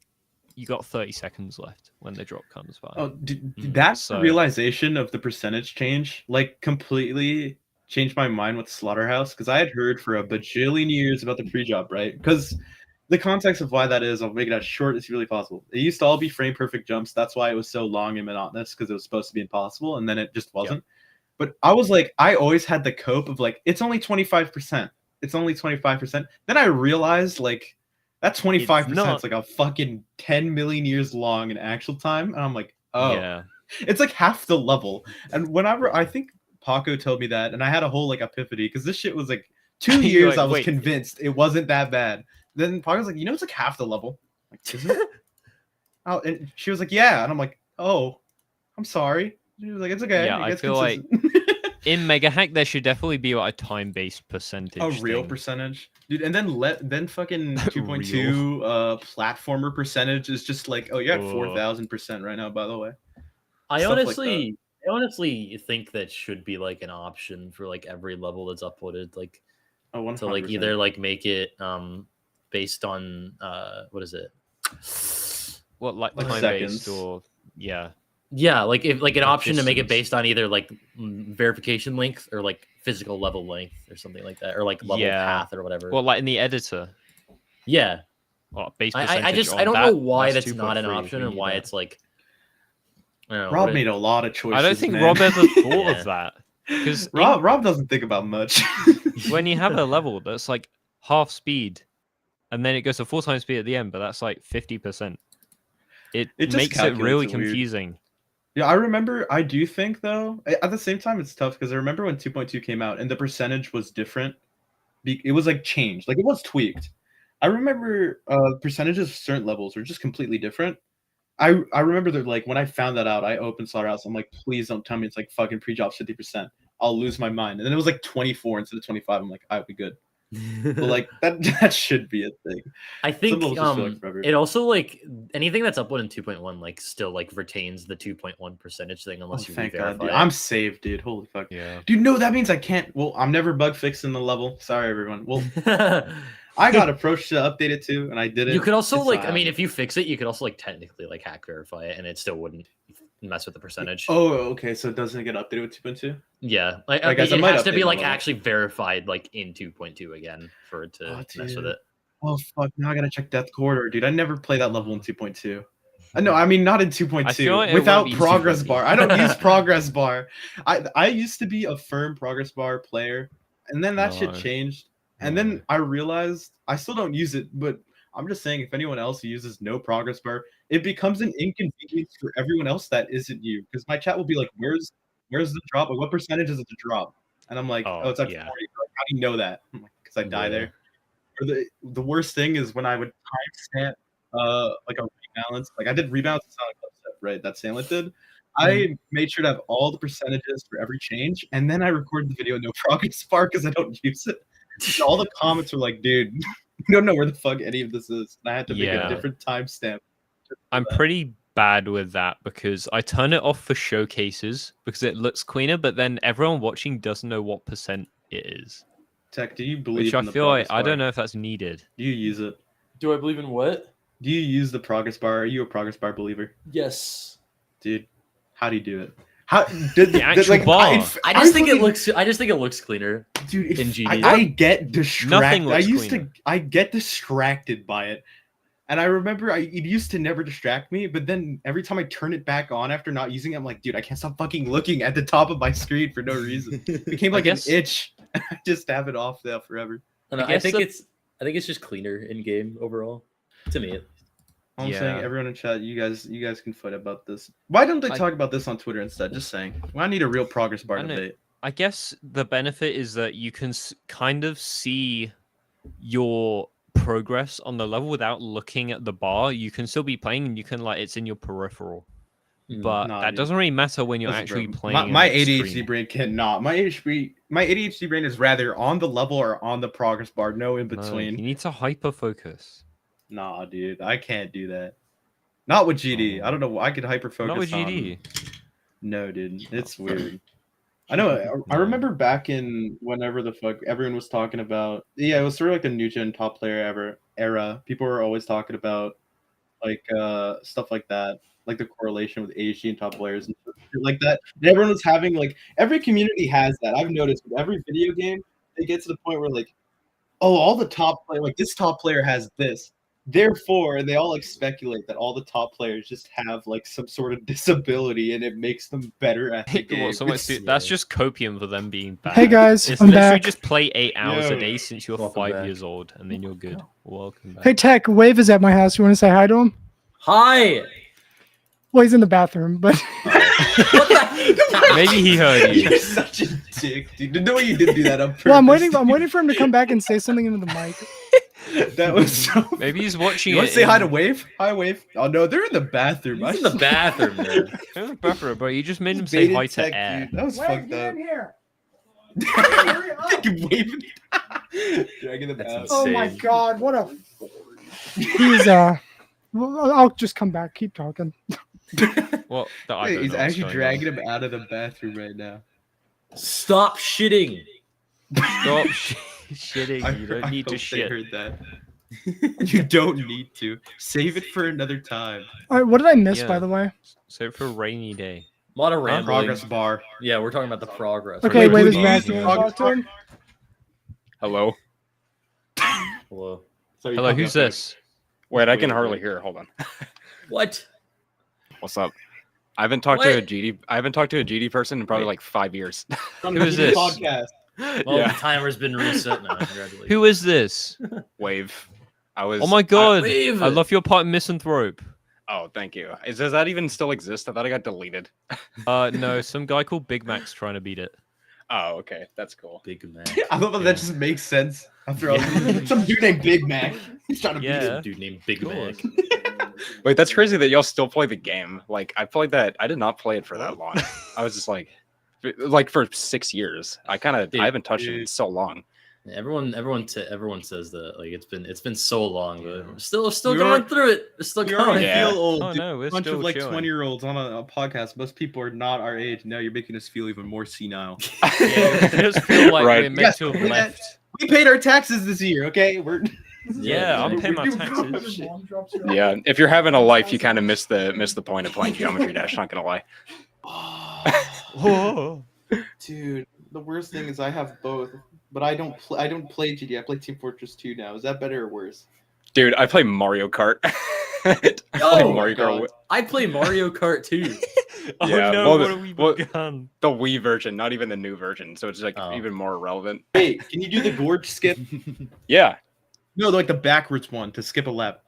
you got 30 seconds left when the drop comes by. Oh, that's so- the realization of the percentage change. Like, completely changed my mind with Slaughterhouse because I had heard for a bajillion years about the pre-drop, right? Because the context of why that is, I'll make it as short as really possible. It used to all be frame perfect jumps. That's why it was so long and monotonous because it was supposed to be impossible, and then it just wasn't. But I was like, I always had the cope of like, it's only 25%. It's only 25%. Then I realized like that 25% is like a fucking 10 million years long in actual time. And I'm like, oh, yeah, it's like half the level. And whenever I think Paco told me that, and I had a whole like epiphany because this shit was like 2 You're years like, I was wait. convinced it wasn't that bad. Then Paco's like, it's like half the level. I'm like, is it? Oh, and she was like, yeah. And I'm like, oh, I'm sorry. She was like, it's okay. Yeah, It I gets feel like consistent. in Mega Hack there should definitely be like a time-based percentage. A real thing. percentage, dude, and then fucking 2.2 platformer percentage is just like, oh, you're at 4,000% right now, by the way. I Stuff like honestly think that should be like an option for like every level that's uploaded, like Oh, 100%. to like either like make it based on what is it? What like Like time-based seconds. or yeah. Yeah, like if like an Like option to make it distance. based on either like verification length or like physical level length or something like that, or like level Yeah. path or whatever. Well, like in the editor. Yeah, Well, base I percentage I on don't that, know why that's 2.3, not an we option and need why that. it's like. I don't know, Rob what made a lot of choices. I don't think man. Rob ever thought Yeah. of that. Because Rob doesn't think about much. when you have a level that's like half speed, and then it goes to 4 times speed at the end, but that's like 50%. It just makes it calculates really it weird. confusing. Yeah, I remember. I do think though. At the same time, it's tough because I remember when 2.2 came out and the percentage was different. It was like changed, like it was tweaked. I remember percentages of certain levels were just completely different. I remember that like when I found that out, I opened Slaughterhouse. I'm like, please don't tell me it's like fucking pre-drop 50%. I'll lose my mind. And then it was like 24 instead of 25. I'm like, I'll be good. But like that should be a thing. I think levels just feel like forever. it also like anything that's uploaded in 2.1 like still like retains the 2.1 percentage thing Oh, unless you thank God, re-verify dude. it. I'm saved, dude. Holy fuck. Yeah. Dude, no, that means I can't. Well, I'm never bug fixing the level. Sorry, everyone. Well, I got approached to update it too, and I did it. You could also It's like, not I mean, happening. if you fix it, you could also like technically like hack verify it, and it still wouldn't mess with the percentage. Oh, okay. So it doesn't get updated with 2.2? Yeah, I I guess mean, I it might has to update be my like level. actually verified like in 2.2 again for it to Oh, mess with dude. it. Oh, fuck. Now I gotta check Death Corridor, dude. I never play that level in 2.2. No, I mean, not in 2.2. I feel like it without won't be in progress 2.2. bar. I don't use progress bar. I used to be a firm progress bar player, and then that shit No. changed. And then I realized I still don't use it, but I'm just saying if anyone else uses no progress bar, it becomes an inconvenience for everyone else that isn't you. Because my chat will be like, where's the drop? Like, what percentage is it to drop? And I'm like, oh, it's at 40. yeah. Like, how do you know that? I'm like, because I die Yeah. there. Or the worst thing is when I would timestamp like a rebalance. Like I did rebalance in Sonic Upset, right? That Sandlet did. I made sure to have all the percentages for every change, and then I recorded the video no progress bar because I don't use it. And all the comments were like, dude, you don't know where the fuck any of this is. And I had to make Yeah. a different timestamp. I'm pretty bad with that because I turn it off for showcases because it looks cleaner, but then everyone watching doesn't know what percent it is. Tech, do you believe Which I in the feel like progress I don't bar? know if that's needed. Do you use it? Do I believe in what? Do you use the progress bar? Are you a progress bar believer? Yes. Dude, how do you do it? How did The actual bar. I just think fucking- it looks cleaner. Dude, in if GD. I get distracted. looks I get distracted by it. And I remember it used to never distract me, but then every time I turn it back on after not using it, I'm like, dude, I can't stop fucking looking at the top of my screen for no reason. It became like guess- an itch. I just have it off there forever. I, guess think the- it's just cleaner in game overall. To me, I'm saying Yeah. everyone in chat, you guys can fight about this. Why don't they I- talk about this on Twitter instead? Just saying. Well, I need a real progress bar I know. debate. I guess the benefit is that you can kind of see your progress on the level without looking at the bar. You can still be playing, and you can it's in your peripheral. But Nah, that dude. doesn't really matter when you're Listen, actually bro, playing. My an ADHD extreme. brain cannot. My ADHD brain is rather on the level or on the progress bar, no in No, between. you need to hyper focus. Nah, dude, I can't do that. Not with GD. I Oh. don't know. I could hyper focus. Not with GD. No, dude, it's weird. I know. I remember back in whenever the fuck everyone was talking about. Yeah, it was sort of like the new gen top player era. People were always talking about like stuff like that, like the correlation with ADHD and top players and shit like that. And everyone was having like every community has that. I've noticed with every video game, they get to the point where like, oh, all the top player, like this top player has this. Therefore, they all like speculate that all the top players just have like some sort of disability, and it makes them better at the game. That's just copium for them being bad. Hey guys, It's I'm literally back. just play 8 hours a Yo. day since you're Welcome 5 back. years old, and then you're good. Welcome back. Hey Tech, Wave is at my house. You want to say hi to him? Hi. Well, he's in the bathroom, but Maybe he heard you. You're such a dick, dude. No, you didn't do that on purpose. well, I'm waiting for him to come back and say something into the mic. That was so. Maybe he's watching You want it. to say hi to Wave? Hi, Wave. Oh no, they're in the bathroom. He's in the bathroom, man. in the bathroom, bro. You just made him say Baited hi to tech, air. dude. That was fucked up. here. Fucking waving. Dragging them That's out. insane. Oh my god, what a. He's well, I'll just come back. Keep talking. Well, I Wait, don't he's know what's actually going dragging him out of the bathroom right now. Stop shitting. on. Stop shitting. You don't I need to hope they shit. heard that. You don't need to. Save it for another time. All right, what did I miss, Yeah. by the way? So for a rainy day. A lot of rambling. Progress bar. Yeah, we're talking about the progress. Okay, Wait, Wave is who back. do you You wanna use? talk to him? Hello. Hello. Hello, who's this? Wait, I can hardly hear. Hold on. What? What's up? I haven't talked to a What? GD. I haven't talked to a GD person in probably Wait. like 5 years. From Who the is GD this? Podcast. Well, Yeah. the timer's been reset now. Congratulations. Who is this? Wave. I was. Oh my god! Wave. I love your part, misanthrope. Oh, thank you. Does that even still exist? I thought I got deleted. No, some guy called Big Mac's trying to beat it. Oh, okay. That's cool. Big man. I love how that just makes sense. After all, some dude named Big Mac. He's trying to beat Yeah. him. Dude named Big Cool. Mac. Wait, that's crazy that y'all still play the game. Like, I played that. I did not play it for that long. I was just like for 6 years. I haven't touched it in so long. Everyone says that like it's been so long, but we're still We going are- through it. We're still We going. already Yeah. feel old. Oh dude. no, we're A bunch still of like chilling. 20-year-olds on a podcast. Most people are not our age. Now you're making us feel even more senile. Yeah, I just feel like Right. we're meant Yes, to have we- left. We paid our taxes this year, okay? We're Yeah, I'm man. paying my We're doing taxes. shit. Yeah, if you're having a life, you kind of miss the point of playing Geometry Dash. Not gonna lie. Whoa. Dude, the worst thing is I have both, but I don't play GD. I play Team Fortress 2 now. Is that better or worse? Dude, I play Mario Kart. I play Oh my Mario Kart. God. I play Mario Kart too. Oh Yeah, no, well, what have we well- begun? The Wii version, not even the new version, so it's like Oh. even more relevant. Wait, can you do the gorge skip? Yeah. No, like the backwards one to skip a lap.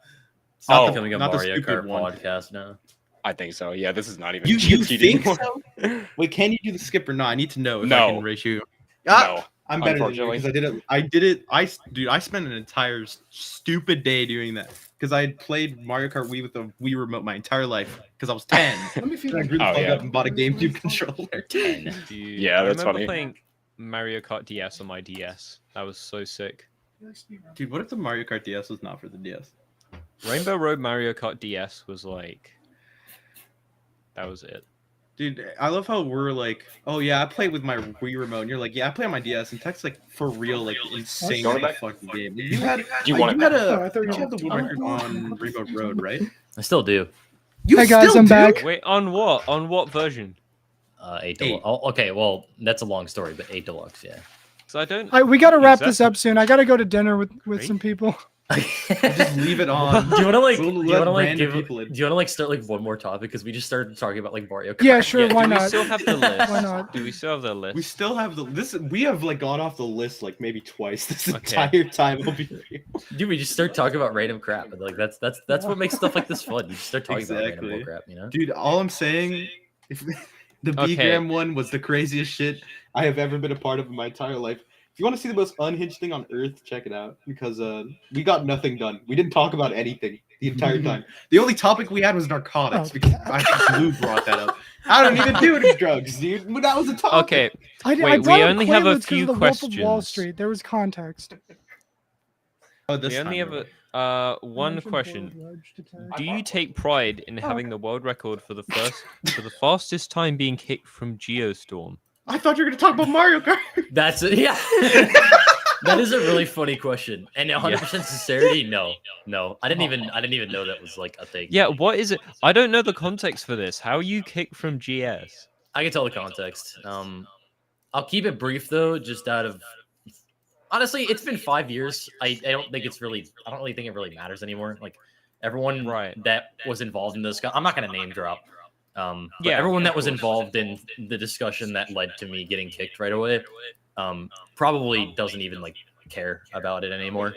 It's Oh, the- Becoming a not the Mario stupid Kart one. podcast now. I think so. Yeah, this is not even You GD think anymore. so? Wait, can you do the skip or not? I need to know if I No. can race you. No. I'm better than you Unfortunately. because I did it. I spent an entire stupid day doing that because I had played Mario Kart Wii with the Wii remote my entire life because I was 10. Let me feel And I like grew the Oh, fuck yeah. up and bought a GameCube controller. 10. Dude, Yeah, I that's remember funny. playing Mario Kart DS on my DS. That was so sick. Dude, what if the Mario Kart DS was not for the DS? Rainbow Road Mario Kart DS was like, that was it. Dude, I love how we're like, oh yeah, I play with my Wii remote, and you're like, yeah, I play on my DS, and Tech's like, for real, like insane Going back? fucking game. You had, You want it had back? Oh, I a, thought you you had the were- world record on Rainbow Road, right? I still do. You Hey, guys, still I'm do? back. Wait, on what? On what version? 8 Eight. deluxe. Oh, okay, well that's a long story, but 8 deluxe, yeah. Because I don't. All right, we got to use wrap that. this up soon. I got to go to dinner with Great. some people. Just leave it on. Do you want to like? We'll Do you let want to like random give? people in. Do you want to like start like one more topic because we just started talking about like Mario Kart. Yeah, sure. Yeah, Why do we not? still have the list? Why not? Do we still have the list? We still have we have like gone off the list like maybe twice this Okay. entire time. I'll be real. Dude, we just start talking about random crap, and like that's what makes stuff like this fun. You just start talking about random Exactly. bull crap, you know? Dude, all I'm saying, if The Okay. B-gram one was the craziest shit I have ever been a part of in my entire life. If you want to see the most unhinged thing on earth, check it out because we got nothing done. We didn't talk about anything the entire time. The only topic we had was narcotics Oh, because I think Blue brought that up. I don't even do any drugs, dude. But that was a topic. Okay. I Wait, brought we up only have a Quaaludes 'cause few of the Wolf of Wall questions. Street. There was context. Oh, this We only time have around. one Mentioned question. Bored Rudge to tag. Do you take pride in having the world record for the fastest time being kicked from Geostorm? I thought you were gonna talk about Mario Kart. That's it. Yeah. That is a really funny question. And 100% sincerity, no. I didn't even know that was like a thing. Yeah, what is it? I don't know the context for this. How are you kicked from GS? I can tell the context. I'll keep it brief though, just out of honestly, it's been 5 years. I don't think it's really I don't really think it really matters anymore. Like everyone that was involved in this, I'm not gonna name drop. But everyone that was involved in the discussion that led to me getting kicked right away, probably doesn't even like care about it anymore.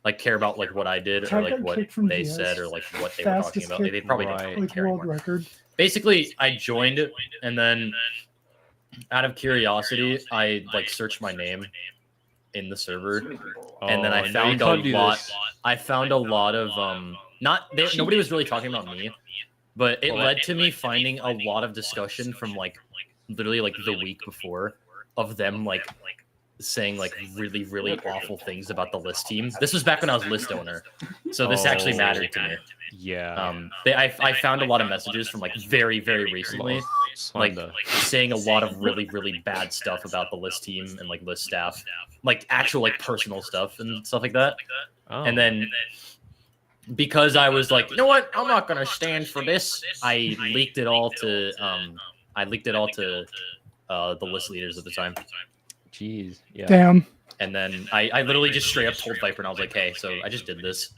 Like care about like what I did or like what they said or like what they were talking about. They probably don't really Like care world anymore. record. Basically, I joined and then out of curiosity, I like searched my name in the server, and then I found a lot. I found a lot of nobody was really talking about me, but it led to me finding a lot of discussion from like literally like the week before of them like saying like really awful things about the list team. This was back when I was list owner, so this actually mattered to me. Yeah. I found a lot of messages from like very recently, like saying a lot of really bad stuff about the list team and like list staff, like actual like personal stuff and stuff like that. And then because I was like, you know what, I'm not gonna stand for this, I leaked it all to the list leaders at the time. Jeez. Yeah. Damn. And then I literally just straight up told Viper and I was like, hey, so I just did this.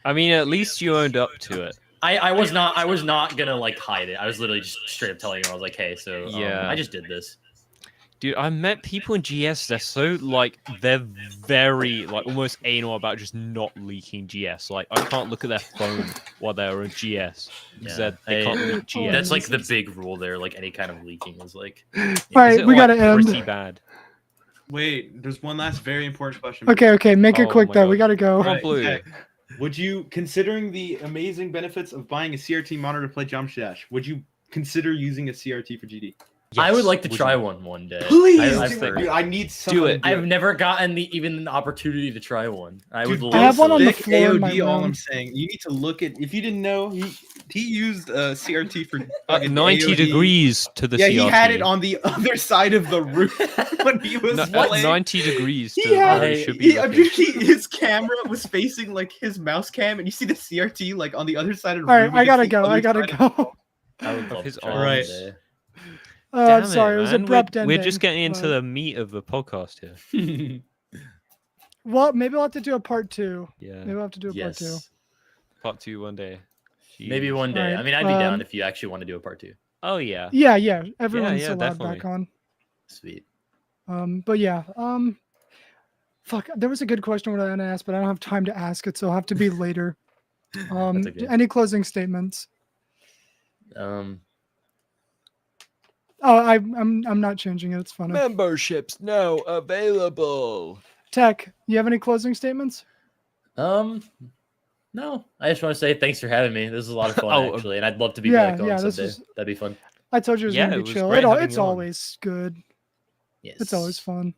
I mean, at least you owned up to it. I was not gonna like hide it. I was literally just straight up telling him. I was like, hey, so I just did this. Dude, I met people in GS. They're so like they're very like almost anal about just not leaking GS. Like I can't look at their phone while they're in GS because they can't leak GS. That's like the big rule there. Like any kind of leaking is like. All right, we gotta end. Pretty bad. Wait, there's one last very important question. Okay, make it Oh quick my though. God. We gotta go. Come on, Blue. Okay. Would you, considering the amazing benefits of buying a CRT monitor to play geometrydash, would you consider using a CRT for GD? I would like to Would try you? one day. Please, I've dude, heard. I need someone it. to I've never gotten even the opportunity to try one. I would Dude, love I have one on the thick floor in my AOD, all room. I'm saying. You need to look at, if you didn't know, he used CRT for fucking 90 AOD. degrees to the Yeah, CRT. he had it on the other side of the roof when he was playing. 90 degrees to He had, where it should be. his camera was facing like his mouse cam, and you see the CRT like on the other side of the All room. right, I against gotta the go. other I gotta side of- go. I would love his to try arm. one Right. day. Damn Sorry, it was man. abrupt We're ending. just getting into but- the meat of the podcast here. Well, maybe we'll have to do a part 2. Yeah. Maybe we'll have to do a part 2. Yes. Part 2 one day. Maybe Jeez. one day. Alright, I mean, I'd be down if you actually want to do a part 2. Oh yeah. Yeah. Everyone's yeah, allowed definitely. back on. Sweet. But yeah. Fuck. There was a good question what I want to ask, but I don't have time to ask it, so it'll have to be later. That's okay. Any closing statements? Oh, I'm not changing it. It's funny. Memberships now available. Tech, you have any closing statements? No. I just want to say thanks for having me. This is a lot of fun Oh, actually, and I'd love to be yeah, back on yeah, this someday. is- That'd be fun. I told you it was Yeah, gonna it be was chill. great having It's you on. always good. Yes. It's always fun.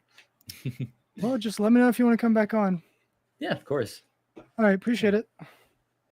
Well, just let me know if you want to come back on. Yeah, of course. All right, appreciate it.